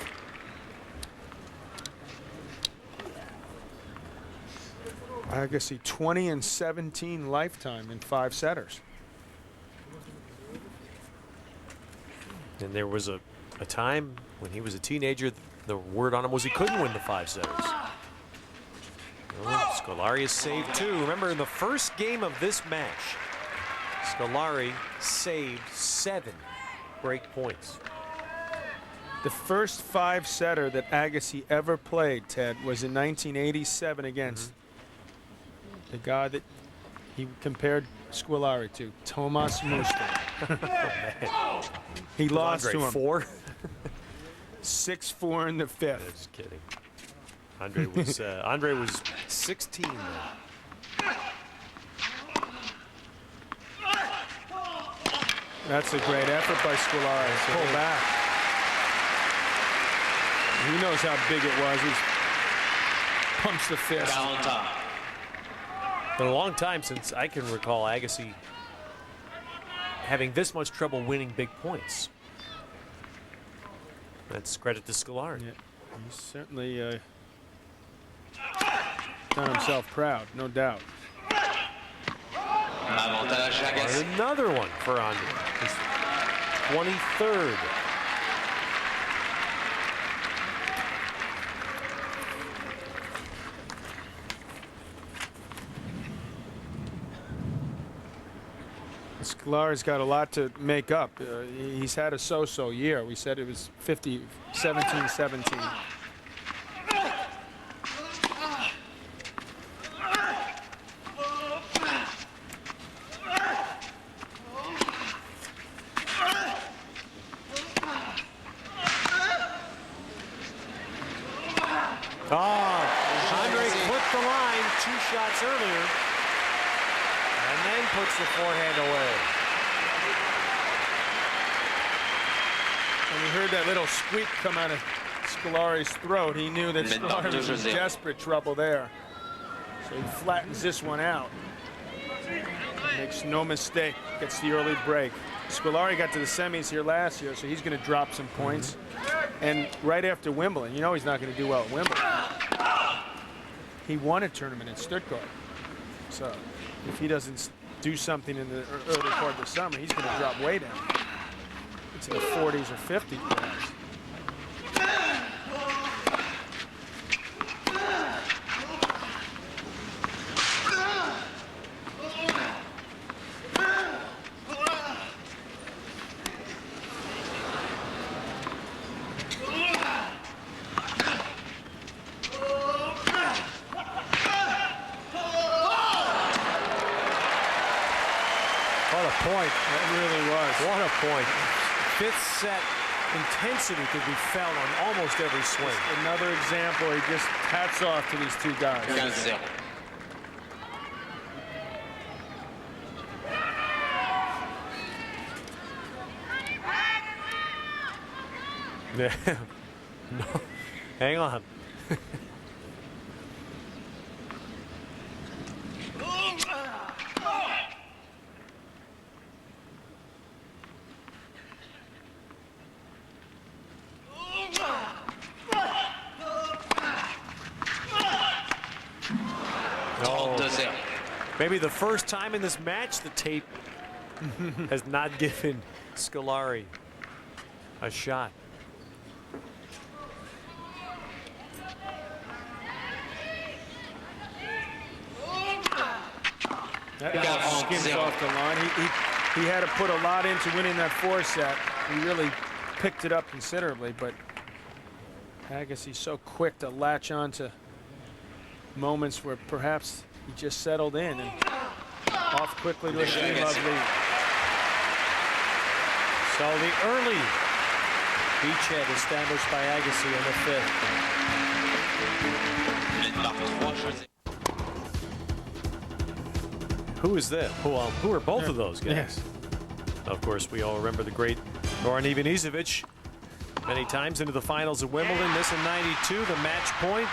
Agassi 20 and 17 lifetime in 5 setters. And there was a time when he was a teenager, the word on him was he couldn't win the 5 setters. Well, Squilari is saved too. Remember, in the first game of this match, Squilari saved 7 break points. The first 5-setter that Agassi ever played, Ted, was in 1987 against the guy that he compared Squilari to, Tomas Muster. He lost to him. 4? 6-4 in the 5th. Just kidding. Andre was 16 then. That's a great effort by Squilari. Pull back. He knows how big it was. He's pumps the fist. Been a long time since I can recall Agassi having this much trouble winning big points. That's credit to Squilari. Yeah, he's certainly done himself proud, no doubt. Another one for Andre. His 23rd. Squilari's got a lot to make up. He's had a so-so year. We said it was 17-17. Andre clipped the line 2 shots earlier and then puts the forehand away. When he heard that little squeak come out of Squilari's throat, he knew that Squilari was in desperate trouble there. So he flattens this one out. Makes no mistake, gets the early break. Squilari got to the semis here last year, so he's going to drop some points. And right after Wimbledon, you know he's not going to do well at Wimbledon. He won a tournament in Stuttgart. So if he doesn't do something in the early part of the summer, he's going to drop way down. It's in the 40s or 50s perhaps. What a point. That really was. What a point. 5th set intensity could be felt on almost every swing. Another example, he just hats off to these 2 guys. 15-0. No, hang on. Maybe the first time in this match the tape has not given Squilari a shot. That ball skims off the line. He had to put a lot into winning that 4 set. He really picked it up considerably, but Agassi's so quick to latch on to moments where perhaps he just settled in and off quickly to a 3-love lead. So the early beachhead established by Agassi in the 5th. Who is that? Who are both of those guys? Yes. Of course, we all remember the great Goran Ivanisevic many times into the finals of Wimbledon. This in '92, the match point,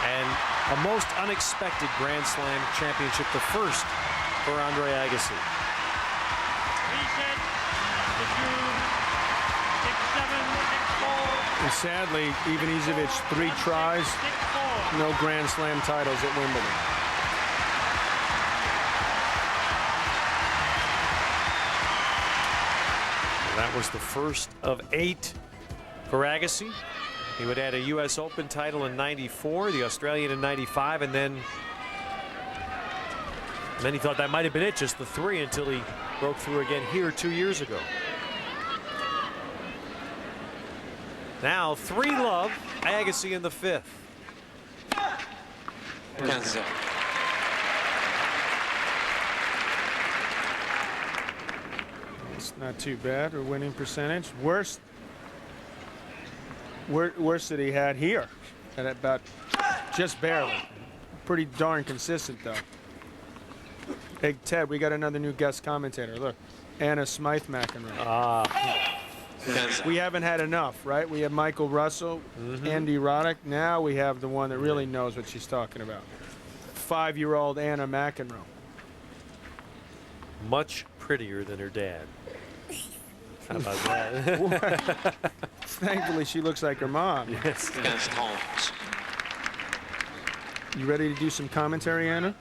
and a most unexpected Grand Slam championship, the first for Andre Agassi. And sadly, Ivanisevic 3 tries, no Grand Slam titles at Wimbledon. That was the first of 8 for Agassi. He would add a U.S. Open title in '94, the Australian in '95, and then he thought that might have been it, just the 3, until he broke through again here 2 years ago. Now 3-love, Agassi in the 5th. 15-0. It's not too bad. A winning percentage. Worst that he had here, at about just barely. Pretty darn consistent though. Hey Ted, we got another new guest commentator. Look, Anna Smythe McEnroe. We haven't had enough, right? We have Michael Russell, Andy Roddick. Now we have the one that really knows what she's talking about. 5-year-old Anna McEnroe. Much prettier than her dad. How about that? Thankfully, she looks like her mom. Yes. 15-30. You ready to do some commentary, Anna?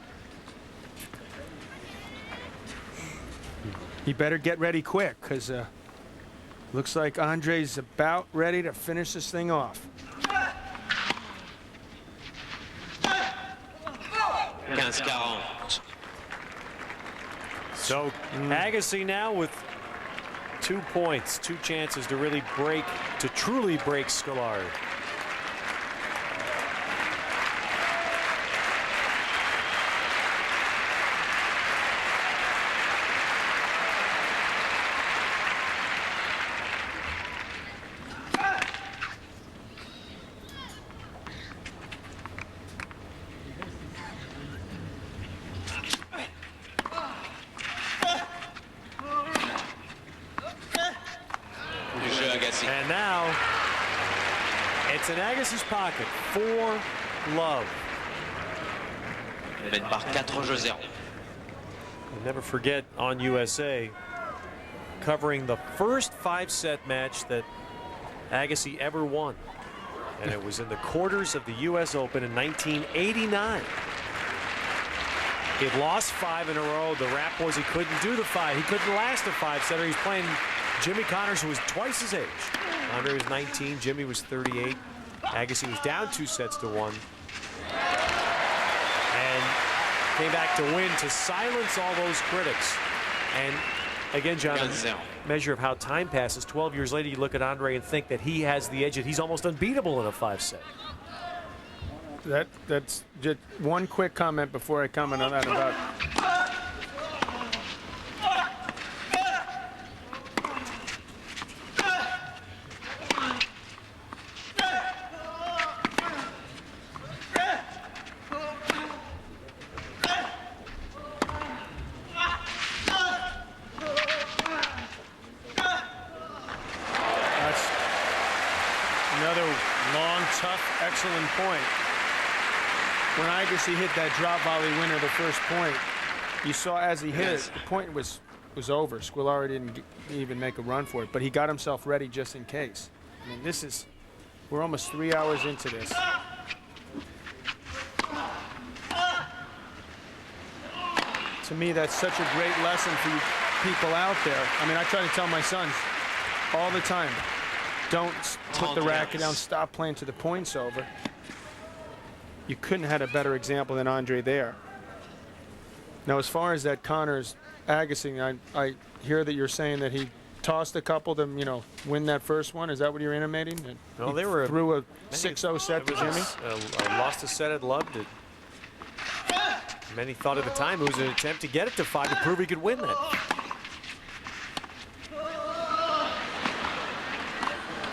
You better get ready quick, because looks like Andre's about ready to finish this thing off. 15-40. So Agassi now with 2 points, 2 chances to really break, to truly break Squilari. And now it's in Agassi's pocket. 4-love. Mène par 4-0. I'll never forget on USA covering the first 5-set match that Agassi ever won. And it was in the quarters of the US Open in 1989. He'd lost 5 in a row. The rap was he couldn't do the 5. He couldn't last a 5-setter. He's playing Jimmy Connors, who was twice his age. Andre was 19, Jimmy was 38. Agassi was down 2 sets to 1. And came back to win, to silence all those critics. And again, John, a measure of how time passes. 12 years later, you look at Andre and think that he has the edge, that he's almost unbeatable in a 5-set. That's just one quick comment before I comment on that about another long, tough, excellent point. When Agassi hit that drop volley winner, the first point, you saw as he hit it, the point was over. Squilari didn't even make a run for it, but he got himself ready just in case. I mean, we're almost 3 hours into this. To me, that's such a great lesson for you people out there. I mean, I try to tell my sons all the time, don't put the racket down, stop playing till the point's over. You couldn't have had a better example than Andre there. Now, as far as that Connors Agassi, I hear that you're saying that he tossed a couple to, you know, win that first one. Is that what you're intimating? No, he they were threw a 6-0 set to Jimmy. Lost a set, had loved it. Many thought at the time it was an attempt to get it to 5 to prove he could win that.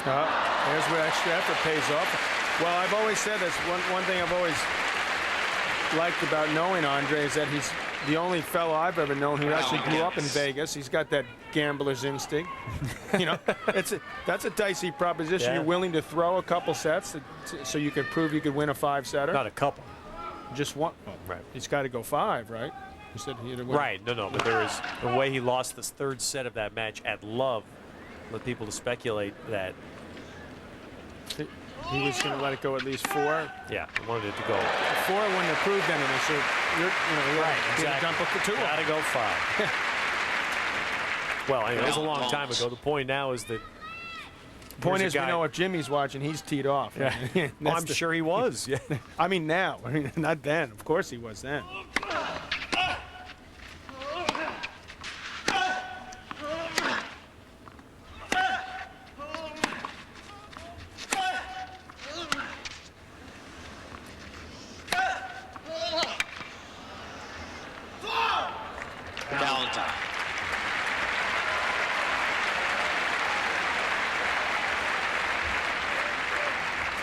There's where extra effort pays off. Well, I've always said this. One thing I've always liked about knowing Andre is that he's the only fellow I've ever known who actually grew up in Vegas. He's got that gambler's instinct. You know, that's a dicey proposition. Yeah. You're willing to throw a couple sets so you could prove you could win a 5-setter. Not a couple. Just one. Oh, Right. He's got to go 5, right? You said he had to win. Right. No. But there is the way he lost this third set of that match at Love. Led people to speculate that. He was going to let it go at least 4. Yeah, he wanted it to go. 4 wouldn't have proved anything. So you're Right, gonna exactly. dump up the 2. Gotta go 5. Well, anyway, it was a long time ago. The point now is that. Point here's is, a we guy- know if Jimmy's watching, he's teed off. Yeah. That's I'm the- sure he was. Yeah. I mean, now. I mean, not then. Of course he was then. Valentine.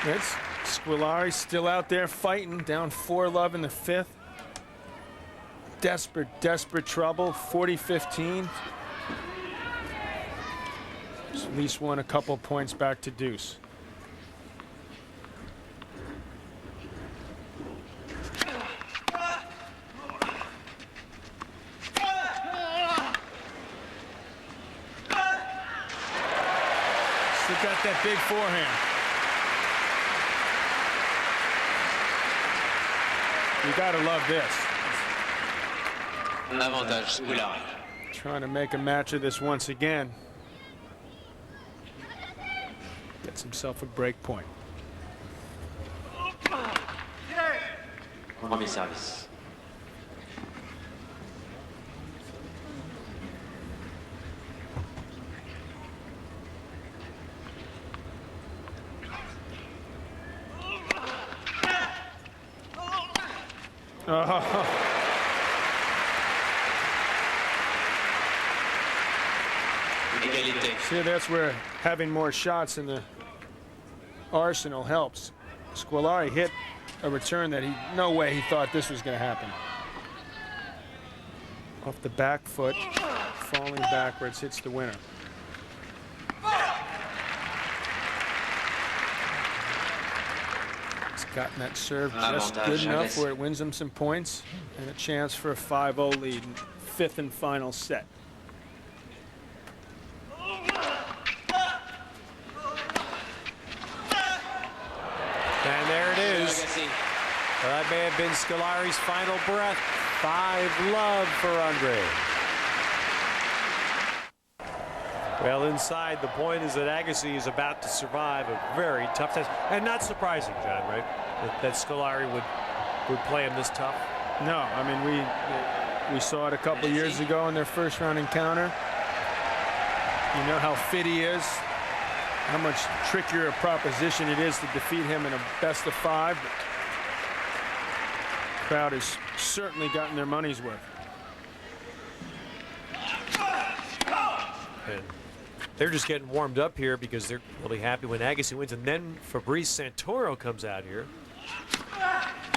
It's Squilari still out there fighting, down 4-love in the 5th. Desperate trouble, 40-15. At least won a couple points back to deuce. Still got that big forehand. You gotta love this. Avantage Squilari. Trying to make a match of this once again. Gets himself a break point. Premier service. Oh. Égalité. See, that's where having more shots in the arsenal helps. Squilari hit a return that no way he thought this was going to happen. Off the back foot, falling backwards, hits the winner. He's gotten that serve just good enough where it wins him some points and a chance for a 5-0 lead, 5th and final set. And there it is. Agassi. That may have been Scolari's final breath. 5-love for Andre. Well, inside, the point is that Agassi is about to survive a very tough test. And not surprising, John, right? That Squilari would play him this tough. No, I mean, we saw it a couple years ago in their first round encounter. You know how fit he is, how much trickier a proposition it is to defeat him in a best of 5. But the crowd has certainly gotten their money's worth. And they're just getting warmed up here because they're really happy when Agassi wins. And then Fabrice Santoro comes out here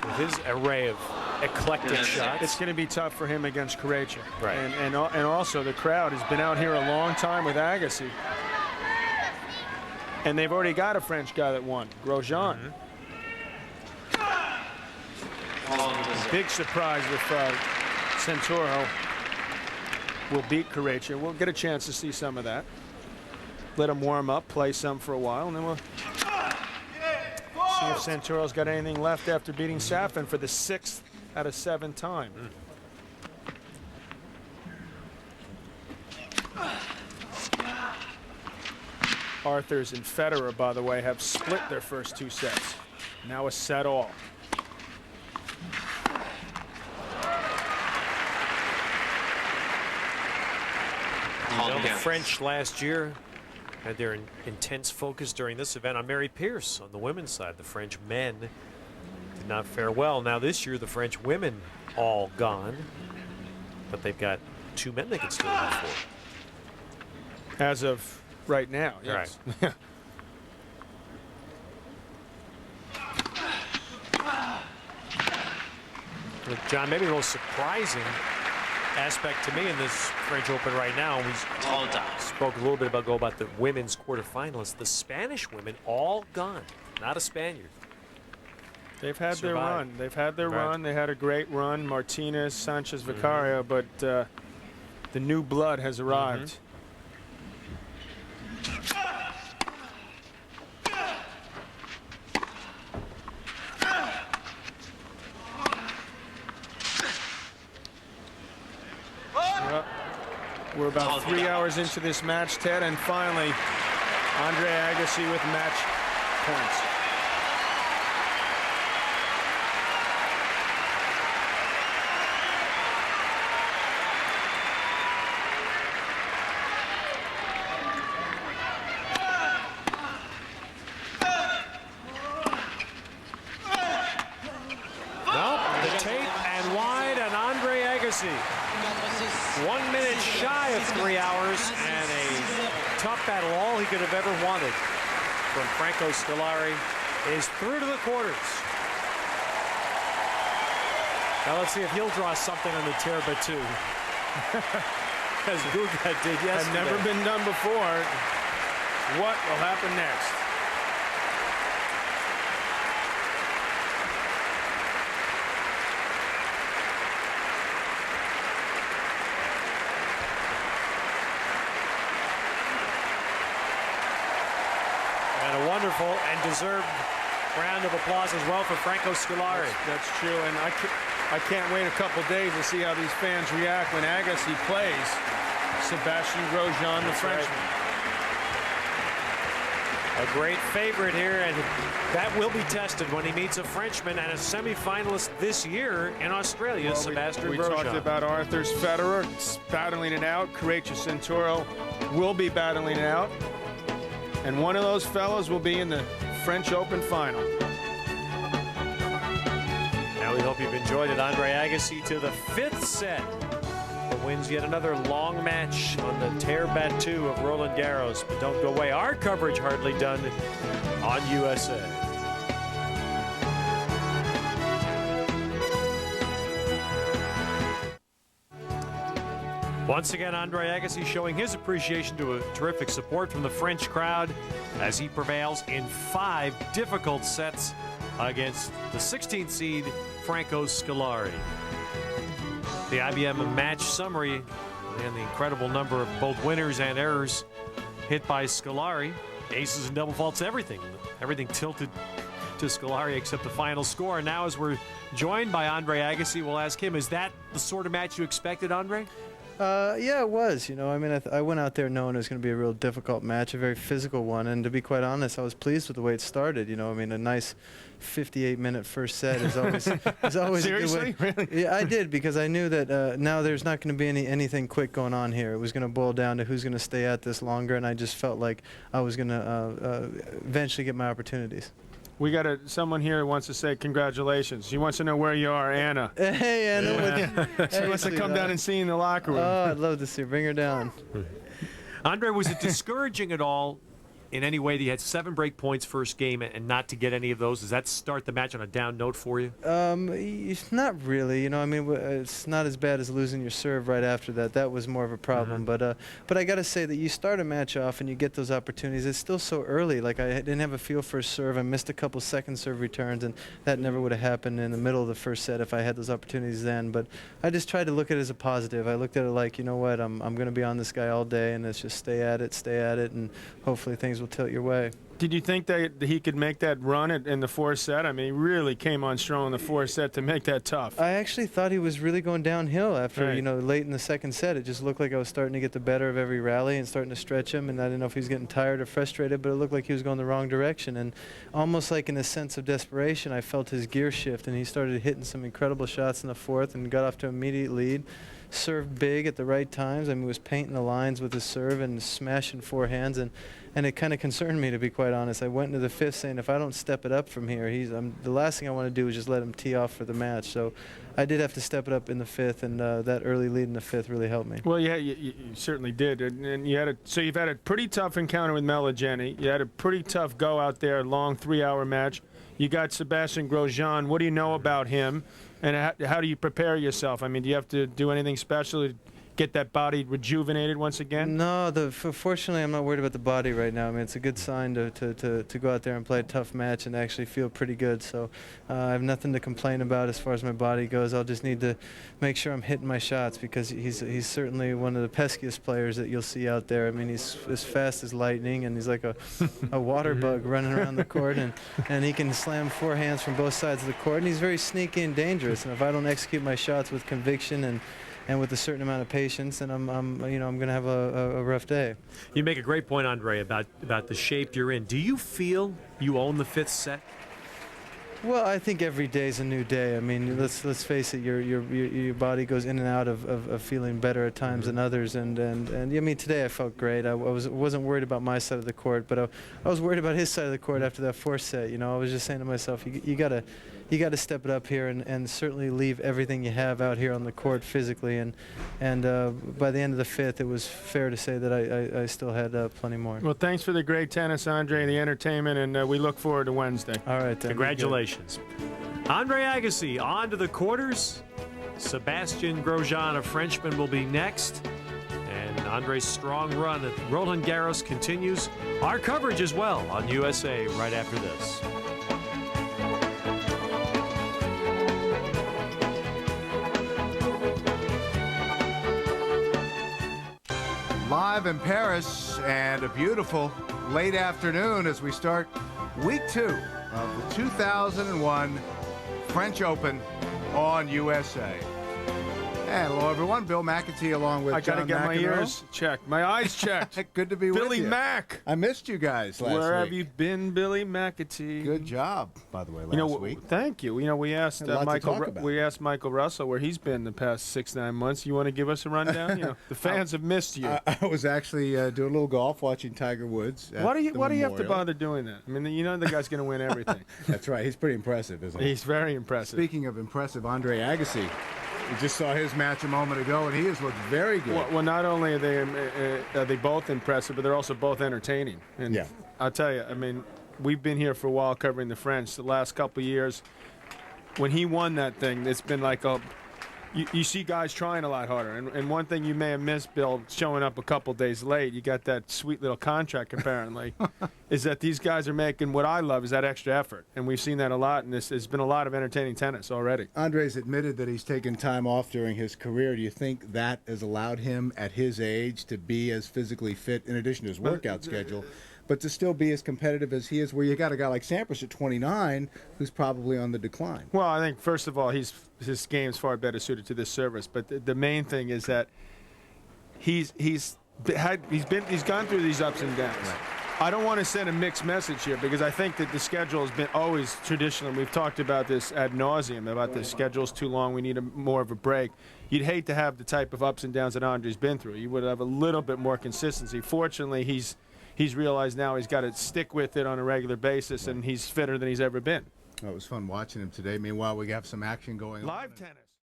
with his array of eclectic shots. It's going to be tough for him against Correia. Right. And also the crowd has been out here a long time with Agassi. And they've already got a French guy that won, Grosjean. Big surprise if Santoro will beat Correia. We'll get a chance to see some of that. Let him warm up, play some for a while, and then we'll see if Santoro's got anything left after beating Safin for the 6th out of 7 time. Arthurs and Federer, by the way, have split their first 2 sets. Now a set all. You know, the French last year had their intense focus during this event on Mary Pierce on the women's side. The French men did not fare well. Now this year, the French women all gone, but they've got 2 men they can still go for. As of right now, yes. Right. John, maybe the most surprising aspect to me in this French Open right now, we spoke a little bit about the women's quarterfinalists. The Spanish women all gone, not a Spaniard. They've had their run. They've had their run. They had a great run. Martinez, Sanchez, Vicario, but the new blood has arrived. We're about 3 hours into this match, Ted, and finally, Andre Agassi with match points. The tape and wide, and Andre Agassi. 1 minute shy of 3 hours, and a tough battle, all he could have ever wanted from Franco Squilari, is through to the quarters. Now let's see if he'll draw something on the Terba too, as Guga did yesterday. Has never been done before. What will happen next? And a wonderful and deserved round of applause as well for Franco Squilari. That's true, and I can't wait a couple days to see how these fans react when Agassi plays Sebastian Grosjean, the Frenchman. A great favorite here, and that will be tested when he meets a Frenchman and a semifinalist this year in Australia, Sebastian Grosjean. We talked about Arthur's Federer battling it out. Courageous Santoro will be battling it out. And one of those fellows will be in the French Open final. Now we hope you've enjoyed it. Andre Agassi to the 5th set, but wins yet another long match on the Terre Battue of Roland Garros. But don't go away. Our coverage hardly done on USA. Once again, Andre Agassi showing his appreciation to a terrific support from the French crowd as he prevails in 5 difficult sets against the 16th seed Franco Squilari. The IBM match summary and the incredible number of both winners and errors hit by Squilari. Aces and double faults, everything tilted to Squilari except the final score. And now as we're joined by Andre Agassi, we'll ask him, is that the sort of match you expected, Andre? Yeah, it was. You know, I mean, I went out there knowing it was going to be a real difficult match, a very physical one. And to be quite honest, I was pleased with the way it started. You know, I mean, a nice 58-minute first set is always Seriously? a good way. Really? Yeah, I did, because I knew that now there's not going to be anything quick going on here. It was going to boil down to who's going to stay at this longer, and I just felt like I was going to eventually get my opportunities. We got someone here who wants to say congratulations. She wants to know where you are, Anna. Hey, Anna. Yeah. She wants to come down and see you in the locker room. Oh, I'd love to see her. Bring her down. Andre, was it discouraging at all in any way that you had 7 break points first game and not to get any of those? Does that start the match on a down note for you? Not really. You know, I mean, it's not as bad as losing your serve right after that. That was more of a problem. But I got to say that you start a match off and you get those opportunities. It's still so early. Like, I didn't have a feel for a serve. I missed a couple second serve returns, and that never would have happened in the middle of the first set if I had those opportunities then. But I just tried to look at it as a positive. I looked at it like, you know what, I'm going to be on this guy all day, and let's just stay at it, and hopefully things will tilt your way. Did you think that he could make that run in the 4th set? I mean, he really came on strong in the 4th set to make that tough. I actually thought he was really going downhill after, you know, late in the second set. It just looked like I was starting to get the better of every rally and starting to stretch him, and I didn't know if he was getting tired or frustrated, but it looked like he was going the wrong direction. And almost like in a sense of desperation, I felt his gear shift, and he started hitting some incredible shots in the 4th and got off to an immediate lead. Served big at the right times. I mean, he was painting the lines with his serve and smashing forehands, and it kind of concerned me, to be quite honest. I went into the 5th saying, if I don't step it up from here, the last thing I want to do is just let him tee off for the match. So I did have to step it up in the 5th, and that early lead in the 5th really helped me. Well, yeah, you certainly did. And so you've had a pretty tough encounter with Meligeni. You had a pretty tough go out there, long 3-hour match. You got Sebastian Grosjean. What do you know about him? And how do you prepare yourself? I mean, do you have to do anything special to get that body rejuvenated once again? No, fortunately, I'm not worried about the body right now. I mean, it's a good sign to go out there and play a tough match and actually feel pretty good. So I have nothing to complain about as far as my body goes. I'll just need to make sure I'm hitting my shots because he's certainly one of the peskiest players that you'll see out there. I mean, he's as fast as lightning, and he's like a water bug running around the court, and he can slam forehands from both sides of the court, and he's very sneaky and dangerous. And if I don't execute my shots with conviction and with a certain amount of patience, and I'm going to have a rough day. You make a great point, Andre, about the shape you're in. Do you feel you own the 5th set? Well, I think every day is a new day. I mean, let's face it. Your body goes in and out of feeling better at times than others. And I mean, today I felt great. I wasn't worried about my side of the court, but I was worried about his side of the court after that 4th set. You know, I was just saying to myself, you gotta step it up here and certainly leave everything you have out here on the court physically. And by the end of the 5th, it was fair to say that I still had plenty more. Well, thanks for the great tennis, Andre, the entertainment, and we look forward to Wednesday. All right, then. Congratulations. Andre Agassi on to the quarters. Sebastian Grosjean, a Frenchman, will be next. And Andre's strong run at Roland Garros continues. Our coverage as well on USA right after this. Live in Paris, and a beautiful late afternoon as we start week 2 of the 2001 French Open on USA. And hello, everyone. Bill McAtee along with John I got to get my McEnroe. ears checked, my eyes checked. Good to be with you. Billy Mack. I missed you guys last week. Where have you been, Billy McAtee? Good job, by the way, last week. Thank you. You know, we asked Michael Russell where he's been the past 6-9 months. You want to give us a rundown? You know, the fans have missed you. I was actually doing a little golf, watching Tiger Woods. Why do you have to bother doing that? I mean, you know the guy's going to win everything. That's right. He's pretty impressive, isn't he? He's very impressive. Speaking of impressive, Andre Agassi. We just saw his match a moment ago, and he has looked very good. Well, not only are they both impressive, but they're also both entertaining. And yeah. I'll tell you, I mean, we've been here for a while covering the French. The last couple of years, when he won that thing, it's been like you see guys trying a lot harder. And one thing you may have missed, Bill, showing up a couple days late, you got that sweet little contract apparently, is that these guys are making what I love is that extra effort. And we've seen that a lot, and there's been a lot of entertaining tennis already. Andre's admitted that he's taken time off during his career. Do you think that has allowed him at his age to be as physically fit, in addition to his workout schedule, but to still be as competitive as he is, where you got a guy like Sampras at 29 who's probably on the decline? Well, I think, first of all, his game's far better suited to this service. But the main thing is that he's gone through these ups and downs. Right. I don't want to send a mixed message here because I think that the schedule has been always traditional. We've talked about this ad nauseum, about the schedule's too long, we need more of a break. You'd hate to have the type of ups and downs that Andre's been through. You would have a little bit more consistency. Fortunately, he's realized now he's got to stick with it on a regular basis, and he's fitter than he's ever been. Well, it was fun watching him today. Meanwhile, we have some action going on. Live tennis.